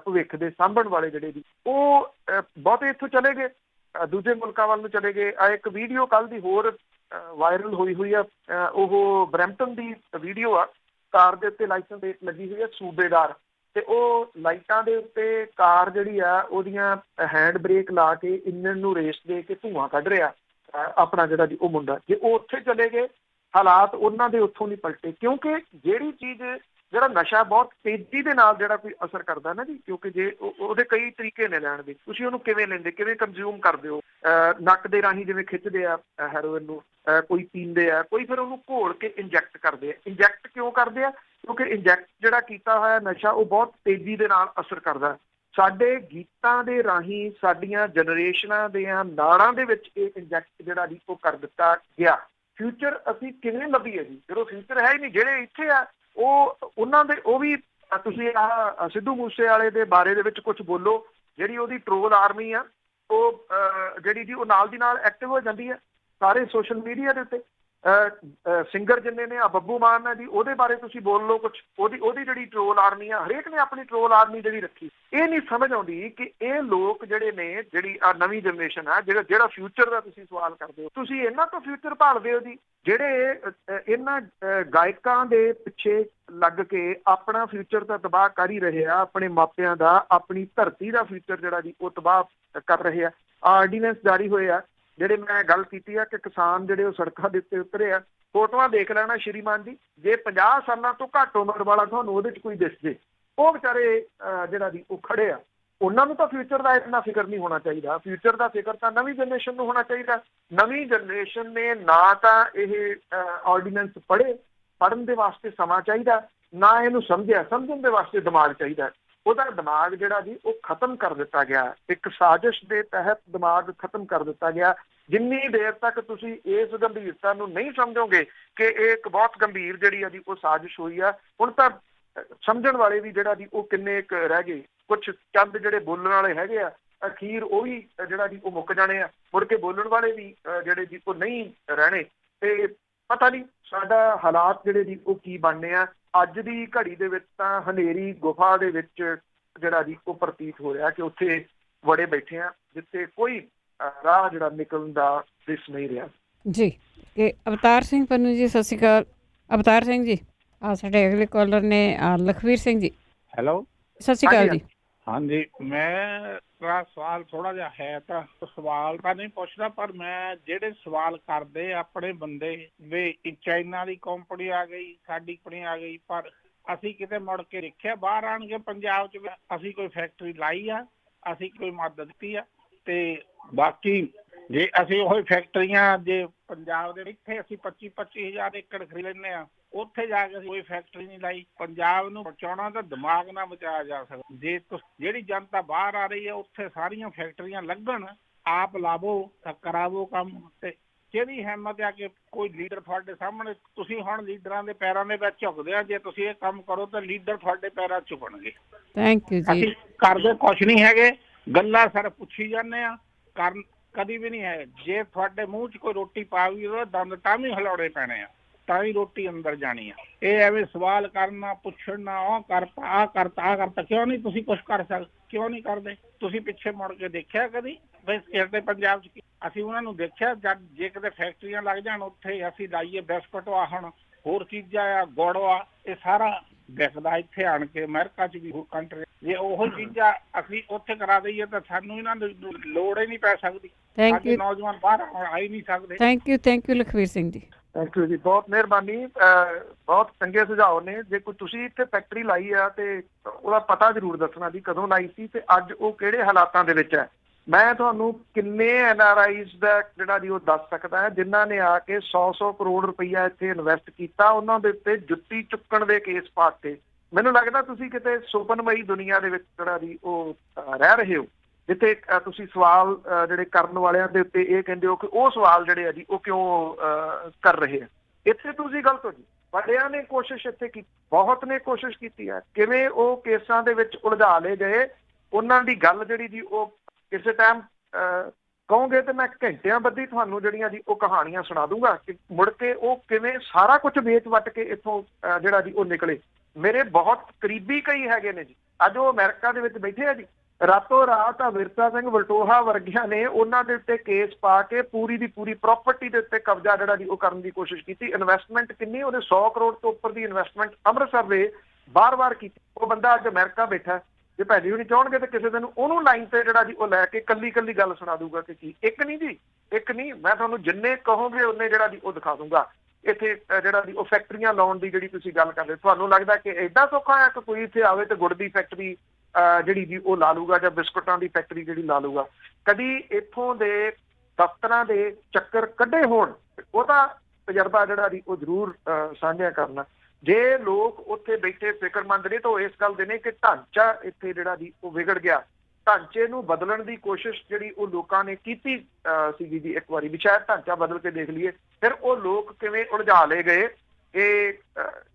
ਭਵਿੱਖ ਦੇ ਸਾਂਭਣ ਵਾਲੇ ਜਿਹੜੇ ਜੀ ਉਹ ਬਹੁਤੇ ਇੱਥੋਂ ਚਲੇ ਗਏ, ਦੂਜੇ ਮੁਲਕਾਂ ਵੱਲ ਨੂੰ ਚਲੇ ਗਏ। ਆ ਇੱਕ ਵੀਡੀਓ ਕੱਲ ਦੀ ਹੋਰ ਵਾਇਰਲ ਹੋਈ ਆ, ਉਹ ਬਰੈਂਪਟਨ ਦੀ ਵੀਡੀਓ ਆ। ਕਾਰ ਦੇ ਉੱਤੇ ਲਾਇਸੈਂਸ ਪਲੇਟ ਲੱਗੀ ਹੋਈ ਆ ਸੂਬੇਦਾਰ, ਤੇ ਉਹ ਲਾਈਟਾਂ ਦੇ ਉੱਤੇ ਕਾਰ ਜਿਹੜੀ ਆ ਉਹਦੀਆਂ ਹੈਂਡ ਬ੍ਰੇਕ ਲਾ ਕੇ ਇੰਜਣ ਨੂੰ ਰੇਸ ਦੇ ਕੇ ਧੂੰਆਂ ਕੱਢ ਰਿਹਾ ਆਪਣਾ ਜਿਹੜਾ ਜੀ ਉਹ ਮੁੰਡਾ। ਜੇ ਉਹ ਉੱਥੇ ਚਲੇ ਗਏ ਹਾਲਾਤ ਉਹਨਾਂ ਦੇ ਉੱਥੋਂ ਨਹੀਂ ਪਲਟੇ ਕਿਉਂਕਿ ਜਿਹੜੀ ਚੀਜ਼ ਜਿਹੜਾ ਨਸ਼ਾ ਬਹੁਤ ਤੇਜ਼ੀ ਦੇ ਨਾਲ ਜਿਹੜਾ ਕੋਈ ਅਸਰ ਕਰਦਾ ਨਾ ਜੀ, ਕਿਉਂਕਿ ਜੇ ਉਹਦੇ ਕਈ ਤਰੀਕੇ ਨੇ ਲੈਣ ਦੇ, ਤੁਸੀਂ ਉਹਨੂੰ ਕਿਵੇਂ ਲੈਂਦੇ, ਕਿਵੇਂ ਕੰਜ਼ਿਊਮ ਕਰਦੇ ਹੋ। ਨੱਕ ਦੇ ਰਾਹੀਂ ਜਿਵੇਂ ਖਿੱਚਦੇ ਆ ਹੈਰੋਇਨ ਨੂੰ, ਕੋਈ ਪੀਂਦੇ ਆ, ਕੋਈ ਫਿਰ ਉਹਨੂੰ ਘੋਲ ਕੇ ਇੰਜੈਕਟ ਕਰਦੇ ਆ। ਇੰਜੈਕਟ ਕਿਉਂ ਕਰਦੇ ਆ? ਕਿਉਂਕਿ ਇੰਜੈਕਟ ਜਿਹੜਾ ਕੀਤਾ ਹੋਇਆ ਨਸ਼ਾ ਉਹ ਬਹੁਤ ਤੇਜ਼ੀ ਦੇ ਨਾਲ ਅਸਰ ਕਰਦਾ। ਸਾਡੇ ਗੀਤਾਂ ਦੇ ਰਾਹੀਂ ਸਾਡੀਆਂ ਜਨਰੇਸ਼ਨਾਂ ਦੀਆਂ ਨਾੜਾਂ ਦੇ ਵਿੱਚ ਇਹ ਇੰਜੈਕਟ ਜਿਹੜਾ ਜੀ ਉਹ ਕਰ ਦਿੱਤਾ ਗਿਆ। ਫਿਊਚਰ ਅਸੀਂ ਕਿਵੇਂ ਲੱਭੀਏ ਜੀ ਜਦੋਂ ਫਿਊਚਰ ਹੈ ਹੀ ਨਹੀਂ। ਜਿਹੜੇ ਇੱਥੇ ਆ ਉਹਨਾਂ ਦੇ ਉਹ ਵੀ ਤੁਸੀਂ ਆਹ ਸਿੱਧੂ ਮੂਸੇਵਾਲੇ ਦੇ ਬਾਰੇ ਦੇ ਵਿੱਚ ਕੁਝ ਬੋਲੋ, ਜਿਹੜੀ ਉਹਦੀ ਟਰੋਲ ਆਰਮੀ ਆ ਉਹ ਜਿਹੜੀ ਜੀ ਉਹ ਨਾਲ ਦੀ ਨਾਲ ਐਕਟਿਵ ਹੋ ਜਾਂਦੀ ਹੈ ਸਾਰੇ ਸੋਸ਼ਲ ਮੀਡੀਆ ਦੇ ਉੱਤੇ। ਸਿੰਗਰ ਜਿੰਨੇ ਨੇ, ਆ ਬੱਬੂ ਮਾਨ ਹੈ ਜੀ, ਉਹਦੇ ਬਾਰੇ ਤੁਸੀਂ ਬੋਲ ਲਓ ਕੁਛ, ਉਹਦੀ ਜਿਹੜੀ ਟਰੋਲ ਆਰਮੀ ਆ, ਹਰੇਕ ਨੇ ਆਪਣੀ ਟਰੋਲ ਆਰਮੀ ਜਿਹੜੀ ਰੱਖੀ। ਇਹ ਨਹੀਂ ਸਮਝ ਆਉਂਦੀ ਕਿ ਇਹ ਲੋਕ ਜਿਹੜੇ ਨੇ, ਜਿਹੜੀ ਆ ਨਵੀਂ ਜਨਰੇਸ਼ਨ ਆ, ਜਿਹੜਾ ਫਿਊਚਰ ਦਾ ਤੁਸੀਂ ਸਵਾਲ ਕਰਦੇ ਹੋ, ਤੁਸੀਂ ਇਹਨਾਂ ਤੋਂ ਫਿਊਚਰ ਭਾਲਦੇ ਹੋ ਜੀ ਜਿਹੜੇ ਇਹਨਾਂ ਗਾਇਕਾਂ ਦੇ ਪਿੱਛੇ ਲੱਗ ਕੇ ਆਪਣਾ ਫਿਊਚਰ ਤਾਂ ਤਬਾਹ ਕਰ ਹੀ ਰਹੇ ਆ, ਆਪਣੇ ਮਾਪਿਆਂ ਦਾ, ਆਪਣੀ ਧਰਤੀ ਦਾ ਫਿਊਚਰ ਜਿਹੜਾ ਜੀ ਉਹ ਤਬਾਹ ਕਰ ਰਹੇ ਆ। ਆਰਡੀਨੈਂਸ ਜਾਰੀ ਹੋਏ ਆ ਜਿਹੜੇ ਮੈਂ ਗੱਲ ਕੀਤੀ ਆ ਕਿ ਕਿਸਾਨ ਜਿਹੜੇ ਉਹ ਸੜਕਾਂ ਦੇ ਉੱਤੇ ਉਤਰੇ ਆ, ਫੋਟੋਆਂ ਦੇਖ ਲੈਣਾ ਸ਼੍ਰੀਮਾਨ ਜੀ, ਜੇ 50 ਸਾਲਾਂ ਤੋਂ ਘੱਟ ਉਮਰ ਵਾਲਾ ਤੁਹਾਨੂੰ ਉਹਦੇ 'ਚ ਕੋਈ ਦਿਸ ਜੇ, ਉਹ ਵਿਚਾਰੇ ਜਿਹੜਾ ਜੀ ਉਹ ਖੜੇ ਆ, ਉਹਨਾਂ ਨੂੰ ਤਾਂ ਫਿਊਚਰ ਦਾ ਇੰਨਾ ਫਿਕਰ ਨਹੀਂ ਹੋਣਾ ਚਾਹੀਦਾ। ਫਿਊਚਰ ਦਾ ਫਿਕਰ ਤਾਂ ਨਵੀਂ ਜਨਰੇਸ਼ਨ ਨੂੰ ਹੋਣਾ ਚਾਹੀਦਾ। ਨਵੀਂ ਜਨਰੇਸ਼ਨ ਨੇ ਨਾ ਤਾਂ ਇਹ ਆਰਡੀਨੈਂਸ ਪੜ੍ਹਨ ਦੇ ਵਾਸਤੇ ਸਮਾਂ ਚਾਹੀਦਾ, ਨਾ ਇਹਨੂੰ ਸਮਝਣ ਦੇ ਵਾਸਤੇ ਦਿਮਾਗ ਚਾਹੀਦਾ। ਉਹਦਾ ਦਿਮਾਗ ਜਿਹੜਾ ਜੀ ਉਹ ਖਤਮ ਕਰ ਦਿੱਤਾ ਗਿਆ, ਇੱਕ ਸਾਜ਼ਿਸ਼ ਦੇ ਤਹਿਤ ਦਿਮਾਗ ਖਤਮ ਕਰ ਦਿੱਤਾ ਗਿਆ। ਜਿੰਨੀ ਦੇਰ ਤੱਕ ਤੁਸੀਂ ਇਸ ਗੰਭੀਰਤਾ ਨੂੰ ਨਹੀਂ ਸਮਝੋਗੇ ਕਿ ਇਹ ਇੱਕ ਬਹੁਤ ਗੰਭੀਰ ਜਿਹੜੀ ਆ ਜੀ ਉਹ ਸਾਜ਼ਿਸ਼ ਹੋਈ ਆ, ਹੁਣ ਤਾਂ ਸਮਝਣ ਵਾਲੇ ਵੀ ਜਿਹੜਾ ਜੀ ਉਹ ਕਿੰਨੇ ਕੁ ਰਹਿ ਗਏ, ਕੁਛ ਚੰਦ ਜਿਹੜੇ ਬੋਲਣ ਵਾਲੇ ਹੈਗੇ ਆ, ਅਖੀਰ ਉਹ ਵੀ ਜਿਹੜਾ ਜੀ ਉਹ ਮੁੱਕ ਜਾਣੇ ਆ, ਮੁੜ ਕੇ ਬੋਲਣ ਵਾਲੇ ਵੀ ਜਿਹੜੇ ਜੀ ਉਹ ਨਹੀਂ ਰਹਿਣੇ। ਤੇ ਪਤਾ ਨਹੀਂ ਸਾਡਾ ਹਾਲਾਤ ਜਿਹੜੇ ਜੀ ਉਹ ਕੀ ਬਣਨੇ ਆ। ਅੱਜ ਦੀ ਘੜੀ ਦੇ ਵਿੱਚ ਤਾਂ ਹਨੇਰੀ ਗੁਫਾ ਦੇ ਵਿੱਚ ਜਿਹੜਾ ਜੀ ਉਹ ਪ੍ਰਤੀਤ ਹੋ ਰਿਹਾ ਕਿ ਉੱਥੇ ਵੜੇ ਬੈਠੇ ਆ, ਜਿੱਥੇ ਕੋਈ ਰਾਹ ਜਿਹੜਾ ਨਿਕਲਣ ਦਾ ਦਿਸ ਨਹੀਂ ਰਿਹਾ ਜੀ। ਕਿ ਅਵਤਾਰ ਸਿੰਘ ਪੰਨੂ ਜੀ, ਸਤਿ ਸ਼੍ਰੀ ਅਕਾਲ। ਅਵਤਾਰ ਸਿੰਘ ਜੀ, ਸਾਡੇ ਅਗਲੇ ਕਾਲਰ ਨੇ ਲਖਵੀਰ ਸਿੰਘ ਜੀ। ਹੈਲੋ, ਸਤਿ ਸ਼੍ਰੀ ਅਕਾਲ ਜੀ। ਹਾਂਜੀ, ਮੇਰਾ ਸਵਾਲ ਥੋੜਾ ਜਿਹਾ ਹੈ, ਤਾਂ ਸਵਾਲ ਤਾਂ ਨਹੀਂ ਪੁੱਛਦਾ, ਪਰ ਮੈਂ ਜਿਹੜੇ ਸਵਾਲ ਕਰਦੇ ਆਪਣੇ ਬੰਦੇ ਵੀ ਚਾਈਨਾ ਦੀ ਕੰਪਨੀ ਆ ਗਈ, ਸਾਡੀ ਕੰਪਨੀ ਆ ਗਈ, ਪਰ ਅਸੀਂ ਕਿਤੇ ਮੁੜ ਕੇ ਦੇਖਿਆ ਬਾਹਰ ਆਣਗੇ ਪੰਜਾਬ 'ਚ ਅਸੀਂ ਕੋਈ ਫੈਕਟਰੀ ਲਾਈ ਆ, ਅਸੀਂ ਕੋਈ ਮਦਦ ਦਿੱਤੀ ਆ। ਤੇ ਬਾਕੀ ਜੇ ਅਸੀਂ ਉਹ ਫੈਕਟਰੀਆਂ ਜੇ ਪੰਜਾਬ ਦੇ ਇੱਥੇ ਅਸੀਂ 25,000 ਏਕੜ ਖਰੀਦ ਲੈਂਦੇ ਆ, ਉੱਥੇ ਜਾ ਕੇ ਕੋਈ ਫੈਕਟਰੀ ਨਹੀਂ ਲਾਈ। ਪੰਜਾਬ ਨੂੰ ਬਚਾਉਣਾ ਤਾਂ ਦਿਮਾਗ ਨਾਲ ਬਚਾਇਆ ਜਾ ਸਕਦਾ। ਜੇ ਜਿਹੜੀ ਜਨਤਾ ਬਾਹਰ ਆ ਰਹੀ ਹੈ ਉੱਥੇ ਸਾਰੀਆਂ ਫੈਕਟਰੀਆਂ ਲੱਗਣ, ਆਪ ਲਾਵੋ ਤਾਂ ਕਰਾਵੋ ਕੰਮ। ਤੇ ਕਿਹੜੀ ਹਿੰਮਤ ਆ ਕਿ ਕੋਈ ਲੀਡਰ ਤੁਹਾਡੇ ਸਾਹਮਣੇ, ਤੁਸੀਂ ਹੁਣ ਲੀਡਰਾਂ ਦੇ ਪੈਰਾਂ ਦੇ ਵਿੱਚ ਝੁਕਦੇ ਆ, ਜੇ ਤੁਸੀਂ ਇਹ ਕੰਮ ਕਰੋ ਤਾਂ ਲੀਡਰ ਤੁਹਾਡੇ ਪੈਰਾਂ 'ਚ ਝੁਕਣਗੇ। ਥੈਂਕ ਯੂ ਜੀ। ਅਸੀਂ ਕਰਦੇ ਕੁਛ ਨਹੀਂ ਹੈਗੇ, ਗੱਲਾਂ ਸਰ ਪੁੱਛੀ ਜਾਂਦੇ ਆ, ਕਰਨ ਕਦੀ ਵੀ ਨਹੀਂ ਹੈ। ਜੇ ਤੁਹਾਡੇ ਮੂੰਹ 'ਚ ਕੋਈ ਰੋਟੀ ਪਾ ਗਈ ਉਹਦਾ ਦੰਦ ਤਾਂ ਵੀ ਹਿਲਾਉਣੇ ਪੈਣੇ ਆ, ਤਾਂ ਹੀ ਰੋਟੀ ਅੰਦਰ ਜਾਣੀ ਆ। ਇਹ ਐਵੇਂ ਸਵਾਲ ਕਰਨਾ, ਪੁੱਛਣਾ, ਉਹ ਕਰਤਾ, ਆਹ ਕਰਤਾ, ਕਿਉਂ ਨਹੀਂ ਤੁਸੀਂ ਕੁਛ ਕਰ ਸਕਦੇ, ਕਿਉਂ ਨਹੀਂ ਕਰਦੇ? ਤੁਸੀਂ ਪਿੱਛੇ ਮੁੜ ਕੇ ਦੇਖਿਆ ਕਦੀ ਕਿਸੇ ਪੰਜਾਬ 'ਚ? ਅਸੀਂ ਉਹਨਾਂ ਨੂੰ ਦੇਖਿਆ ਜਦ ਜੇ ਕਿਤੇ ਫੈਕਟਰੀਆਂ ਲੱਗ ਜਾਣ ਉੱਥੇ ਅਸੀਂ ਲਾਈਏ ਬਿਸਕੁਟ ਆ, ਹੁਣ ਹੋਰ ਚੀਜ਼ਾਂ ਆ, ਗੁੜ ਆ, ਇਹ ਸਾਰਾ ਵਿਕਦਾ ਇੱਥੇ ਆਣ ਕੇ ਅਮਰੀਕਾ 'ਚ ਵੀ, ਹੋਰ ਕੰਟਰੀ। ਜੇ ਉਹ ਚੀਜ਼ਾਂ ਅਸੀਂ ਉੱਥੇ ਕਰਾ ਦਈਏ ਤਾਂ ਸਾਨੂੰ ਇਹਨਾਂ ਦੀ ਲੋੜ ਹੀ ਨਹੀਂ ਪੈ ਸਕਦੀ। Thank you. ਨੌਜਵਾਨ ਬਾਹਰ ਆ ਹੀ ਨਹੀਂ ਸਕਦੇ। Thank you Lakhvir Singh ji. Thank you ਜੀ, ਬਹੁਤ ਮਿਹਰਬਾਨੀ। ਬਹੁਤ ਚੰਗੇ ਸੁਝਾਅ ਨੇ। ਜੇ ਕੋਈ ਤੁਸੀਂ ਇੱਥੇ ਫੈਕਟਰੀ ਲਾਈ ਆ ਤੇ ਉਹਦਾ ਪਤਾ ਜ਼ਰੂਰ ਦੱਸਣਾ ਜੀ ਕਦੋਂ ਲਾਈ ਸੀ ਤੇ ਅੱਜ ਉਹ ਕਿਹੜੇ ਹਾਲਾਤਾਂ ਦੇ ਵਿੱਚ ਹੈ। ਮੈਂ ਤੁਹਾਨੂੰ ਕਿੰਨੇ NRIs ਦਾ ਜਿਹੜਾ ਜੀ ਉਹ ਦੱਸ ਸਕਦਾ ਹੈ ਜਿਨ੍ਹਾਂ ਨੇ ਆ ਕੇ 100 ਕਰੋੜ ਰੁਪਈਆ ਇੱਥੇ ਇਨਵੈਸਟ ਕੀਤਾ, ਉਹਨਾਂ ਦੇ ਉੱਤੇ ਜੁੱਤੀ ਚੁੱਕਣ ਦੇ ਕੇਸ ਪਾਤੇ। ਮੈਨੂੰ ਲੱਗਦਾ ਤੁਸੀਂ ਕਿਤੇ ਸੁਪਨਮਈ ਦੁਨੀਆ ਦੇ ਵਿੱਚ ਜਿਹੜਾ ਜੀ ਉਹ ਰਹਿ ਰਹੇ ਹੋ, ਜਿੱਥੇ ਤੁਸੀਂ ਸਵਾਲ ਜਿਹੜੇ ਕਰਨ ਵਾਲਿਆਂ ਦੇ ਉੱਤੇ ਇਹ ਕਹਿੰਦੇ ਹੋ ਕਿ ਉਹ ਸਵਾਲ ਜਿਹੜੇ ਆ ਜੀ ਉਹ ਕਿਉਂ ਕਰ ਰਹੇ ਆ। ਇੱਥੇ ਤੁਸੀਂ ਗਲਤ ਹੋ ਜੀ। ਵੱਡਿਆਂ ਨੇ ਕੋਸ਼ਿਸ਼ ਇੱਥੇ ਕੀਤੀ, ਬਹੁਤ ਨੇ ਕੋਸ਼ਿਸ਼ ਕੀਤੀ ਹੈ। ਕਿਵੇਂ ਉਹ ਕੇਸਾਂ ਦੇ ਵਿੱਚ ਉਲਝਾ ਲਏ ਗਏ, ਉਹਨਾਂ ਦੀ ਗੱਲ ਜਿਹੜੀ ਜੀ ਉਹ ਕਿਸੇ ਟਾਈਮ ਕਹੋਗੇ ਤੇ ਮੈਂ ਘੰਟਿਆਂ ਬੱਧੀ ਤੁਹਾਨੂੰ ਜਿਹੜੀਆਂ ਜੀ ਉਹ ਕਹਾਣੀਆਂ ਸੁਣਾ ਦੂੰਗਾ ਕਿ ਮੁੜ ਕੇ ਉਹ ਕਿਵੇਂ ਸਾਰਾ ਕੁਝ ਵੇਚ ਵੱਟ ਕੇ ਇੱਥੋਂ ਜਿਹੜਾ ਜੀ ਉਹ ਨਿਕਲੇ। ਮੇਰੇ ਬਹੁਤ ਕਰੀਬੀ ਕਈ ਹੈਗੇ ਨੇ ਜੀ, ਅੱਜ ਉਹ ਅਮਰੀਕਾ ਦੇ ਵਿੱਚ ਬੈਠੇ ਆ ਜੀ। ਰਾਤੋਂ ਰਾਤ ਵਿਰਸਾ ਸਿੰਘ ਵਲਟੋਹਾ ਵਰਗਿਆਂ ਨੇ ਉਹਨਾਂ ਦੇ ਉੱਤੇ ਕੇਸ ਪਾ ਕੇ ਪੂਰੀ ਦੀ ਪੂਰੀ ਪ੍ਰਾਪਰਟੀ ਦੇ ਉੱਤੇ ਕਬਜ਼ਾ ਜਿਹੜਾ ਜੀ ਉਹ ਕਰਨ ਦੀ ਕੋਸ਼ਿਸ਼ ਕੀਤੀ। ਇਨਵੈਸਟਮੈਂਟ ਕਿੰਨੀ, ਉਹਨੇ 100 ਕਰੋੜ ਤੋਂ ਉੱਪਰ ਦੀ ਇਨਵੈਸਟਮੈਂਟ ਅੰਮ੍ਰਿਤਸਰ ਦੇ ਬਾਰ-ਬਾਰ ਕੀਤੀ। ਉਹ ਬੰਦਾ ਅੱਜ ਅਮਰੀਕਾ ਬੈਠਾ। ਜੇ ਭੈਜੀ ਹੁਣੀ ਚਾਹਣਗੇ ਤਾਂ ਕਿਸੇ ਦਿਨ ਉਹਨੂੰ ਲਾਈਨ ਤੇ ਜਿਹੜਾ ਜੀ ਉਹ ਲੈ ਕੇ ਕੱਲੀ ਗੱਲ ਸੁਣਾ ਦੂਗਾ ਕਿ ਕੀ ਇੱਕ ਨਹੀਂ ਜੀ, ਇੱਕ ਨਹੀਂ, ਮੈਂ ਤੁਹਾਨੂੰ ਜਿੰਨੇ ਕਹੋਗੇ ਉਹਨੇ ਜਿਹੜਾ ਜੀ ਉਹ ਦਿਖਾ ਦੂੰਗਾ। ਇੱਥੇ ਜਿਹੜਾ ਜੀ ਉਹ ਫੈਕਟਰੀਆਂ ਲਾਉਣ ਦੀ ਜਿਹੜੀ ਤੁਸੀਂ ਗੱਲ ਕਰਦੇ, ਤੁਹਾਨੂੰ ਲੱਗਦਾ ਕਿ ਐਡਾ ਸੌਖਾ ਹੈ ਕਿ ਕੋਈ ਇੱਥੇ ਆਵੇ ਤੇ ਗੁੜ ਦੀ ਫੈਕਟਰੀ ਜਿਹੜੀ ਜੀ ਉਹ ਲਾ ਲੂਗਾ ਜਾਂ ਬਿਸਕੁਟਾਂ ਦੀ ਫੈਕਟਰੀ ਜਿਹੜੀ ਲਾ ਲੂਗਾ? ਕਦੀ ਇੱਥੋਂ ਦੇ ਦਫ਼ਤਰਾਂ ਦੇ ਚੱਕਰ ਕੱਢੇ ਹੋਣ, ਉਹਦਾ ਤਜਰਬਾ ਜਿਹੜਾ ਜੀ ਉਹ ਜ਼ਰੂਰ ਸਾਂਝਾ ਕਰਨਾ। ਜੇ ਲੋਕ ਉੱਥੇ ਬੈਠੇ ਫਿਕਰਮੰਦ ਨੇ ਤਾਂ ਇਸ ਗੱਲ ਦੇ ਨੇ ਕਿ ਢਾਂਚਾ ਇੱਥੇ ਜਿਹੜਾ ਜੀ ਉਹ ਵਿਗੜ ਗਿਆ। ਢਾਂਚੇ ਨੂੰ ਬਦਲਣ ਦੀ ਕੋਸ਼ਿਸ਼ ਜਿਹੜੀ ਉਹ ਲੋਕਾਂ ਨੇ ਕੀਤੀ ਸੀਗੀ ਜੀ ਇੱਕ ਵਾਰੀ ਵੀ ਸ਼ਾਇਦ ਢਾਂਚਾ ਬਦਲ ਕੇ ਦੇਖ ਲਈਏ। ਫਿਰ ਉਹ ਲੋਕ ਕਿਵੇਂ ਉਲਝਾ ਲਏ ਗਏ, ਇਹ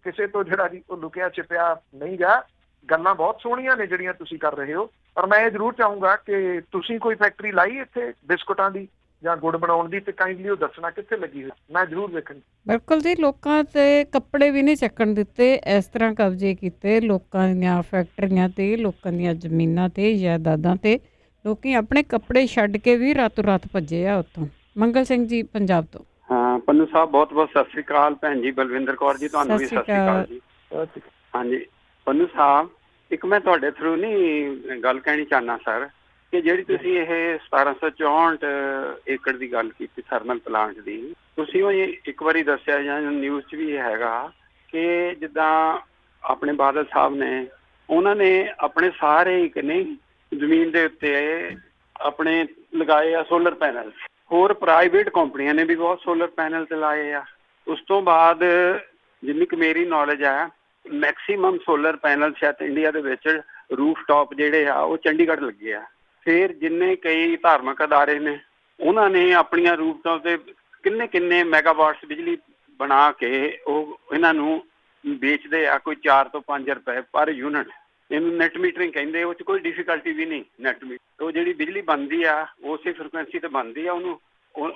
ਕਿਸੇ ਤੋਂ ਜਿਹੜਾ ਜੀ ਉਹ ਲੁਕਿਆ ਛਿਪਿਆ ਨਹੀਂ ਗਾ। ਗੱਲਾਂ ਬਹੁਤ ਸੋਹਣੀਆਂ ਨੇ ਜਿਹੜੀਆਂ ਤੁਸੀਂ ਕਰ ਰਹੇ ਹੋ, ਪਰ ਮੈਂ ਇਹ ਜ਼ਰੂਰ ਚਾਹੂੰਗਾ ਕਿ ਤੁਸੀਂ ਕੋਈ ਫੈਕਟਰੀ ਲਾਈ ਇੱਥੇ ਬਿਸਕੁਟਾਂ ਦੀ ਜਾਂ ਗੁੜ ਬਣਾਉਣ ਦੀ, ਤੇ ਕਾਈਂਡਲੀ ਉਹ ਦੱਸਣਾ ਕਿੱਥੇ ਲੱਗੀ ਹੋਈ, ਮੈਂ ਜ਼ਰੂਰ ਵੇਖਣੀ। ਬਿਲਕੁਲ ਜੀ, ਲੋਕਾਂ ਤੇ ਕੱਪੜੇ ਵੀ ਨਹੀਂ ਚੱਕਣ ਦਿੱਤੇ, ਇਸ ਤਰ੍ਹਾਂ ਕਬਜ਼ੇ ਕੀਤੇ ਲੋਕਾਂ ਦੀਆਂ ਫੈਕਟਰੀਆਂ ਤੇ, ਲੋਕਾਂ ਦੀਆਂ ਜ਼ਮੀਨਾਂ ਤੇ, ਜਾਇਦਾਦਾਂ ਤੇ। ਲੋਕੀ ਆਪਣੇ ਕੱਪੜੇ ਛੱਡ ਕੇ ਵੀ ਰਾਤੋਂ ਰਾਤ ਭੱਜੇ ਆ ਉੱਥੋਂ। ਮੰਗਲ ਸਿੰਘ ਜੀ ਪੰਜਾਬ ਤੋਂ। ਹਾਂ ਪੰਨੂ ਸਾਹਿਬ, ਬਹੁਤ ਬਹੁਤ ਸਤਿ ਸ੍ਰੀ ਅਕਾਲ। ਭੈਣ ਜੀ ਬਲਵਿੰਦਰ ਕੌਰ ਜੀ, ਤੁਹਾਨੂੰ ਵੀ ਸਤਿ ਸ੍ਰੀ ਅਕਾਲ ਜੀ। ਹਾਂਜੀ ਪੰਨੂ ਸਾਹਿਬ, ਇੱਕ ਮੈਂ ਤੁਹਾਡੇ ਥਰੂ ਨਹੀਂ ਗੱਲ ਕਹਿਣੀ ਚਾਹੁੰਦਾ ਸਰ, ਕਿ ਜਿਹੜੀ ਤੁਸੀਂ ਇਹ 1764 ਏਕੜ ਦੀ ਗੱਲ ਕੀਤੀ ਥਰਮਲ ਪਲਾਂਟ ਦੀ, ਤੁਸੀਂ ਉਹ ਇੱਕ ਵਾਰੀ ਦੱਸਿਆ ਜਾਂ ਨਿਊਜ਼ 'ਚ ਵੀ ਇਹ ਹੈਗਾ ਕਿ ਜਿੱਦਾਂ ਆਪਣੇ ਬਾਦਲ ਸਾਹਿਬ ਨੇ, ਉਹਨਾਂ ਨੇ ਆਪਣੇ ਸਾਰੇ ਇੱਕ ਨਹੀਂ ਜ਼ਮੀਨ ਦੇ ਉੱਤੇ ਆਪਣੇ ਲਗਾਏ ਆ ਸੋਲਰ ਪੈਨਲ। ਹੋਰ ਪ੍ਰਾਈਵੇਟ ਕੰਪਨੀਆਂ ਨੇ ਵੀ ਬਹੁਤ ਸੋਲਰ ਪੈਨਲ ਤੇ ਲਾਏ ਆ। ਉਸ ਤੋਂ ਬਾਅਦ ਜਿੰਨੀ ਕੁ ਮੇਰੀ ਨੌਲੇਜ ਆ, ਮੈਕਸੀਮਮ ਸੋਲਰ ਪੈਨਲ ਸ਼ਾਇਦ ਇੰਡੀਆ ਦੇ ਵਿੱਚ ਰੂਫ ਟਾਪ ਜਿਹੜੇ ਆ ਉਹ ਚੰਡੀਗੜ੍ਹ ਲੱਗੇ ਆ। ਫਿਰ ਜਿੰਨੇ ਕਈ ਧਾਰਮਿਕ ਅਦਾਰੇ ਨੇ, ਉਹਨਾਂ ਨੇ ਆਪਣੀਆਂ ਰੂਫ ਟਾਪ ਤੇ ਕਿੰਨੇ ਮੈਗਾਵਾਟਸ ਬਿਜਲੀ ਬਣਾ ਕੇ ਉਹ ਇਹਨਾਂ ਨੂੰ ਵੇਚਦੇ ਆ, ਕੋਈ 4 ਤੋਂ 5 ਰੁਪਏ ਪਰ ਯੂਨਿਟ। ਇਹਨੂੰ ਨੈਟ ਮੀਟਰਿੰਗ ਕਹਿੰਦੇ। ਉਹ 'ਚ ਕੋਈ ਡਿਫੀਕਲਟੀ ਵੀ ਨਹੀਂ। ਨੈਟ ਮੀਟਰ ਉਹ ਜਿਹੜੀ ਬਿਜਲੀ ਬਣਦੀ ਆ ਉਸੇ ਫ੍ਰੀਕੁਐਂਸੀ ਤੇ ਬਣਦੀ ਆ, ਉਹਨੂੰ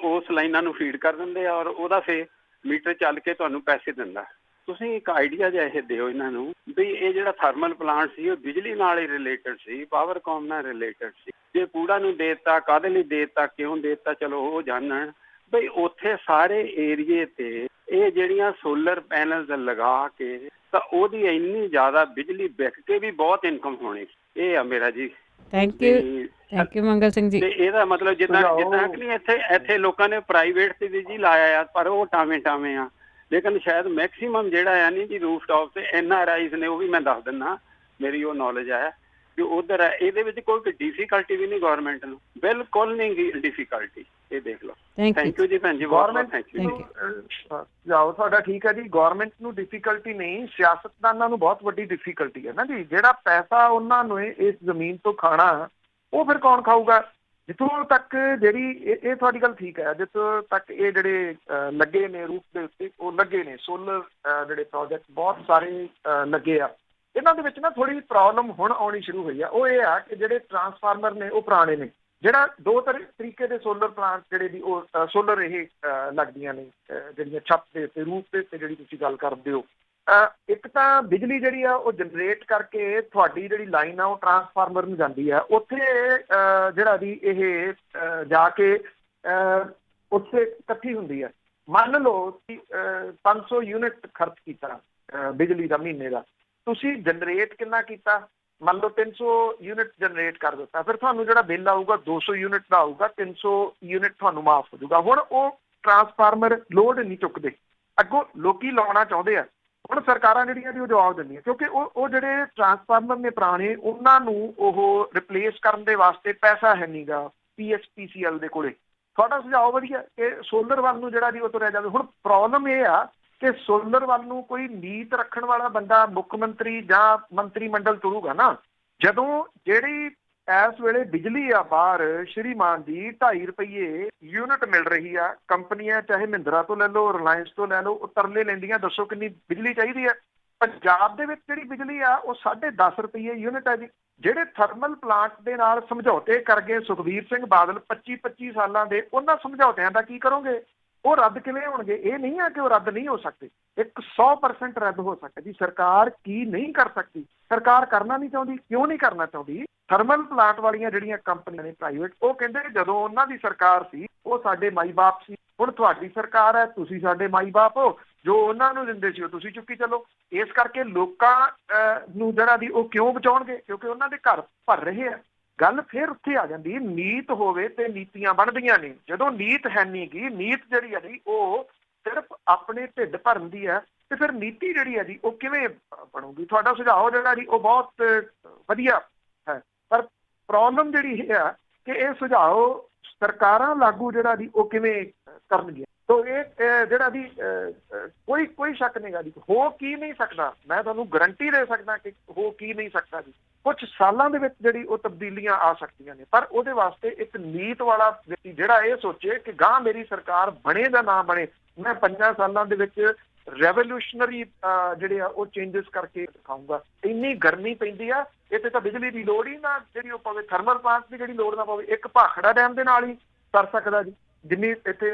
ਉਸ ਲਾਈਨਾਂ ਨੂੰ ਫੀਡ ਕਰ ਦਿੰਦੇ ਆ ਔਰ ਉਹਦਾ ਫਿਰ ਮੀਟਰ ਚੱਲ ਕੇ ਤੁਹਾਨੂੰ ਪੈਸੇ ਦਿੰਦਾ। ਤੁਸੀਂ ਇੱਕ ਆਈਡੀਆ ਜਿਹਾ ਇਹ ਦਿਓ ਇਹਨਾਂ ਨੂੰ ਵੀ ਇਹ ਜਿਹੜਾ ਥਰਮਲ ਪਲਾਂਟ ਸੀ ਉਹ ਬਿਜਲੀ ਨਾਲ ਹੀ ਰਿਲੇਟਡ ਸੀ, ਪਾਵਰਕਾਮ ਨਾਲ ਰਿਲੇਟਡ ਸੀ। ਜੇ ਕੂੜਾ ਨੂੰ ਦੇ ਦਿੱਤਾ, ਕਾਹਦੇ ਲਈ ਦੇ ਦਿੱਤਾ, ਕਿਉਂ ਦੇ ਦਿੱਤਾ, ਚਲੋ ਉਹ ਜਾਣਨ। ਬਈ ਉੱਥੇ ਸਾਰੇ ਏਰੀਏ ਤੇ ਇਹ ਜਿਹੜੀਆਂ ਸੋਲਰ ਪੈਨਲਸ ਲਗਾ ਕੇ ਤਾਂ ਉਹਦੀ ਇੰਨੀ ਜ਼ਿਆਦਾ ਬਿਜਲੀ ਵਿਕ ਕੇ ਵੀ ਬਹੁਤ ਇਨਕਮ ਹੋਣੀ। ਇਹ ਆ ਮੇਰਾ ਜੀ। Thank you Mangal Singh ji. ਤੇ ਇਹਦਾ ਮਤਲਬ ਜਿੱਦਾਂ ਕਿ ਨਹੀਂ ਇੱਥੇ ਲੋਕਾਂ ਨੇ ਪ੍ਰਾਈਵੇਟ ਤੇ ਵੀ ਜੀ ਲਾਇਆ ਆ, ਪਰ ਉਹ ਟਾਵੇਂ ਆ। ਲੇਕਿਨ ਸ਼ਾਇਦ ਮੈਕਸੀਮਮ ਜਿਹੜਾ ਆ ਨਹੀਂ ਜੀ ਰੂਫ ਟਾਪ ਤੇ NRIs ਨੇ, ਉਹ ਵੀ ਮੈਂ ਦੱਸ ਦਿੰਦਾ, ਮੇਰੀ ਉਹ ਨੌਲੇਜ ਹੈ ਕਿ ਉਧਰ ਹੈ। ਇਹਦੇ ਵਿੱਚ ਕੋਈ ਡਿਫੀਕਲਟੀ ਵੀ ਨਹੀਂ ਗਵਰਨਮੈਂਟ ਨੂੰ, ਬਿਲਕੁਲ ਨਹੀਂ ਡਿਫੀਕਲਟੀ। ਇਹ ਦੇਖ ਲਓ। ਥੈਂਕ ਯੂ ਜੀ ਭੈਣ ਜੀ, ਬਹੁਤ ਥੈਂਕ ਯੂ। ਜਾਓ, ਤੁਹਾਡਾ ਠੀਕ ਹੈ ਜੀ। ਗਵਰਨਮੈਂਟ ਨੂੰ ਡਿਫੀਕਲਟੀ ਨਹੀਂ, ਸਿਆਸਤਦਾਨਾਂ ਨੂੰ ਬਹੁਤ ਵੱਡੀ ਡਿਫੀਕਲਟੀ ਹੈ ਨਾ ਜੀ। ਜਿਹੜਾ ਪੈਸਾ ਉਹਨਾਂ ਨੂੰ ਇਸ ਜ਼ਮੀਨ ਤੋਂ ਖਾਣਾ, ਉਹ ਫਿਰ ਕੌਣ ਖਾਊਗਾ? ਜਿੱਥੋਂ ਤੱਕ ਜਿਹੜੀ ਇਹ ਤੁਹਾਡੀ ਗੱਲ ਠੀਕ ਹੈ, ਜਿੱਥੋਂ ਤੱਕ ਇਹ ਜਿਹੜੇ ਲੱਗੇ ਨੇ ਰੂਫ ਦੇ ਉੱਤੇ, ਉਹ ਲੱਗੇ ਨੇ ਸੋਲਰ ਜਿਹੜੇ ਪ੍ਰੋਜੈਕਟ ਬਹੁਤ ਸਾਰੇ ਲੱਗੇ ਆ। ਇਹਨਾਂ ਦੇ ਵਿੱਚ ਨਾ ਥੋੜੀ ਪ੍ਰੋਬਲਮ ਹੁਣ ਆਉਣੀ ਸ਼ੁਰੂ ਹੋਈ ਆ। ਉਹ ਇਹ ਆ ਕਿ ਜਿਹੜੇ ਟਰਾਂਸਫਾਰਮਰ ਨੇ ਉਹ ਪੁਰਾਣੇ ਨੇ। ਜਿਹੜਾ 2 ਤਰੀਕੇ ਦੇ ਸੋਲਰ ਪਲਾਂਟ ਜਿਹੜੇ ਦੀ ਉਹ ਸੋਲਰ ਇਹ ਲੱਗਦੀਆਂ ਨੇ, ਜਿਹੜੀਆਂ ਛੱਤ ਦੇ ਉੱਤੇ ਰੂਫ ਦੇ ਉੱਤੇ ਜਿਹੜੀ ਤੁਸੀਂ ਗੱਲ ਕਰਦੇ ਹੋ। ਇੱਕ ਤਾਂ ਬਿਜਲੀ ਜਿਹੜੀ ਆ ਉਹ ਜਨਰੇਟ ਕਰਕੇ ਤੁਹਾਡੀ ਜਿਹੜੀ ਲਾਈਨ ਆ ਉਹ ਟਰਾਂਸਫਾਰਮਰ ਨੂੰ ਜਾਂਦੀ ਆ। ਉੱਥੇ ਜਿਹੜਾ ਦੀ ਇਹ ਜਾ ਕੇ ਉੱਥੇ ਇਕੱਠੀ ਹੁੰਦੀ ਆ। ਮੰਨ ਲਓ ਕਿ 500 ਯੂਨਿਟ ਖਰਚ ਕੀਤਾ ਬਿਜਲੀ ਦਾ ਮਹੀਨੇ ਦਾ, ਤੁਸੀਂ ਜਨਰੇਟ ਕਿੰਨਾ ਕੀਤਾ? ਮੰਨ ਲਓ 300 ਯੂਨਿਟ ਜਨਰੇਟ ਕਰ ਦਿੱਤਾ, ਫਿਰ ਤੁਹਾਨੂੰ ਜਿਹੜਾ ਬਿੱਲ ਆਊਗਾ 200 ਯੂਨਿਟ ਦਾ ਆਊਗਾ, 300 ਯੂਨਿਟ ਤੁਹਾਨੂੰ ਮਾਫ ਹੋ ਜਾਊਗਾ। ਹੁਣ ਉਹ ਟਰਾਂਸਫਾਰਮਰ ਲੋਡ ਨਹੀਂ ਚੁੱਕਦੇ, ਅੱਗੋਂ ਲੋਕੀ ਲਾਉਣਾ ਚਾਹੁੰਦੇ ਆ। ਹੁਣ ਸਰਕਾਰਾਂ ਜਿਹੜੀਆਂ ਦੀ ਉਹ ਜਵਾਬ ਦਿੰਦੀਆਂ, ਕਿਉਂਕਿ ਉਹ ਜਿਹੜੇ ਟਰਾਂਸਫਾਰਮਰ ਨੇ ਪੁਰਾਣੇ, ਉਹਨਾਂ ਨੂੰ ਉਹ ਰਿਪਲੇਸ ਕਰਨ ਦੇ ਵਾਸਤੇ ਪੈਸਾ ਹੈ ਨੀਗਾ PSPCL ਦੇ ਕੋਲੇ। ਤੁਹਾਡਾ ਸੁਝਾਅ ਵਧੀਆ ਕਿ ਸੋਲਰ ਵੱਲ ਨੂੰ ਜਿਹੜਾ ਜੀ ਉਹ ਤੁਰਿਆ ਜਾਵੇ। ਹੁਣ ਪ੍ਰੋਬਲਮ ਇਹ ਆ ਕਿ ਸੋਲਰ ਵੱਲ ਨੂੰ ਕੋਈ ਨੀਤ ਰੱਖਣ ਵਾਲਾ ਬੰਦਾ, ਮੁੱਖ ਮੰਤਰੀ ਜਾਂ ਮੰਤਰੀ ਮੰਡਲ ਤੁਰੂਗਾ ਨਾ। ਜਦੋਂ ਜਿਹੜੀ ਇਸ ਵੇਲੇ ਬਿਜਲੀ ਆ ਬਾਹਰ ਸ਼੍ਰੀਮਾਨ ਜੀ 2.5 ਰੁਪਏ ਯੂਨਿਟ ਮਿਲ ਰਹੀ ਆ, ਕੰਪਨੀਆਂ ਚਾਹੇ ਮਹਿੰਦਰਾ ਤੋਂ ਲੈ ਲਓ, ਰਿਲਾਇੰਸ ਤੋਂ ਲੈ ਲਓ, ਉਹ ਤਰਲੇ ਲੈਂਦੀਆਂ, ਦੱਸੋ ਕਿੰਨੀ ਬਿਜਲੀ ਚਾਹੀਦੀ ਹੈ। ਪੰਜਾਬ ਦੇ ਵਿੱਚ ਜਿਹੜੀ ਬਿਜਲੀ ਆ ਉਹ 10.5 ਰੁਪਏ ਯੂਨਿਟ ਹੈ ਜੀ। ਜਿਹੜੇ ਥਰਮਲ ਪਲਾਂਟ ਦੇ ਨਾਲ ਸਮਝੌਤੇ ਕਰ ਗਏ ਸੁਖਬੀਰ ਸਿੰਘ ਬਾਦਲ 25 ਸਾਲਾਂ ਦੇ, ਉਹਨਾਂ ਸਮਝੌਤਿਆਂ ਦਾ ਕੀ ਕਰੋਗੇ? ਉਹ ਰੱਦ ਕਿਵੇਂ ਹੋਣਗੇ? ਇਹ ਨਹੀਂ ਹੈ ਕਿ ਉਹ ਰੱਦ ਨਹੀਂ ਹੋ ਸਕਦੇ, 100% ਰੱਦ ਹੋ ਸਕਦਾ ਜੀ। ਸਰਕਾਰ ਕੀ ਨਹੀਂ ਕਰ ਸਕਦੀ? ਸਰਕਾਰ ਕਰਨਾ ਨਹੀਂ ਚਾਹੁੰਦੀ। ਕਿਉਂ ਨਹੀਂ ਕਰਨਾ ਚਾਹੁੰਦੀ? ਥਰਮਲ ਪਲਾਂਟ ਵਾਲੀਆਂ ਜਿਹੜੀਆਂ ਕੰਪਨੀਆਂ ਨੇ ਪ੍ਰਾਈਵੇਟ, ਉਹ ਕਹਿੰਦੇ ਜਦੋਂ ਉਹਨਾਂ ਦੀ ਸਰਕਾਰ ਸੀ ਉਹ ਸਾਡੇ ਮਾਈ ਬਾਪ ਸੀ। ਹੁਣ ਤੁਹਾਡੀ ਸਰਕਾਰ ਹੈ, ਤੁਸੀਂ ਸਾਡੇ ਮਾਈ ਬਾਪ ਹੋ। ਜੋ ਉਹਨਾਂ ਨੂੰ ਦਿੰਦੇ ਸੀ ਉਹ ਤੁਸੀਂ ਚੁੱਕੀ ਚੱਲੋ। ਇਸ ਕਰਕੇ ਲੋਕਾਂ ਨੂੰ ਜਿਹੜਾ ਦੀ ਉਹ ਕਿਉਂ ਬਚਾਉਣਗੇ? ਕਿਉਂਕਿ ਉਹਨਾਂ ਦੇ ਘਰ ਭਰ ਰਹੇ ਆ। ਗੱਲ ਫਿਰ ਉੱਥੇ ਆ ਜਾਂਦੀ, ਨੀਤ ਹੋਵੇ ਤੇ ਨੀਤੀਆਂ ਬਣਦੀਆਂ ਨੇ। ਜਦੋਂ ਨੀਤ ਹੈ ਨੀ ਗੀ, ਨੀਤ ਜਿਹੜੀ ਹੈ ਜੀ ਉਹ ਸਿਰਫ ਆਪਣੇ ਢਿੱਡ ਭਰਨ ਦੀ ਹੈ, ਤੇ ਫਿਰ ਨੀਤੀ ਜਿਹੜੀ ਹੈ ਜੀ ਉਹ ਕਿਵੇਂ ਬਣੂਗੀ? ਤੁਹਾਡਾ ਸੁਝਾਅ ਜਿਹੜਾ ਜੀ ਉਹ ਬਹੁਤ ਵਧੀਆ ਹੈ, ਪਰ ਪ੍ਰੋਬਲਮ ਜਿਹੜੀ ਇਹ ਆ ਕਿ ਇਹ ਸੁਝਾਅ ਸਰਕਾਰਾਂ ਲਾਗੂ ਜਿਹੜਾ ਜੀ ਉਹ ਕਿਵੇਂ ਕਰਨਗੀਆਂ। ਤੋ ਇਹ ਜਿਹੜਾ ਜੀ ਕੋਈ ਸ਼ੱਕ ਨਹੀਂ ਗਾ ਜੀ, ਹੋ ਕੀ ਨਹੀਂ ਸਕਦਾ। ਮੈਂ ਤੁਹਾਨੂੰ ਗਰੰਟੀ ਦੇ ਸਕਦਾ ਕਿ ਹੋ ਕੀ ਨਹੀਂ ਸਕਦਾ ਜੀ। ਕੁਝ ਸਾਲਾਂ ਦੇ ਵਿੱਚ ਜਿਹੜੀ ਉਹ ਤਬਦੀਲੀਆਂ ਆ ਸਕਦੀਆਂ ਨੇ, ਪਰ ਉਹਦੇ ਵਾਸਤੇ ਇੱਕ ਨੀਤ ਵਾਲਾ ਵਿਅਕਤੀ ਜਿਹੜਾ ਇਹ ਸੋਚੇ ਕਿ ਗਾਂ ਮੇਰੀ ਸਰਕਾਰ ਬਣੇ ਜਾਂ ਨਾ ਬਣੇ, ਮੈਂ 5 ਸਾਲਾਂ ਦੇ ਵਿੱਚ ਰੈਵੋਲੂਸ਼ਨਰੀ ਜਿਹੜੇ ਆ ਉਹ ਚੇਂਜਸ ਕਰਕੇ ਦਿਖਾਊਂਗਾ। ਇੰਨੀ ਗਰਮੀ ਪੈਂਦੀ ਆ, ਇੱਥੇ ਤਾਂ ਬਿਜਲੀ ਦੀ ਲੋੜ ਹੀ ਨਾ ਜਿਹੜੀ ਉਹ ਪਵੇ, ਥਰਮਲ ਪਲਾਂਟ ਦੀ ਜਿਹੜੀ ਲੋੜ ਨਾ ਪਵੇ। ਇੱਕ ਭਾਖੜਾ ਡੈਮ ਦੇ ਨਾਲ ਹੀ ਕਰ ਸਕਦਾ ਜੀ, ਜਿੰਨੀ ਇੱਥੇ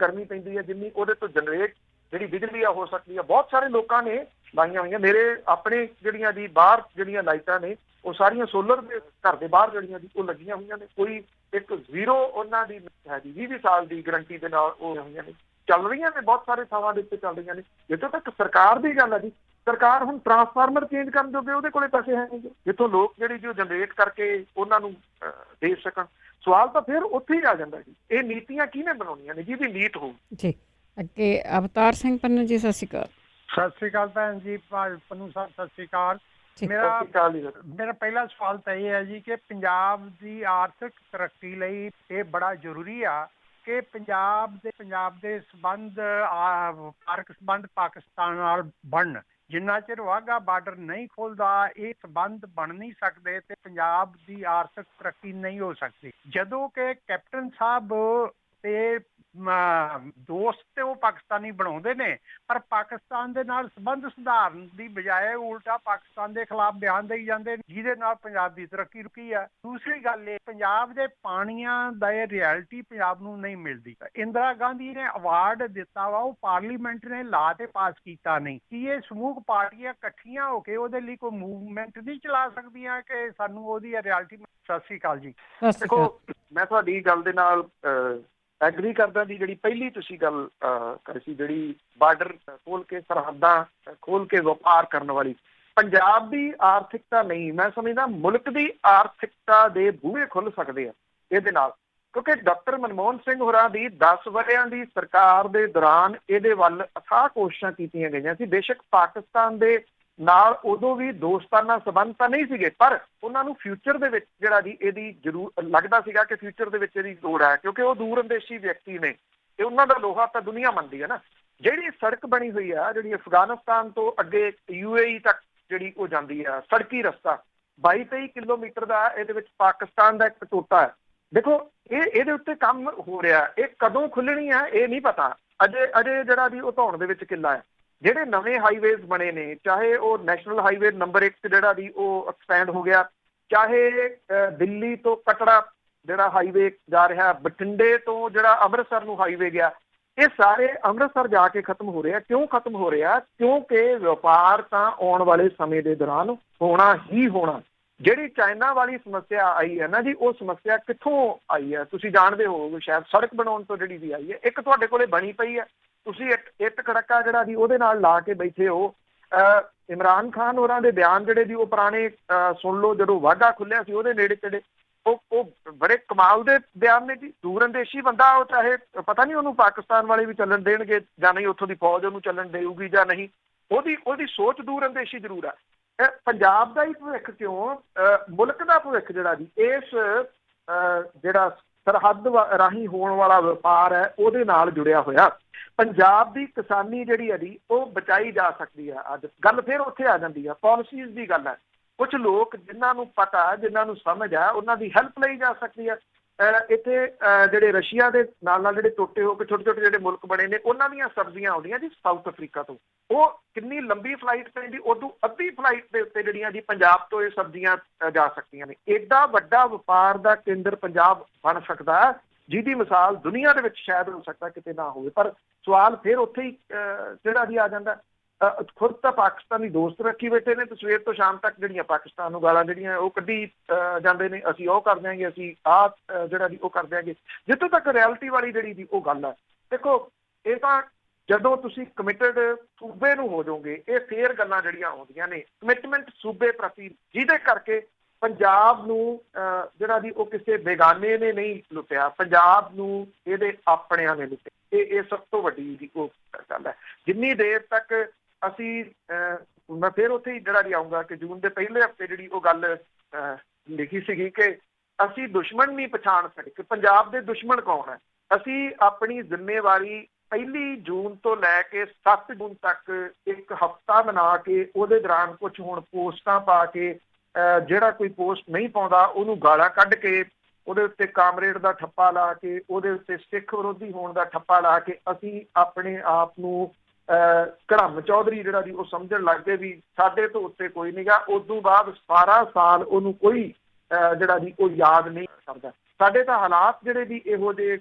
ਗਰਮੀ ਪੈਂਦੀ ਹੈ, ਜਿੰਨੀ ਉਹਦੇ ਤੋਂ ਜਨਰੇਟ ਜਿਹੜੀ ਬਿਜਲੀ ਆ ਹੋ ਸਕਦੀ ਆ। ਬਹੁਤ ਸਾਰੇ ਲੋਕਾਂ ਨੇ ਲਾਈਆਂ ਹੋਈਆਂ, ਮੇਰੇ ਆਪਣੇ ਜਿਹੜੀਆਂ ਜੀ ਬਾਹਰ ਜਿਹੜੀਆਂ ਲਾਈਟਾਂ ਨੇ ਉਹ ਸਾਰੀਆਂ ਸੋਲਰ ਦੇ ਘਰ ਦੇ ਬਾਹਰ ਜਿਹੜੀਆਂ ਜੀ ਉਹ ਲੱਗੀਆਂ ਹੋਈਆਂ ਨੇ। ਕੋਈ ਇੱਕ 0 ਉਹਨਾਂ ਦੀ ਹੈ ਜੀ 20 ਸਾਲ ਦੀ ਗਰੰਟੀ ਦੇ ਨਾਲ ਉਹ ਹੋਈਆਂ ਨੇ, ਚੱਲ ਰਹੀਆਂ ਨੇ, ਬਹੁਤ ਸਾਰੇ ਥਾਵਾਂ ਦੇ ਉੱਤੇ ਚੱਲ ਰਹੀਆਂ ਨੇ। ਜਿੱਥੋਂ ਤੱਕ ਸਰਕਾਰ ਦੀ ਗੱਲ ਹੈ ਜੀ, ਸਰਕਾਰ ਹੁਣ ਟਰਾਂਸਫਾਰਮਰ ਚੇਂਜ ਕਰਨ ਜੋਗੇ ਉਹਦੇ ਕੋਲੇ ਪੈਸੇ ਹੈ ਨਹੀਂ ਜਿੱਥੋਂ ਲੋਕ ਜਿਹੜੀ ਜੋ ਜਨਰੇਟ ਕਰਕੇ ਉਹਨਾਂ ਨੂੰ ਦੇ ਸਕਣ। ਸਵਾਲ ਤਾਂ ਫਿਰ ਉੱਥੇ ਹੀ ਆ ਜਾਂਦਾ ਜੀ, ਇਹ ਨੀਤੀਆਂ ਕਿਹਨੇ ਬਣਾਉਣੀਆਂ ਨੇ ਜਿਹਦੀ ਨੀਤ ਹੋਊ। ਜੀ ਅੱਗੇ ਅਵਤਾਰ ਸਿੰਘ ਪੰਨੂ ਜੀ, ਸਤਿ ਸ਼੍ਰੀ ਅਕਾਲ। ਸਤਿ ਸ਼੍ਰੀ ਅਕਾਲ ਭੈਣ ਜੀ, ਪੰਨੂ ਸਾਹਿਬ ਸਤਿ ਸ਼੍ਰੀ ਅਕਾਲ। ਮੇਰਾ ਪਹਿਲਾ ਸਵਾਲ ਤਾਂ ਇਹ ਹੈ ਜੀ ਕਿ ਪੰਜਾਬ ਦੀ ਆਰਥਿਕ ਤਰੱਕੀ ਲਈ ਇਹ ਬੜਾ ਜ਼ਰੂਰੀ ਆ ਕਿ ਪੰਜਾਬ ਦੇ ਸੰਬੰਧ ਵਪਾਰਕ ਸੰਬੰਧ ਪਾਕਿਸਤਾਨ ਨਾਲ ਬਣਨ। ਜਿੰਨਾ ਚਿਰ ਵਾਹਗਾ ਬਾਰਡਰ ਨਹੀਂ ਖੁੱਲਦਾ ਇਹ ਸੰਬੰਧ ਬਣ ਨਹੀਂ ਸਕਦੇ ਤੇ ਪੰਜਾਬ ਦੀ ਆਰਥਿਕ ਤਰੱਕੀ ਨਹੀਂ ਹੋ ਸਕਦੀ। ਜਦੋਂ ਕਿ ਕੈਪਟਨ ਸਾਹਿਬ ਤੇ ਦੋਸਤ ਤੇ ਉਹ ਪਾਕਿਸਤਾਨੀ ਬਣਾਉਂਦੇ ਨੇ ਪਰ ਪਾਕਿਸਤਾਨ ਦੇ ਨਾਲ ਸੰਬੰਧ ਸੁਧਾਰਨ ਦੀ ਬਜਾਏ ਉਲਟਾ ਪਾਕਿਸਤਾਨ ਦੇ ਖਿਲਾਫ ਬਿਆਨ ਦੇਈ ਜਾਂਦੇ ਨੇ, ਜਿਹਦੇ ਨਾਲ ਪੰਜਾਬ ਦੀ ਤਰੱਕੀ ਰੁਕੀ ਆ। ਦੂਸਰੀ ਗੱਲ ਇਹ ਪੰਜਾਬ ਦੇ ਪਾਣੀਆਂ ਦਾ ਇਹ ਰਿਐਲਿਟੀ ਪੰਜਾਬ ਨੂੰ ਨਹੀਂ ਮਿਲਦੀ। ਇੰਦਰਾ ਗਾਂਧੀ ਨੇ ਅਵਾਰਡ ਦਿੱਤਾ ਵਾ, ਉਹ ਪਾਰਲੀਮੈਂਟ ਨੇ ਲਾ ਤੇ ਪਾਸ ਕੀਤਾ ਨਹੀਂ। ਕੀ ਇਹ ਸਮੂਹ ਪਾਰਟੀਆਂ ਇਕੱਠੀਆਂ ਹੋ ਕੇ ਉਹਦੇ ਲਈ ਕੋਈ ਮੂਵਮੈਂਟ ਨਹੀਂ ਚਲਾ ਸਕਦੀਆਂ ਕਿ ਸਾਨੂੰ ਉਹਦੀ ਰਿਐਲਿਟੀ। ਸਤਿ ਸ਼੍ਰੀ ਅਕਾਲ ਜੀ। ਦੇਖੋ ਮੈਂ ਤੁਹਾਡੀ ਗੱਲ ਦੇ ਨਾਲ ਐਗਰੀ ਕਰਦਾ ਦੀ ਜਿਹੜੀ ਪਹਿਲੀ ਤੁਸੀਂ ਗੱਲ ਕਰੀ ਸੀ, ਜਿਹੜੀ ਬਾਰਡਰ ਖੋਲ ਕੇ ਸਰਹੱਦਾਂ ਖੋਲ ਕੇ ਵਪਾਰ ਕਰਨ ਵਾਲੀ, ਪੰਜਾਬ ਦੀ ਆਰਥਿਕਤਾ ਨਹੀਂ, ਮੈਂ ਸਮਝਦਾ ਮੁਲਕ ਦੀ ਆਰਥਿਕਤਾ ਦੇ ਬੂਹੇ ਖੁੱਲ ਸਕਦੇ ਆ ਇਹਦੇ ਨਾਲ। ਕਿਉਂਕਿ ਡਾਕਟਰ ਮਨਮੋਹਨ ਸਿੰਘ ਹੋਰਾਂ ਦੀ 10 ਵਰ੍ਹਿਆਂ ਦੀ ਸਰਕਾਰ ਦੇ ਦੌਰਾਨ ਇਹਦੇ ਵੱਲ ਅਥਾਹ ਕੋਸ਼ਿਸ਼ਾਂ ਕੀਤੀਆਂ ਗਈਆਂ ਸੀ। ਬੇਸ਼ੱਕ ਪਾਕਿਸਤਾਨ ਦੇ ਨਾਲ ਉਦੋਂ ਵੀ ਦੋਸਤਾਨਾ ਸੰਬੰਧ ਤਾਂ ਨਹੀਂ ਸੀਗੇ, ਪਰ ਉਹਨਾਂ ਨੂੰ ਫਿਊਚਰ ਦੇ ਵਿੱਚ ਜਿਹੜਾ ਜੀ ਇਹਦੀ ਜ਼ਰੂਰ ਲੱਗਦਾ ਸੀਗਾ ਕਿ ਫਿਊਚਰ ਦੇ ਵਿੱਚ ਇਹਦੀ ਲੋੜ ਹੈ, ਕਿਉਂਕਿ ਉਹ ਦੂਰ ਅੰਦੇਸ਼ੀ ਵਿਅਕਤੀ ਨੇ ਤੇ ਉਹਨਾਂ ਦਾ ਲੋਹਾ ਤਾਂ ਦੁਨੀਆ ਮੰਨਦੀ ਹੈ ਨਾ। ਜਿਹੜੀ ਸੜਕ ਬਣੀ ਹੋਈ ਆ, ਜਿਹੜੀ ਅਫਗਾਨਿਸਤਾਨ ਤੋਂ ਅੱਗੇ UAE ਤੱਕ ਜਿਹੜੀ ਉਹ ਜਾਂਦੀ ਆ, ਸੜਕੀ ਰਸਤਾ 22-23 ਕਿਲੋਮੀਟਰ ਦਾ, ਇਹਦੇ ਵਿੱਚ ਪਾਕਿਸਤਾਨ ਦਾ ਇੱਕ ਟੋਟਾ ਹੈ। ਦੇਖੋ ਇਹਦੇ ਉੱਤੇ ਕੰਮ ਹੋ ਰਿਹਾ, ਇਹ ਕਦੋਂ ਖੁੱਲਣੀ ਆ ਇਹ ਨਹੀਂ ਪਤਾ। ਅਜੇ ਜਿਹੜਾ ਜੀ ਉਹ ਧੌਣ ਦੇ ਵਿੱਚ ਕਿੱਲਾ ਹੈ। ਜਿਹੜੇ ਨਵੇਂ ਹਾਈਵੇਜ਼ ਬਣੇ ਨੇ, ਚਾਹੇ ਉਹ ਨੈਸ਼ਨਲ ਹਾਈਵੇ ਨੰਬਰ 1 ਜਿਹੜਾ ਦੀ ਉਹ ਐਕਸਪੈਂਡ ਹੋ ਗਿਆ, ਚਾਹੇ ਦਿੱਲੀ ਤੋਂ ਕਟੜਾ ਜਿਹੜਾ ਹਾਈਵੇ ਜਾ ਰਿਹਾ, ਬਠਿੰਡੇ ਤੋਂ ਜਿਹੜਾ ਅੰਮ੍ਰਿਤਸਰ ਨੂੰ ਹਾਈਵੇ ਗਿਆ, ਇਹ ਸਾਰੇ ਅੰਮ੍ਰਿਤਸਰ ਜਾ ਕੇ ਖਤਮ ਹੋ ਰਿਹਾ। ਕਿਉਂ ਖਤਮ ਹੋ ਰਿਹਾ? ਕਿਉਂਕਿ ਵਪਾਰ ਤਾਂ ਆਉਣ ਵਾਲੇ ਸਮੇਂ ਦੇ ਦੌਰਾਨ ਹੋਣਾ ਹੀ ਹੋਣਾ। ਜਿਹੜੀ ਚਾਈਨਾ ਵਾਲੀ ਸਮੱਸਿਆ ਆਈ ਹੈ ਨਾ ਜੀ, ਉਹ ਸਮੱਸਿਆ ਕਿੱਥੋਂ ਆਈ ਹੈ ਤੁਸੀਂ ਜਾਣਦੇ ਹੋਵੋਗੇ ਸ਼ਾਇਦ, ਸੜਕ ਬਣਾਉਣ ਤੋਂ ਜਿਹੜੀ ਵੀ ਆਈ ਹੈ। ਇੱਕ ਤੁਹਾਡੇ ਕੋਲੇ ਬਣੀ ਪਈ ਹੈ, ਤੁਸੀਂ ਇੱਕ ਖੜਕਾ ਜਿਹੜਾ ਜੀ ਉਹਦੇ ਨਾਲ ਲਾ ਕੇ ਬੈਠੇ ਹੋ। ਇਮਰਾਨ ਖਾਨ ਹੋਰਾਂ ਦੇ ਬਿਆਨ ਜਿਹੜੇ ਜੀ ਉਹ ਪੁਰਾਣੇ ਸੁਣ ਲਓ, ਜਦੋਂ ਵਾਹਗਾ ਖੁੱਲਿਆ ਸੀ ਉਹਦੇ ਨੇੜੇ ਤੇੜੇ, ਉਹ ਬੜੇ ਕਮਾਲ ਦੇ ਬਿਆਨ ਨੇ ਜੀ। ਦੂਰ ਅੰਦੇਸ਼ੀ ਬੰਦਾ, ਉਹ ਚਾਹੇ ਪਤਾ ਨਹੀਂ ਉਹਨੂੰ ਪਾਕਿਸਤਾਨ ਵਾਲੇ ਵੀ ਚੱਲਣ ਦੇਣਗੇ ਜਾਂ ਨਹੀਂ, ਉੱਥੋਂ ਦੀ ਫੌਜ ਉਹਨੂੰ ਚੱਲਣ ਦੇਊਗੀ ਜਾਂ ਨਹੀਂ, ਉਹਦੀ ਸੋਚ ਦੂਰ ਅੰਦੇਸ਼ੀ ਜ਼ਰੂਰ ਆ। ਪੰਜਾਬ ਦਾ ਹੀ ਭਵਿੱਖ ਕਿਉਂ, ਮੁਲਕ ਦਾ ਭਵਿੱਖ ਜਿਹੜਾ ਜੀ ਇਸ ਜਿਹੜਾ ਸਰਹੱਦ ਰਾਹੀਂ ਹੋਣ ਵਾਲਾ ਵਪਾਰ ਹੈ ਉਹਦੇ ਨਾਲ ਜੁੜਿਆ ਹੋਇਆ। ਪੰਜਾਬ ਦੀ ਕਿਸਾਨੀ ਜਿਹੜੀ ਹੈ ਜੀ ਉਹ ਬਚਾਈ ਜਾ ਸਕਦੀ ਹੈ। ਅੱਜ ਗੱਲ ਫਿਰ ਉੱਥੇ ਆ ਜਾਂਦੀ ਹੈ, ਪਾਲਿਸੀਜ਼ ਦੀ ਗੱਲ ਹੈ। ਕੁਝ ਲੋਕ ਜਿਨ੍ਹਾਂ ਨੂੰ ਪਤਾ, ਜਿਨ੍ਹਾਂ ਨੂੰ ਸਮਝ ਆ, ਉਹਨਾਂ ਦੀ ਹੈਲਪ ਲਈ ਜਾ ਸਕਦੀ ਹੈ। ਇੱਥੇ ਜਿਹੜੇ ਰਸ਼ੀਆ ਦੇ ਨਾਲ ਜਿਹੜੇ ਟੁੱਟੇ ਹੋ ਕੇ ਛੋਟੇ ਛੋਟੇ ਜਿਹੜੇ ਮੁਲਕ ਬਣੇ ਨੇ, ਉਹਨਾਂ ਦੀਆਂ ਸਬਜ਼ੀਆਂ ਆਉਂਦੀਆਂ ਜੀ ਸਾਊਥ ਅਫਰੀਕਾ ਤੋਂ। ਉਹ ਕਿੰਨੀ ਲੰਬੀ ਫਲਾਈਟ ਪੈਂਦੀ, ਉਦੋਂ ਅੱਧੀ ਫਲਾਈਟ ਦੇ ਉੱਤੇ ਜਿਹੜੀਆਂ ਜੀ ਪੰਜਾਬ ਤੋਂ ਇਹ ਸਬਜ਼ੀਆਂ ਜਾ ਸਕਦੀਆਂ ਨੇ। ਏਡਾ ਵੱਡਾ ਵਪਾਰ ਦਾ ਕੇਂਦਰ ਪੰਜਾਬ ਬਣ ਸਕਦਾ, ਜਿਹਦੀ ਮਿਸਾਲ ਦੁਨੀਆ ਦੇ ਵਿੱਚ ਸ਼ਾਇਦ ਹੋ ਸਕਦਾ ਕਿਤੇ ਨਾ ਹੋਵੇ। ਪਰ ਸਵਾਲ ਫਿਰ ਉੱਥੇ ਹੀ ਜਿਹੜਾ ਜੀ ਆ ਜਾਂਦਾ, ਖੁਦ ਤਾਂ ਪਾਕਿਸਤਾਨੀ ਦੋਸਤ ਰੱਖੀ ਬੈਠੇ ਨੇ ਤੇ ਸਵੇਰ ਤੋਂ ਸ਼ਾਮ ਤੱਕ ਜਿਹੜੀਆਂ ਪਾਕਿਸਤਾਨ ਨੂੰ ਗਾਲਾਂ ਜਿਹੜੀਆਂ ਉਹ ਕੱਢੀ ਜਾਂਦੇ ਨੇ, ਅਸੀਂ ਉਹ ਕਰ ਦਿਆਂਗੇ, ਅਸੀਂ ਆਹ ਜਿਹੜਾ ਜੀ ਉਹ ਕਰ ਦਿਆਂਗੇ। ਜਿੱਥੋਂ ਤੱਕ ਰਿਐਲਿਟੀ ਵਾਲੀ ਜਿਹੜੀ ਜੀ ਉਹ ਗੱਲ ਹੈ, ਦੇਖੋ ਇਹ ਤਾਂ ਜਦੋਂ ਤੁਸੀਂ ਕਮਿਟਡ ਸੂਬੇ ਨੂੰ ਹੋ ਜਾਓਗੇ, ਇਹ ਫੇਰ ਗੱਲਾਂ ਜਿਹੜੀਆਂ ਆਉਂਦੀਆਂ ਨੇ, ਕਮਿਟਮੈਂਟ ਸੂਬੇ ਪ੍ਰਤੀ, ਜਿਹਦੇ ਕਰਕੇ ਪੰਜਾਬ ਨੂੰ ਜਿਹੜਾ ਜੀ ਉਹ ਕਿਸੇ ਬੇਗਾਨੇ ਨੇ ਨਹੀਂ ਲੁੱਟਿਆ, ਪੰਜਾਬ ਨੂੰ ਇਹਦੇ ਆਪਣਿਆਂ ਨੇ ਲੁੱਟਿਆ। ਇਹ ਸਭ ਤੋਂ ਵੱਡੀ ਜੀ ਉਹ ਗੱਲ ਹੈ। ਜਿੰਨੀ ਦੇਰ ਤੱਕ ਅਸੀਂ ਮੈਂ ਫਿਰ ਉੱਥੇ ਹੀ ਜਿਹੜਾ ਜੀ ਆਊਂਗਾ ਕਿ ਜੂਨ ਦੇ ਪਹਿਲੇ ਹਫ਼ਤੇ ਜਿਹੜੀ ਉਹ ਗੱਲ ਲਿਖੀ ਸੀਗੀ ਕਿ ਅਸੀਂ ਦੁਸ਼ਮਣ ਨਹੀਂ ਪਛਾਣ ਸਕੇ ਕਿ ਪੰਜਾਬ ਦੇ ਦੁਸ਼ਮਣ ਕੌਣ ਹੈ। ਅਸੀਂ ਆਪਣੀ ਜ਼ਿੰਮੇਵਾਰੀ 1 ਜੂਨ ਤੋਂ ਲੈ ਕੇ 7 ਜੂਨ ਤੱਕ ਇੱਕ ਹਫ਼ਤਾ ਬਣਾ ਕੇ ਉਹਦੇ ਦੌਰਾਨ ਕੁਝ ਹੁਣ ਪੋਸਟਾਂ ਪਾ ਕੇ, ਜਿਹੜਾ ਕੋਈ ਪੋਸਟ ਨਹੀਂ ਪਾਉਂਦਾ ਉਹਨੂੰ ਗਾਲਾਂ ਕੱਢ ਕੇ, ਉਹਦੇ ਉੱਤੇ ਕਾਮਰੇਡ ਦਾ ਠੱਪਾ ਲਾ ਕੇ, ਉਹਦੇ ਉੱਤੇ ਸਿੱਖ ਵਿਰੋਧੀ ਹੋਣ ਦਾ ਠੱਪਾ ਲਾ ਕੇ ਅਸੀਂ ਆਪਣੇ ਆਪ ਨੂੰ ਘੜਮ ਚੌਧਰੀ ਜਿਹੜਾ ਜੀ ਉਹ ਸਮਝਣ ਲੱਗ ਗਏ ਵੀ ਸਾਡੇ ਤੋਂ ਉੱਤੇ ਕੋਈ ਨਹੀਂ ਗਾ। ਉਦੋਂ ਬਾਅਦ 12 ਸਾਲ ਉਹਨੂੰ ਕੋਈ ਜਿਹੜਾ ਜੀ ਉਹ ਯਾਦ ਨਹੀਂ ਕਰਦਾ। ਸਾਡੇ ਤਾਂ ਹਾਲਾਤ ਜਿਹੜੇ ਵੀ ਇਹੋ ਜਿਹੇ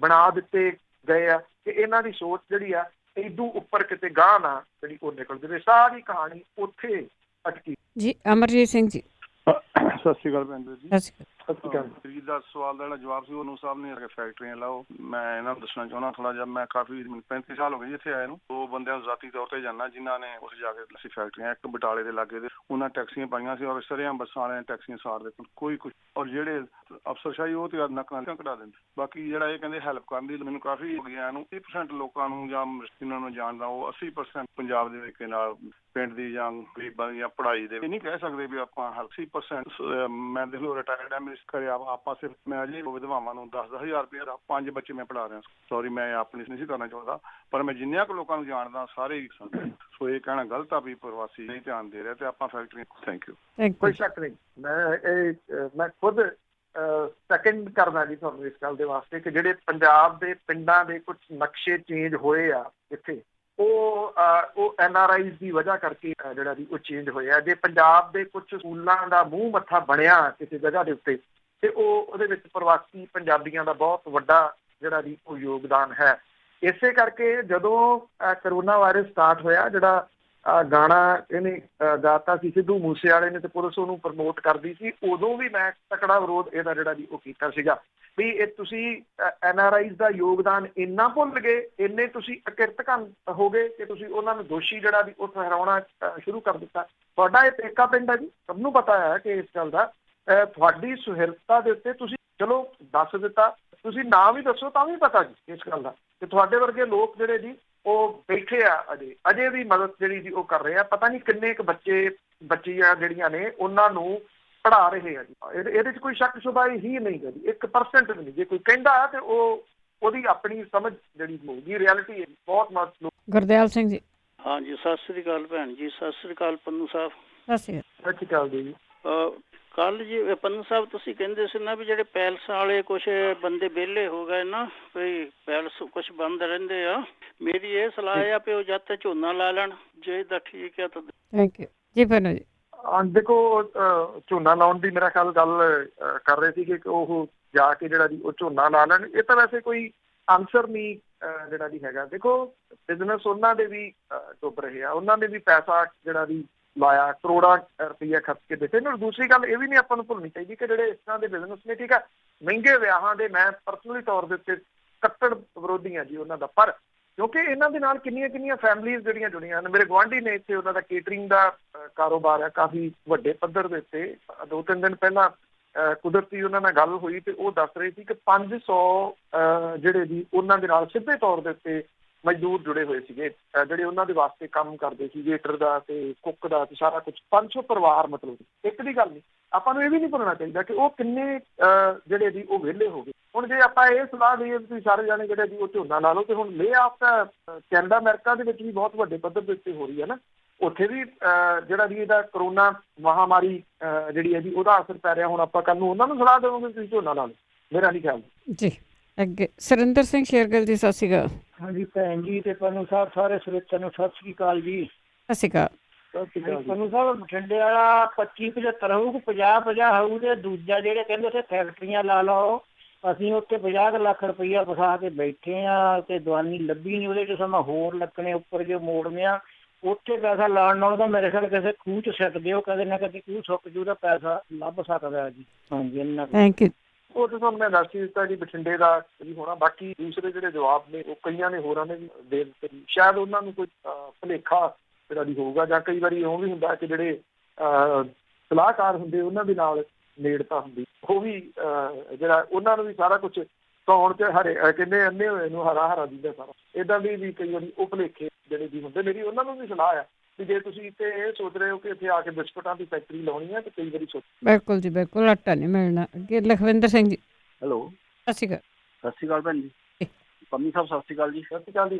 ਬਣਾ ਦਿੱਤੇ ਗਏ ਆ ਕਿ ਇਹਨਾਂ ਦੀ ਸੋਚ ਜਿਹੜੀ ਆ ਇਦੋਂ ਉੱਪਰ ਕਿਤੇ ਗਾਹ ਨਾ ਜਿਹੜੀ ਉਹ ਨਿਕਲ ਜਾਵੇ। ਸਾਰੀ ਕਹਾਣੀ ਉੱਥੇ ਅਟਕੀ। ਜੀ ਅਮਰਜੀਤ ਸਿੰਘ ਜੀ, ਸਤਿ ਸ਼੍ਰੀ ਅਕਾਲ ਭੈਣ ਜੀ। ਤਰੀਕ ਦਾ ਸਵਾਲ ਦਾ ਜਿਹੜਾ ਜਵਾਬ ਸੀ ਉਹਨੂੰ ਸਾਹਿਬ ਨੇ ਫੈਕਟਰੀਆਂ ਲਾਓ। ਮੈਂ ਇਹਨਾਂ ਨੂੰ ਦੱਸਣਾ ਚਾਹੁੰਦਾ ਥੋੜਾ ਜਿਹਾ, ਮੈਂ ਕਾਫੀ 35 ਸਾਲ ਹੋ ਗਏ ਇੱਥੇ ਆਏ ਨੂੰ। 2 ਬੰਦਿਆਂ ਨੂੰ ਜ਼ਾਤੀ ਤੌਰ ਤੇ ਜਾਣਾ ਜਿਨ੍ਹਾਂ ਨੇ ਉੱਥੇ ਜਾ ਕੇ ਅਸੀਂ ਫੈਕਟਰੀਆਂ, ਇੱਕ ਬਟਾਲੇ ਦੇ ਲਾਗੇ ਦੇ ਉਹਨਾਂ ਟੈਕਸੀਆਂ ਪਾਈਆਂ ਸੀ ਔਰ ਸਰੇਆਮ ਬੱਸਾਂ ਵਾਲਿਆਂ ਨੇ ਟੈਕਸੀਆਂ ਸਾੜ ਦਿੱਤੀਆਂ, ਕੋਈ ਕੁਛ। ਔਰ ਜਿਹੜੇ ਅਫਸਰਸ਼ਾਹੀ ਉਹ ਤੇ ਨੱਕਾਂ ਕਢਾ ਦਿੰਦੇ। ਬਾਕੀ ਜਿਹੜਾ ਇਹ ਕਹਿੰਦੇ ਹੈਲਪ ਕਰਨ ਦੀ, ਮੈਨੂੰ ਕਾਫੀ ਹੋ ਗਿਆ ਇਹਨੂੰ 30% ਲੋਕਾਂ ਨੂੰ ਜਾਂ ਜਿਨ੍ਹਾਂ ਨੂੰ ਜਾਣਦਾ ਉਹ 80% ਪੰਜਾਬ ਦੇ ਵਿੱਚ ਨਾਲ ਪਿੰਡ ਦੀ ਜਾਂ ਗਰੀਬਾਂ ਦੀ ਜਾਂ ਪੜ੍ਹਾਈ ਦੇ ਨਹੀਂ ਕਹਿ ਸਕਦੇ ਵੀ ਆਪਾਂ 80%। ਮੈਂ ਦੇਖ ਲਓ ਰਿਟਾਇਰਡ ਐਮ ਕਰੇ ਆਪਾਂ ਸਿਰਫ ਮੈਂ ਅਜੇ ਵਿਧਵਾਵਾਂ ਨੂੰ 10,000 ਰੁਪਏ ਦਾ 5 ਬੱਚੇ ਮੈਂ ਪੜ੍ਹਾ ਰਿਹਾ। ਸੌਰੀ ਮੈਂ ਆਪਣੀ ਨਹੀਂ ਸੀ ਕਰਨਾ ਚਾਹੁੰਦਾ, ਪਰ ਮੈਂ ਜਿੰਨਿਆਂ ਕੁ ਲੋਕਾਂ ਨੂੰ ਜਾਣਦਾ ਸਾਰੇ ਹੀ ਸਨ। ਸੋ ਇਹ ਕਹਿਣਾ ਗਲਤ ਆ ਵੀ ਪ੍ਰਵਾਸੀ ਨਹੀਂ ਧਿਆਨ ਦੇ ਰਿਹਾ ਤੇ ਆਪਾਂ ਫੈਕਟਰੀ। Thank you. ਕੋਈ ਸ਼ੱਕ ਨਹੀਂ, ਮੈਂ ਖੁਦ ਸੈਕਿੰਡ ਕਰਦਾ ਜੀ ਤੁਹਾਨੂੰ ਇਸ ਗੱਲ ਦੇ ਵਾਸਤੇ ਕਿ ਜਿਹੜੇ ਪੰਜਾਬ ਦੇ ਪਿੰਡਾਂ ਦੇ ਕੁਝ ਨਕਸ਼ੇ ਚੇਂਜ ਹੋਏ ਆ ਇੱਥੇ, ਉਹ NRIs ਦੀ ਵਜ੍ਹਾ ਕਰਕੇ ਜਿਹੜਾ ਜੀ ਉਹ ਚੇਂਜ ਹੋਇਆ। ਜੇ ਪੰਜਾਬ ਦੇ ਕੁਝ ਸਕੂਲਾਂ ਦਾ ਮੂੰਹ ਮੱਥਾ ਬਣਿਆ ਕਿਸੇ ਜਗ੍ਹਾ ਦੇ ਉੱਤੇ ਤੇ ਉਹਦੇ ਵਿੱਚ ਪ੍ਰਵਾਸੀ ਪੰਜਾਬੀਆਂ ਦਾ ਬਹੁਤ ਵੱਡਾ ਜਿਹੜਾ ਜੀ ਉਹ ਯੋਗਦਾਨ ਹੈ। ਇਸੇ ਕਰਕੇ ਜਦੋਂ ਕਰੋਨਾ ਵਾਇਰਸ ਸਟਾਰਟ ਹੋਇਆ, ਜਿਹੜਾ ਗਾਣਾ ਇਹਨੇ ਗਾਤਾ ਸੀ ਸਿੱਧੂ ਮੂਸੇ ਵਾਲੇ ਨੇ ਤੇ ਪੁਲਿਸ ਉਹਨੂੰ ਪ੍ਰਮੋਟ ਕਰਦੀ ਸੀ, ਉਦੋਂ ਵੀ ਮੈਂ ਤਕੜਾ ਵਿਰੋਧ ਇਹਦਾ ਜਿਹੜਾ ਜੀ ਉਹ ਕੀਤਾ ਸੀਗਾ ਵੀ ਇਹ ਤੁਸੀਂ NRIs ਦਾ ਯੋਗਦਾਨ ਇੰਨਾ ਭੁੱਲ ਗਏ, ਇੰਨੇ ਤੁਸੀਂ ਅਕਿਰਤਕਨ ਹੋ ਗਏ ਕਿ ਤੁਸੀਂ ਉਹਨਾਂ ਨੂੰ ਦੋਸ਼ੀ ਜਿਹੜਾ ਵੀ ਉਹ ਠਹਿਰਾਉਣਾ ਸ਼ੁਰੂ ਕਰ ਦਿੱਤਾ। ਤੁਹਾਡਾ ਇਹ ਪੇਕਾ ਪਿੰਡ ਹੈ ਜੀ, ਸਭ ਨੂੰ ਪਤਾ ਹੈ ਕਿ ਇਸ ਗੱਲ ਦਾ। ਤੁਹਾਡੀ ਸੁਹਿਰਦਤਾ ਦੇ ਉੱਤੇ ਤੁਸੀਂ ਚਲੋ ਦੱਸ ਦਿੱਤਾ, ਤੁਸੀਂ ਨਾ ਵੀ ਦੱਸੋ ਤਾਂ ਵੀ ਪਤਾ ਜੀ ਇਸ ਗੱਲ ਦਾ ਕਿ ਤੁਹਾਡੇ ਵਰਗੇ ਲੋਕ ਜਿਹੜੇ ਜੀ ਉਹ ਬੈਠੇ ਆ ਅਜੇ ਵੀ ਮਦਦ ਜਿਹੜੀ ਜੀ ਉਹ ਕਰ ਰਹੇ ਆ। ਪਤਾ ਨਹੀਂ ਕਿੰਨੇ ਕੁ ਬੱਚੀਆਂ ਜਿਹੜੀਆਂ ਨੇ ਉਹਨਾਂ ਨੂੰ ਪੜ੍ਹਾ ਰਹੇ ਆ ਜੀ। ਇਹਦੇ 'ਚ ਕੋਈ ਸ਼ੱਕ ਸ਼ੁਬਾ ਹੀ ਨਹੀਂ ਹੈ ਜੀ, 1% ਵੀ ਨਹੀਂ। ਜੇ ਕੋਈ ਕਹਿੰਦਾ ਤੇ ਉਹਦੀ ਆਪਣੀ ਸਮਝ ਜਿਹੜੀ ਹੋਊਗੀ, ਰਿਐਲਿਟੀ ਬਹੁਤ ਗੁਰਦਿਆਲ ਸਿੰਘ ਜੀ। ਹਾਂਜੀ, ਸਤਿ ਸ੍ਰੀ ਅਕਾਲ ਭੈਣ ਜੀ। ਸਤਿ ਸ੍ਰੀ ਅਕਾਲ ਪੰਨੂ ਸਾਹਿਬ। ਸਤਿ ਸ੍ਰੀ ਅਕਾਲ ਜੀ। ਕੱਲ ਜੀ ਪੰਨੂ ਸਾਹਿਬ ਤੁਸੀਂ ਕਹਿੰਦੇ ਸੀ ਨਾ ਵੀ ਜਿਹੜੇ ਪੈਲਸ ਵਾਲੇ ਕੁਛ ਬੰਦੇ ਵਿਹਲੇ ਹੋ ਗਏ ਨਾ, ਵੀ ਪੈਲਸ ਕੁਛ ਬੰਦ ਰਹਿੰਦੇ ਆ। ਮੇਰੀ ਇਹ ਸਲਾਹ ਆ ਵੀ ਉਹ ਜਦ ਤੱਕ ਝੋਨਾ ਲਾ ਲੈਣ, ਜੇ ਤਾਂ ਠੀਕ ਆ ਤਾਂ। ਥੈਂਕ ਯੂ ਜੀ। ਪੰਨੂ ਜੀ ਦੇਖੋ, ਝੋਨਾ ਲਾਉਣ ਦੀ ਮੇਰਾ ਖਿਆਲ ਗੱਲ ਕਰ ਰਹੇ ਸੀ ਕਿ ਉਹ ਜਾ ਕੇ ਜਿਹੜਾ ਜੀ ਉਹ ਝੋਨਾ ਲਾ ਲੈਣ। ਇਹ ਤਾਂ ਵੈਸੇ ਕੋਈ ਆਨਸਰ ਨਹੀਂ ਜਿਹੜਾ ਜੀ ਹੈਗਾ। ਦੇਖੋ, ਬਿਜ਼ਨਸ ਉਹਨਾਂ ਦੇ ਵੀ ਡੁੱਬ ਰਹੇ ਆ, ਉਹਨਾਂ ਨੇ ਵੀ ਪੈਸਾ ਜਿਹੜਾ ਵੀ ਲਾਇਆ, ਕਰੋੜਾਂ ਰੁਪਈਆ ਖਰਚ ਕੇ ਦਿੱਤੇ। ਨਾਲ ਦੂਸਰੀ ਗੱਲ ਇਹ ਵੀ ਨਹੀਂ ਆਪਾਂ ਨੂੰ ਭੁੱਲਣੀ ਚਾਹੀਦੀ ਕਿ ਜਿਹੜੇ ਇਸ ਤਰ੍ਹਾਂ ਦੇ ਬਿਜ਼ਨਸ ਨੇ, ਠੀਕ ਹੈ, ਮਹਿੰਗੇ ਵਿਆਹਾਂ ਦੇ ਮੈਂ ਪਰਸਨਲੀ ਤੌਰ ਦੇ ਉੱਤੇ ਕੱਟੜ ਵਿਰੋਧੀ ਹਾਂ ਜੀ ਉਹਨਾਂ ਦਾ, ਪਰ ਕਿਉਂਕਿ ਇਹਨਾਂ ਦੇ ਨਾਲ ਕਿੰਨੀਆਂ ਫੈਮਲੀਜ਼ ਜਿਹੜੀਆਂ ਜੁੜੀਆਂ ਹਨ। ਮੇਰੇ ਗੁਆਂਢੀ ਨੇ ਇੱਥੇ, ਉਹਨਾਂ ਦਾ ਕੇਟਰਿੰਗ ਦਾ ਕਾਰੋਬਾਰ ਹੈ ਕਾਫੀ ਵੱਡੇ ਪੱਧਰ ਦੇ ਉੱਤੇ। 2-3 ਦਿਨ ਪਹਿਲਾਂ ਕੁਦਰਤੀ ਉਹਨਾਂ ਨਾਲ ਗੱਲ ਹੋਈ ਤੇ ਉਹ ਦੱਸ ਰਹੇ ਸੀ ਕਿ 500 ਜਿਹੜੇ ਜੀ ਉਹਨਾਂ ਦੇ ਨਾਲ ਸਿੱਧੇ ਤੌਰ ਦੇ ਉੱਤੇ ਮਜ਼ਦੂਰ ਜੁੜੇ ਹੋਏ ਸੀਗੇ, ਜਿਹੜੇ ਉਹਨਾਂ ਦੇ ਵਾਸਤੇ ਕੰਮ ਕਰਦੇ ਸੀ, ਵੇਟਰ ਦਾ ਤੇ ਕੁੱਕ ਦਾ ਤੇ ਸਾਰਾ ਕੁਛ। 500 ਪਰਿਵਾਰ, ਮਤਲਬ ਇੱਕ ਦੀ ਗੱਲ ਨਹੀਂ। ਆਪਾਂ ਨੂੰ ਇਹ ਵੀ ਨਹੀਂ ਭੁੱਲਣਾ ਚਾਹੀਦਾ ਕਿ ਉਹ ਕਿੰਨੇ ਜਿਹੜੇ ਜੀ ਉਹ ਵਿਹਲੇ ਹੋ ਗਏ। ਹੁਣ ਜੇ ਆਪਾਂ ਇਹ ਸਲਾਹ ਦਈਏ ਤੁਸੀਂ ਸਾਰੇ ਜਾਣੇ ਜਿਹੜੇ ਜੀ ਉਹ ਝੋਨਾ ਲਾ ਲਓ, ਤੇ ਹੁਣ ਲੇ ਆਫ ਤਾਂ ਕੈਨੇਡਾ ਅਮਰੀਕਾ ਦੇ ਵਿੱਚ ਵੀ ਬਹੁਤ ਵੱਡੇ ਪੱਧਰ ਦੇ ਉੱਤੇ ਹੋ ਰਹੀ ਹੈ ਨਾ। ਉੱਥੇ ਵੀ ਜਿਹੜਾ ਜੀ ਇਹਦਾ ਕਰੋਨਾ ਮਹਾਮਾਰੀ ਜਿਹੜੀ ਹੈ ਜੀ ਉਹਦਾ ਅਸਰ ਪੈ ਰਿਹਾ। ਹੁਣ ਆਪਾਂ ਕੱਲ ਨੂੰ ਉਹਨਾਂ ਨੂੰ ਸਲਾਹ ਦੇਵਾਂਗੇ ਤੁਸੀਂ ਝੋਨਾ ਲਾ ਲਓ, ਮੇਰਾ ਨਹੀਂ ਖਿਆਲ ਜੀ। ਅੱਗੇ ਸੁਰਿੰਦਰ ਸਿੰਘ ਸ਼ੇਰਗਿੱਲ ਜੀ। ਸਤਿ ਸ਼੍ਰੀ ਅਕਾਲ। ਹਾਂਜੀ ਭੈਣ ਜੀ ਤੇ ਪੰਨੂ ਸਾਹਿਬ, ਸਾਰੇ ਸਰੋਤਿਆਂ ਨੂੰ ਸਤਿ ਸ਼੍ਰੀ ਅਕਾਲ ਜੀ। ਸਤਿ ਸ਼੍ਰੀ ਅਕਾਲ। ਪੰਨੂ ਸਾਹਿਬ, ਬਠਿੰਡੇ ਵਾਲਾ 25-75 ਹੋਊ, 50-50 ਹੋਊ ਤੇ ਦੂਜਾ ਜਿਹੜੇ ਕਹਿੰਦੇ ਉੱਥੇ ਫੈਕਟਰੀਆਂ ਲਾ ਲਓ। ਅਸੀਂ ਉੱਥੇ 50 ਲੱਖ ਰੁਪਈਆ ਫਸਾ ਕੇ ਬੈਠੇ ਆ ਤੇ ਦਵਾਨੀ ਲੱਭੀ ਨਹੀਂ, ਉਹਦੇ 'ਚ ਸਮਾਂ ਹੋਰ ਲੱਗਣੇ ਉੱਪਰ ਜੋ ਮੋੜਨੇ ਆ। ਉੱਥੇ ਪੈਸਾ ਲਾਉਣ ਨਾਲ ਤਾਂ ਮੇਰੇ ਖਿਆਲ ਕਿਸੇ ਖੂਹ 'ਚ ਸਿੱਟ ਦਿਓ, ਕਦੇ ਨਾ ਕਦੇ ਖੂਹ ਸੁੱਕ ਜੂ ਦਾ ਪੈਸਾ ਲੱਭ ਸਕਦਾ ਜੀ। ਹਾਂਜੀ, ਇੰਨਾ ਥੈਂਕ ਯੂ। ਉਹ ਤਾਂ ਤੁਹਾਨੂੰ ਮੈਂ ਦੱਸ ਹੀ ਦਿੱਤਾ ਜੀ ਬਠਿੰਡੇ ਦਾ ਵੀ ਹੋਣਾ। ਬਾਕੀ ਦੂਸਰੇ ਜਿਹੜੇ ਜਵਾਬ ਨੇ ਉਹ ਕਈਆਂ ਨੇ ਹੋਰਾਂ ਨੇ ਵੀ ਦੇ ਦਿੱਤੇ। ਸ਼ਾਇਦ ਉਹਨਾਂ ਨੂੰ ਕੋਈ ਭੁਲੇਖਾ ਜਿਹੜਾ ਵੀ ਹੋਊਗਾ, ਜਾਂ ਕਈ ਵਾਰੀ ਉਹ ਵੀ ਹੁੰਦਾ ਕਿ ਜਿਹੜੇ ਸਲਾਹਕਾਰ ਹੁੰਦੇ ਉਹਨਾਂ ਦੇ ਨਾਲ ਨੇੜਤਾ ਹੁੰਦੀ, ਉਹ ਵੀ ਜਿਹੜਾ ਉਹਨਾਂ ਨੂੰ ਵੀ ਸਾਰਾ ਕੁਛ ਕੌਣ ਤੇ ਹਰੇ ਕਹਿੰਦੇ ਅੰਨੇ ਹੋਏ ਨੂੰ ਹਰਾ ਦਿੰਦਾ ਸਾਰਾ। ਏਦਾਂ ਦੀ ਵੀ ਕਈ ਵਾਰੀ ਉਹ ਭੁਲੇਖੇ ਜਿਹੜੇ ਵੀ ਹੁੰਦੇ। ਮੇਰੀ ਉਹਨਾਂ ਨੂੰ ਵੀ ਸਲਾਹ ਆ ਕਿ ਜੇ ਤੁਸੀਂ ਇੱਥੇ ਇਹ ਸੋਚ ਰਹੇ ਹੋ ਕਿ ਇੱਥੇ ਆ ਕੇ ਬਿਸਕੁਟਾਂ ਦੀ ਫੈਕਟਰੀ ਲਾਉਣੀ ਹੈ, ਤੇ ਕਈ ਵਾਰੀ ਸੋਚ। ਬਿਲਕੁਲ ਜੀ, ਬਿਲਕੁਲ ਆਟਾ ਨਹੀਂ ਮਿਲਣਾ। ਅੱਗੇ ਲਖਵਿੰਦਰ ਸਿੰਘ ਜੀ। ਹੈਲੋ, ਸਤਿ ਸ਼੍ਰੀ ਅਕਾਲ। ਸਤਿ ਸ਼੍ਰੀ ਅਕਾਲ ਭੈਣ ਜੀ। ਪੰਨੂ ਸਾਹਿਬ ਸਤਿ ਸ਼੍ਰੀ ਅਕਾਲ ਜੀ। ਸਤਿ ਸ਼੍ਰੀ ਅਕਾਲ ਜੀ।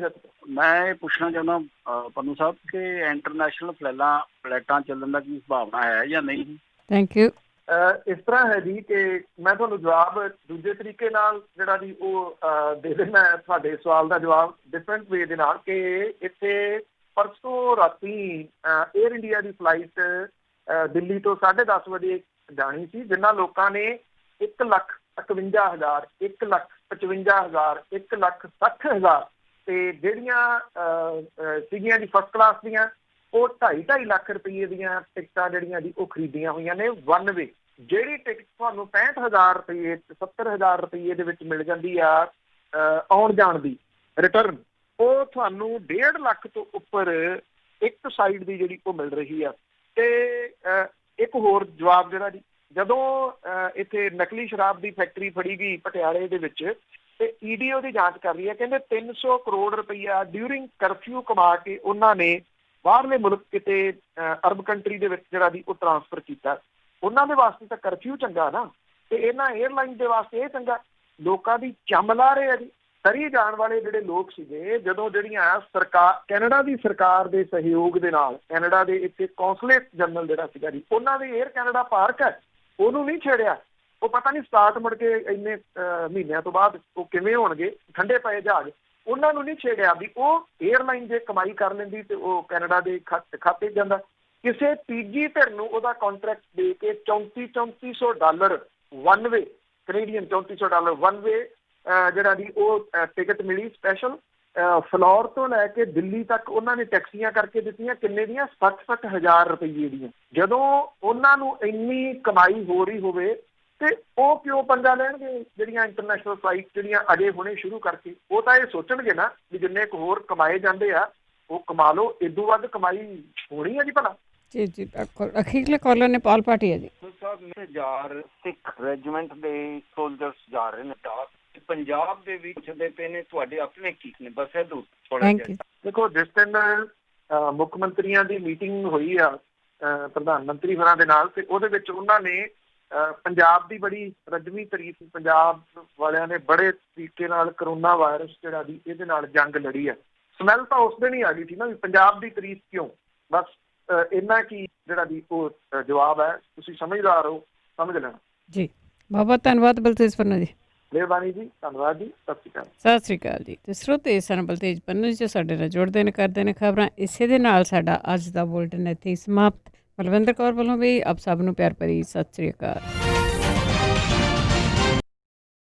ਮੈਂ ਇਹ ਪੁੱਛਣਾ ਚਾਹੁੰਦਾ ਪੰਨੂ ਸਾਹਿਬ ਕਿ ਇੰਟਰਨੈਸ਼ਨਲ ਫਲਾਈਟਾਂ ਚੱਲਣ ਦਾ ਕੀ ਸੰਭਾਵਨਾ ਹੈ ਜਾਂ ਨਹੀਂ? Thank you. ਇਸ ਤਰ੍ਹਾਂ ਹੈ ਜੀ ਕਿ ਮੈਂ ਤੁਹਾਨੂੰ ਜਵਾਬ ਦੂਜੇ ਤਰੀਕੇ ਨਾਲ ਜਿਹੜਾ ਜੀ ਉਹ ਦੇ ਦੇਣਾ ਤੁਹਾਡੇ ਸਵਾਲ ਦਾ ਜਵਾਬ ਡਿਫਰੈਂਟ ਵੇ ਦੇ ਨਾਲ ਕਿ ਇੱਥੇ ਪਰਸੋਂ ਰਾਤੀ ਏਅਰ ਇੰਡੀਆ ਦੀ ਫਲਾਈਟ ਦਿੱਲੀ ਤੋਂ 10:30 ਵਜੇ ਜਾਣੀ ਸੀ, ਜਿਨ੍ਹਾਂ ਲੋਕਾਂ ਨੇ 1,51,000, 1,55,000, 1,60,000 ਤੇ ਜਿਹੜੀਆਂ ਸੀਗੀਆਂ ਜੀ ਫਸਟ ਕਲਾਸ ਦੀਆਂ, ਉਹ 2.5 ਲੱਖ ਰੁਪਏ ਦੀਆਂ ਟਿਕਟਾਂ ਜਿਹੜੀਆਂ ਜੀ ਉਹ ਖਰੀਦੀਆਂ ਹੋਈਆਂ ਨੇ ਵਨ ਵੇ ਜਿਹੜੀ ਟਿਕਟ ਤੁਹਾਨੂੰ 65,000 ਰੁਪਏ 70,000 ਰੁਪਏ ਦੇ ਵਿੱਚ ਮਿਲ ਜਾਂਦੀ ਆ ਆਉਣ ਜਾਣ ਦੀ ਰਿਟਰਨ, ਉਹ ਤੁਹਾਨੂੰ 1.5 ਲੱਖ ਤੋਂ ਉੱਪਰ ਇੱਕ ਸਾਈਡ ਦੀ ਜਿਹੜੀ ਉਹ ਮਿਲ ਰਹੀ ਆ। ਤੇ ਇੱਕ ਹੋਰ ਜਵਾਬ ਜਿਹੜਾ ਜੀ, ਜਦੋਂ ਇੱਥੇ ਨਕਲੀ ਸ਼ਰਾਬ ਦੀ ਫੈਕਟਰੀ ਫੜੀ ਗਈ ਪਟਿਆਲੇ ਦੇ ਵਿੱਚ ਤੇ ਈਡੀ ਉਹਦੀ ਜਾਂਚ ਕਰ ਰਹੀ ਹੈ, ਕਹਿੰਦੇ 300 ਕਰੋੜ ਰੁਪਈਆ ਡਿਊਰਿੰਗ ਕਰਫਿਊ ਕਮਾ ਕੇ ਉਹਨਾਂ ਨੇ ਬਾਹਰਲੇ ਮੁਲਕ ਕਿਤੇ ਅਰਬ ਕੰਟਰੀ ਦੇ ਵਿੱਚ ਜਿਹੜਾ ਦੀ ਉਹ ਟਰਾਂਸਫਰ ਕੀਤਾ। ਉਹਨਾਂ ਦੇ ਵਾਸਤੇ ਤਾਂ ਕਰਫਿਊ ਚੰਗਾ ਨਾ, ਤੇ ਇਹਨਾਂ 에ਅਰਲਾਈਨ ਦੇ ਵਾਸਤੇ ਇਹ ਚੰਗਾ। ਲੋਕਾਂ ਦੀ ਚੰਮ ਲਾ ਰਹੇ ਆ ਜੀ। ਤਰੀ ਜਾਣ ਵਾਲੇ ਜਿਹੜੇ ਲੋਕ ਸੀਗੇ, ਜਦੋਂ ਜਿਹੜੀਆਂ ਸਰਕਾਰ ਕੈਨੇਡਾ ਦੀ ਸਰਕਾਰ ਦੇ ਸਹਿਯੋਗ ਦੇ ਨਾਲ, ਕੈਨੇਡਾ ਦੇ ਇੱਥੇ ਕੌਂਸਲੇਟ ਜਨਰਲ ਜਿਹੜਾ ਸੀਗਾ ਜੀ, ਉਹਨਾਂ ਦੇ 에ਅਰ ਕੈਨੇਡਾ ਪਾਰਕ ਹੈ, ਉਹਨੂੰ ਨਹੀਂ ਛੇੜਿਆ। ਉਹ ਪਤਾ ਨਹੀਂ ਸਟਾਰਟ ਮੁੜ ਕੇ ਇੰਨੇ ਮਹੀਨਿਆਂ ਤੋਂ ਬਾਅਦ ਉਹ ਕਿਵੇਂ ਹੋਣਗੇ, ਠੰਡੇ ਪਏ ਜਹਾਜ਼, ਉਹਨਾਂ ਨੂੰ ਨਹੀਂ ਛੇੜਿਆ ਵੀ ਉਹ 에ਅਰਲਾਈਨ ਜੇ ਕਮਾਈ ਕਰ ਲੈਂਦੀ ਤੇ ਉਹ ਕੈਨੇਡਾ ਦੇ ਖਾਤੇ ਜਾਂਦਾ। ਕਿਸੇ ਤੀਜੀ ਧਿਰ ਨੂੰ ਉਹਦਾ ਕੰਟਰੈਕਟ ਦੇ ਕੇ $3400 one way, Canadian $3400 one way ਜਿਹੜਾ ਦੀ ਉਹ ਟਿਕਟ ਮਿਲੀ ਸਪੈਸ਼ਲ। ਫਲੋਰ ਤੋਂ ਲੈ ਕੇ ਦਿੱਲੀ ਤੱਕ ਉਹਨਾਂ ਨੇ ਟੈਕਸੀਆਂ ਕਰਕੇ ਦਿੱਤੀਆਂ, ਕਿੰਨੇ ਦੀਆਂ 60,000 ਰੁਪਏ ਦੀਆਂ। ਜਦੋਂ ਉਹਨਾਂ ਨੂੰ ਇੰਨੀ ਕਮਾਈ ਹੋ ਰਹੀ ਹੋਵੇ ਤੇ ਉਹ ਕਿਉਂ ਪੰਗਾ ਲੈਣਗੇ ਜਿਹੜੀਆਂ ਇੰਟਰਨੈਸ਼ਨਲ ਫਲਾਈਟ ਜਿਹੜੀਆਂ ਅਜੇ ਹੁਣੇ ਸ਼ੁਰੂ ਕਰਕੇ? ਉਹ ਤਾਂ ਇਹ ਸੋਚਣਗੇ ਨਾ ਵੀ ਜਿੰਨੇ ਕੁ ਹੋਰ ਕਮਾਏ ਜਾਂਦੇ ਆ ਉਹ ਕਮਾ ਲਓ, ਇਦੋਂ ਵੱਧ ਕਮਾਈ ਹੋਣੀ ਹੈ ਜੀ ਭਲਾ। ਜੀ ਜੀ ਅਖੀਰਲੇ ਕਾਲਰ ਨੇ ਪਾਲ ਪਾਟੀ ਹੈ ਜੀ। ਸਾਹਿਬ ਸਿੱਖ ਰੈਜੀਮੈਂਟ ਦੇ ਸੋਲਜਰਸ ਜਾ ਰਹੇ ਨੇ ਪੰਜਾਬ ਦੇ ਵਿੱਚ ਦੇ ਪਏ ਨੇ, ਤੁਹਾਡੇ ਆਪਣੇ ਕੀ ਨੇ? ਬਸ ਇਹ ਥੋੜਾ ਜਿਹਾ ਦੇਖੋ, ਜਿਸ ਦਿਨ ਮੁੱਖ ਮੰਤਰੀਆਂ ਦੀ ਮੀਟਿੰਗ ਹੋਈ ਆ ਪ੍ਰਧਾਨ ਮੰਤਰੀ ਹੋਰਾਂ ਦੇ ਨਾਲ, ਤੇ ਉਹਦੇ ਵਿੱਚ ਉਹਨਾਂ ਨੇ ਪੰਜਾਬ ਦੀ ਬੜੀ ਰਜਮੀ ਤਾਰੀਫ, ਪੰਜਾਬ ਵਾਲਿਆਂ ਨੇ ਬੜੇ ਤਰੀਕੇ ਨਾਲ ਕਰੋਨਾ ਵਾਇਰਸ ਜਿਹੜਾ ਦੀ ਇਹਦੇ ਨਾਲ ਜੰਗ ਲੜੀ ਆ। ਸਮੈਲ ਤਾਂ ਉਸ ਦਿਨ ਹੀ ਆ ਗਈ ਸੀ ਨਾ ਵੀ ਪੰਜਾਬ ਦੀ ਤਾਰੀਫ ਕਿਉਂ। ਬਸ ਇੰਨਾ ਕੀ ਜਿਹੜਾ ਦੀ ਉਹ ਜਵਾਬ ਹੈ, ਤੁਸੀਂ ਸਮਝਦਾਰ ਹੋ, ਸਮਝ ਲੈਣਾ ਜੀ। ਬਹੁਤ ਬਹੁਤ ਧੰਨਵਾਦ ਬਲਤੇਜ ਪੰਨੂ ਜੀ। ਮਿਹਰਬਾਨੀ ਜੀ, ਧੰਨਵਾਦ ਜੀ, ਸਤਿ ਸ਼੍ਰੀ ਅਕਾਲ। ਸਤਿ ਸ਼੍ਰੀ ਅਕਾਲ ਜੀ। ਤੇ ਸਰੋਤੇ ਸਨ ਬਲਤੇਜ ਪੰਨੂ ਜੀ ਸਾਡੇ ਨਾਲ ਜੁੜਦੇ ਨੇ, ਕਰਦੇ ਨੇ ਖਬਰਾਂ। ਇਸੇ ਦੇ ਨਾਲ ਸਾਡਾ ਅੱਜ ਦਾ ਬੁਲਟਨ ਇੱਥੇ ਸਮਾਪਤ। ਬਲਵਿੰਦਰ ਕੌਰ ਵੱਲੋਂ ਵੀ ਆਪ ਸਭ ਨੂੰ ਪਿਆਰ ਭਰੀ ਸਤਿ ਸ਼੍ਰੀ ਅਕਾਲ।